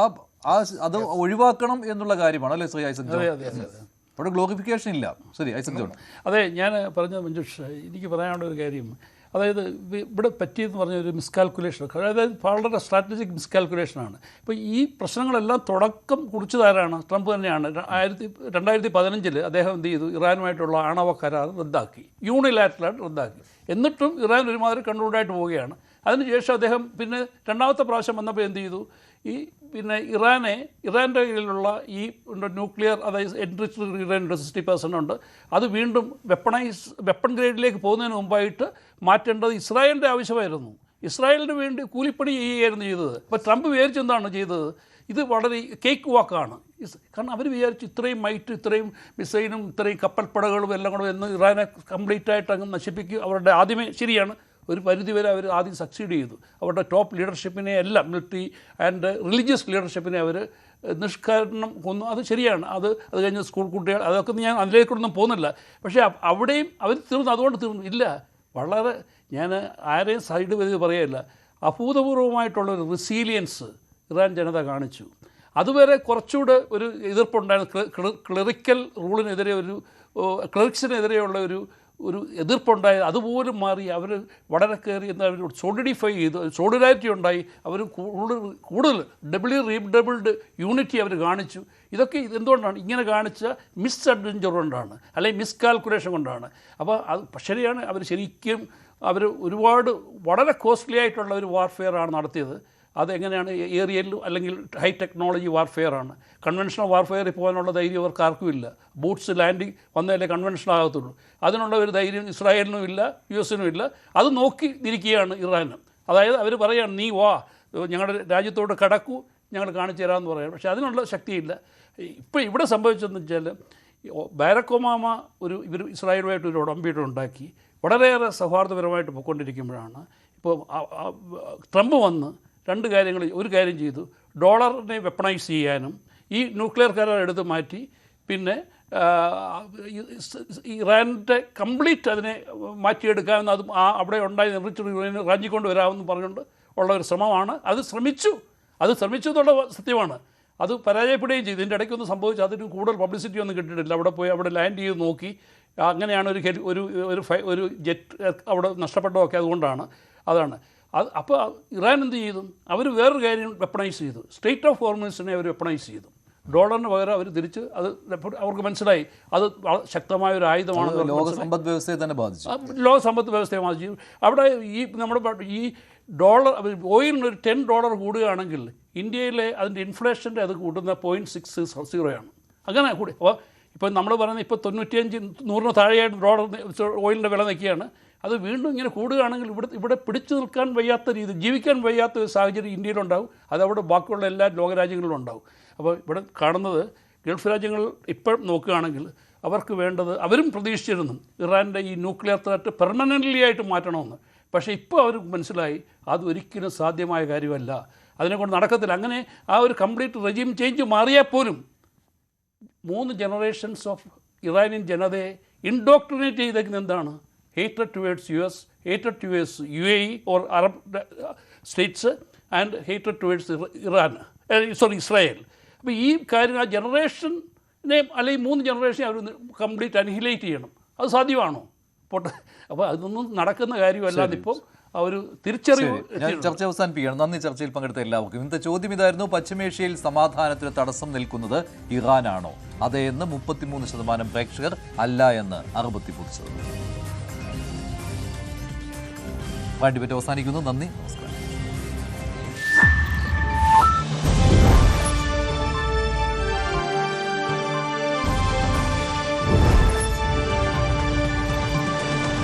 അത് ഒഴിവാക്കണം എന്നുള്ള കാര്യമാണ് അല്ലേ ശ്രീ ഐസക് ജോൺ? അവിടെ ഗ്ലോറിഫിക്കേഷൻ ഇല്ല. ശരി ഐസക് ജോൺ. അതെ, ഞാൻ പറഞ്ഞ മഞ്ജുഷ്, എനിക്ക് പറയാനുള്ള ഒരു കാര്യം, അതായത് ഇവിടെ പറ്റിയെന്ന് പറഞ്ഞ ഒരു മിസ്കാൽക്കുലേഷൻ, അതായത് വളരെ സ്ട്രാറ്റജിക് മിസ്കാൽക്കുലേഷനാണ്. ഇപ്പോൾ ഈ പ്രശ്നങ്ങളെല്ലാം തുടക്കം കുറിച്ചതാരാണ്? ട്രംപ് തന്നെയാണ്. 2015 അദ്ദേഹം എന്ത് ചെയ്തു? ഇറാനുമായിട്ടുള്ള ആണവ കരാർ റദ്ദാക്കി, യൂണിലാറ്ററലായിട്ട് റദ്ദാക്കി. എന്നിട്ടും ഇറാൻ ഒരുമാതിരി കൺട്രോൾഡായിട്ട് പോവുകയാണ്. അതിനുശേഷം അദ്ദേഹം പിന്നെ രണ്ടാമത്തെ പ്രാവശ്യം വന്നപ്പോൾ എന്ത് ചെയ്തു? ഇറാൻ്റെ കയ്യിലുള്ള ഈ ന്യൂക്ലിയർ, അതായത് എൻറിച്ച്ഡ് യുറേനിയം 60% ഉണ്ട്, അത് വീണ്ടും വെപ്പൺ ഗ്രേഡിലേക്ക് പോകുന്നതിന് മുമ്പായിട്ട് മാറ്റേണ്ടത് ഇസ്രായേലിൻ്റെ ആവശ്യമായിരുന്നു. ഇസ്രായേലിന് വേണ്ടി കൂലിപ്പണി ചെയ്യുകയായിരുന്നു ചെയ്തത്. അപ്പോൾ ട്രംപ് വിചാരിച്ചെന്താണ് ചെയ്തത്? ഇത് വളരെ കേക്ക് വാക്കാണ്. കാരണം അവർ വിചാരിച്ചു ഇത്രയും മൈറ്റ്, ഇത്രയും മിസൈലും ഇത്രയും കപ്പൽപ്പടകളും എല്ലാം കൂടെ എന്ന് ഇറാനെ കംപ്ലീറ്റ് ആയിട്ട് അങ്ങ് നശിപ്പിക്കും. അവരുടെ ആദ്യമേ ശരിയാണ്, ഒരു പരിധിവരെ അവർ ആദ്യം സക്സീഡ് ചെയ്തു. അവരുടെ ടോപ്പ് ലീഡർഷിപ്പിനെ എല്ലാം, മിലിറ്ററി ആൻഡ് റിലീജിയസ് ലീഡർഷിപ്പിനെ അവർ നിഷ്കരണം കൊന്നു. അത് ശരിയാണ്. അത് കഴിഞ്ഞ് സ്കൂൾ കുട്ടികൾ, അതൊക്കെ ഞാൻ അതിലേക്കൊന്നും പോകുന്നില്ല. പക്ഷേ അവിടെയും അവർ തീർന്നു. അതുകൊണ്ട് തീർന്നു ഇല്ല. വളരെ ഞാൻ ആരെയും സൈഡ് ചെയ്ത് പറയുകയില്ല, അഭൂതപൂർവമായിട്ടുള്ളൊരു റെസീലിയൻസ് ഇറാൻ ജനത കാണിച്ചു. അതുവരെ കുറച്ചുകൂടെ ഒരു എതിർപ്പുണ്ടായിരുന്നു. ക്ലറിക്കൽ റൂളിനെതിരെ, ക്ലറിക്സിനെതിരെയുള്ള ഒരു എതിർപ്പുണ്ടായത് അതുപോലും മാറി. അവർ വളരെ കയറി അവർ സോളിഡിഫൈ ചെയ്തു, സോളിഡാരിറ്റി ഉണ്ടായി. അവർ കൂടുതൽ റീഡബിൾഡ് യൂണിറ്റി അവർ കാണിച്ചു. ഇതൊക്കെ എന്തുകൊണ്ടാണ് ഇങ്ങനെ കാണിച്ച മിസ്അഡ്വെഞ്ചർ കൊണ്ടാണ്, അല്ലെങ്കിൽ മിസ്കാൽക്കുലേഷൻ കൊണ്ടാണ്. അപ്പോൾ അത് ശരിയാണ്, അവർ ശരിക്കും ഒരുപാട് വളരെ കോസ്റ്റ്ലി ആയിട്ടുള്ള ഒരു വാർഫെയറാണ് നടത്തിയത്. അതെങ്ങനെയാണ്? ഏരിയയിലും അല്ലെങ്കിൽ ഹൈ ടെക്നോളജി വാർഫെയറാണ്. കൺവെൻഷണൽ വാർഫെയറിൽ പോകാനുള്ള ധൈര്യം അവർക്ക് ആർക്കും ഇല്ല. ബൂട്ട്സ് ലാൻഡിങ് വന്നാലേ കൺവെൻഷണൽ ആകത്തുള്ളൂ. അതിനുള്ള ഒരു ധൈര്യം ഇസ്രായേലിനും ഇല്ല, US-നും ഇല്ല. അത് നോക്കി ഇരിക്കുകയാണ് ഇറാനും. അതായത് അവർ പറയുകയാണ്, നീ വാ, ഞങ്ങളുടെ രാജ്യത്തോട് കടക്കൂ, ഞങ്ങൾ കാണിച്ചു തരാമെന്ന് പറയാം. പക്ഷേ അതിനുള്ള ശക്തിയില്ല. ഇപ്പോൾ ഇവിടെ സംഭവിച്ചതെന്ന് വെച്ചാൽ, ബാരക് ഒബാമ ഇവർ ഇസ്രായേലുമായിട്ട് ഒരു ഉടമ്പടി ഉണ്ടാക്കി വളരെയേറെ സൗഹാർദ്ദപരമായിട്ട് പോയിക്കൊണ്ടിരിക്കുമ്പോഴാണ് ഇപ്പോൾ ട്രംപ് വന്ന് ഒരു കാര്യം ചെയ്തു. ഡോളറിനെ വെപ്പണൈസ് ചെയ്യാനും ഈ ന്യൂക്ലിയർ കരാർ എടുത്ത് മാറ്റി, പിന്നെ ഇറാൻ്റെ കംപ്ലീറ്റ് അതിനെ മാറ്റിയെടുക്കാമെന്ന്, അതും അവിടെ ഉണ്ടായി എൻറിച്ച്ഡ് റാഞ്ചിക്കൊണ്ട് വരാമെന്ന് പറഞ്ഞുകൊണ്ട് ഉള്ള ഒരു ശ്രമമാണ്. അത് ശ്രമിച്ചു എന്നുള്ള സത്യമാണ്. അത് പരാജയപ്പെടുകയും ചെയ്തു. ഇതിൻ്റെ ഇടയ്ക്കൊന്നും സംഭവിച്ചു, അതിന് കൂടുതൽ പബ്ലിസിറ്റി ഒന്നും കിട്ടിയിട്ടില്ല. അവിടെ ലാൻഡ് ചെയ്ത് നോക്കി, അങ്ങനെയാണ് ഒരു ജെറ്റ് അവിടെ നഷ്ടപ്പെട്ടതൊക്കെ അതാണ്. അപ്പോൾ ഇറാൻ എന്ത് ചെയ്തു? അവർ വേറൊരു കാര്യം വെപ്പണൈസ് ചെയ്തു. സ്ട്രെയിറ്റ് ഓഫ് ഹോർമൂസിനെ അവർ വെപ്പണൈസ് ചെയ്തു. ഡോളറിന് പകരം അവർ തിരിച്ച് അവർക്ക് മനസ്സിലായി അത് ശക്തമായ ഒരു ആയുധമാണ്. ലോക സമ്പദ് വ്യവസ്ഥയെ തന്നെ ബാധിച്ചു. ലോക സമ്പദ് വ്യവസ്ഥയെ ബാധിച്ചു. അവിടെ ഈ ഡോളർ, ഓയിലിന് ഒരു $10 കൂടുകയാണെങ്കിൽ ഇന്ത്യയിലെ അതിൻ്റെ ഇൻഫ്ലേഷൻ്റെ അത് കൂട്ടുന്ന 0.60 അങ്ങനെ കൂടി. അപ്പോൾ ഇപ്പോൾ നമ്മൾ പറയുന്നത് ഇപ്പോൾ 95-100 താഴെയായിട്ട് ഡോളർ ഓയിലിൻ്റെ വില നിൽക്കുകയാണ്. അത് വീണ്ടും ഇങ്ങനെ കൂടുകയാണെങ്കിൽ ഇവിടെ പിടിച്ചു നിൽക്കാൻ വയ്യാത്ത രീതി, ജീവിക്കാൻ വയ്യാത്ത ഒരു സാഹചര്യം ഇന്ത്യയിലുണ്ടാവും. അതവിടെ ബാക്കിയുള്ള എല്ലാ ലോകരാജ്യങ്ങളിലും ഉണ്ടാവും. അപ്പോൾ ഇവിടെ കാണുന്നത് ഗൾഫ് രാജ്യങ്ങൾ ഇപ്പോൾ നോക്കുകയാണെങ്കിൽ അവർക്ക് വേണ്ടത്, അവരും പ്രതീക്ഷിച്ചിരുന്നു ഇറാൻ്റെ ഈ ന്യൂക്ലിയർ ത്രെറ്റ് പെർമനൻ്റ്ലി ആയിട്ട് മാറ്റണമെന്ന്. പക്ഷേ ഇപ്പോൾ അവർ മനസ്സിലായി അതൊരിക്കലും സാധ്യമായ കാര്യമല്ല, അതിനെക്കൊണ്ട് നടക്കത്തില്ല. അങ്ങനെ ആ ഒരു കംപ്ലീറ്റ് റെജീം ചേഞ്ച് മാറിയാൽ പോലും 3 ജനറേഷൻസ് ഓഫ് ഇറാനിയൻ ജനതയെ ഇൻഡോക്ട്രിനേറ്റ് ചെയ്തേക്കുന്നത് എന്താണ്? hatred towards US, hatred towards UAE or Arab states and hatred towards Israel. അപ്പോൾ ഈ കാര്യം ആ ജനറേഷനെ അല്ലെങ്കിൽ 3 ജനറേഷനെ അവർ കംപ്ലീറ്റ് അനിഹിലേറ്റ് ചെയ്യണം. അത് സാധ്യമാണോ? പോട്ടെ. അപ്പോൾ അതൊന്നും നടക്കുന്ന കാര്യമല്ലാതെ ഇപ്പോൾ ആ ഒരു തിരിച്ചറിവ്. ഞാൻ ചർച്ച അവസാനിപ്പിക്കുകയാണ്. നന്ദി ചർച്ചയിൽ പങ്കെടുത്ത എല്ലാവർക്കും. ഇന്നത്തെ ചോദ്യം ഇതായിരുന്നു: പശ്ചിമേഷ്യയിൽ സമാധാനത്തിന് തടസ്സം നിൽക്കുന്നത് ഇറാനാണോ? അതെ എന്ന് 33% പ്രേക്ഷകർ, അല്ല എന്ന് 60%. ഡിബേറ്റ് അവസാനിക്കുന്നു. നന്ദി, നമസ്കാരം.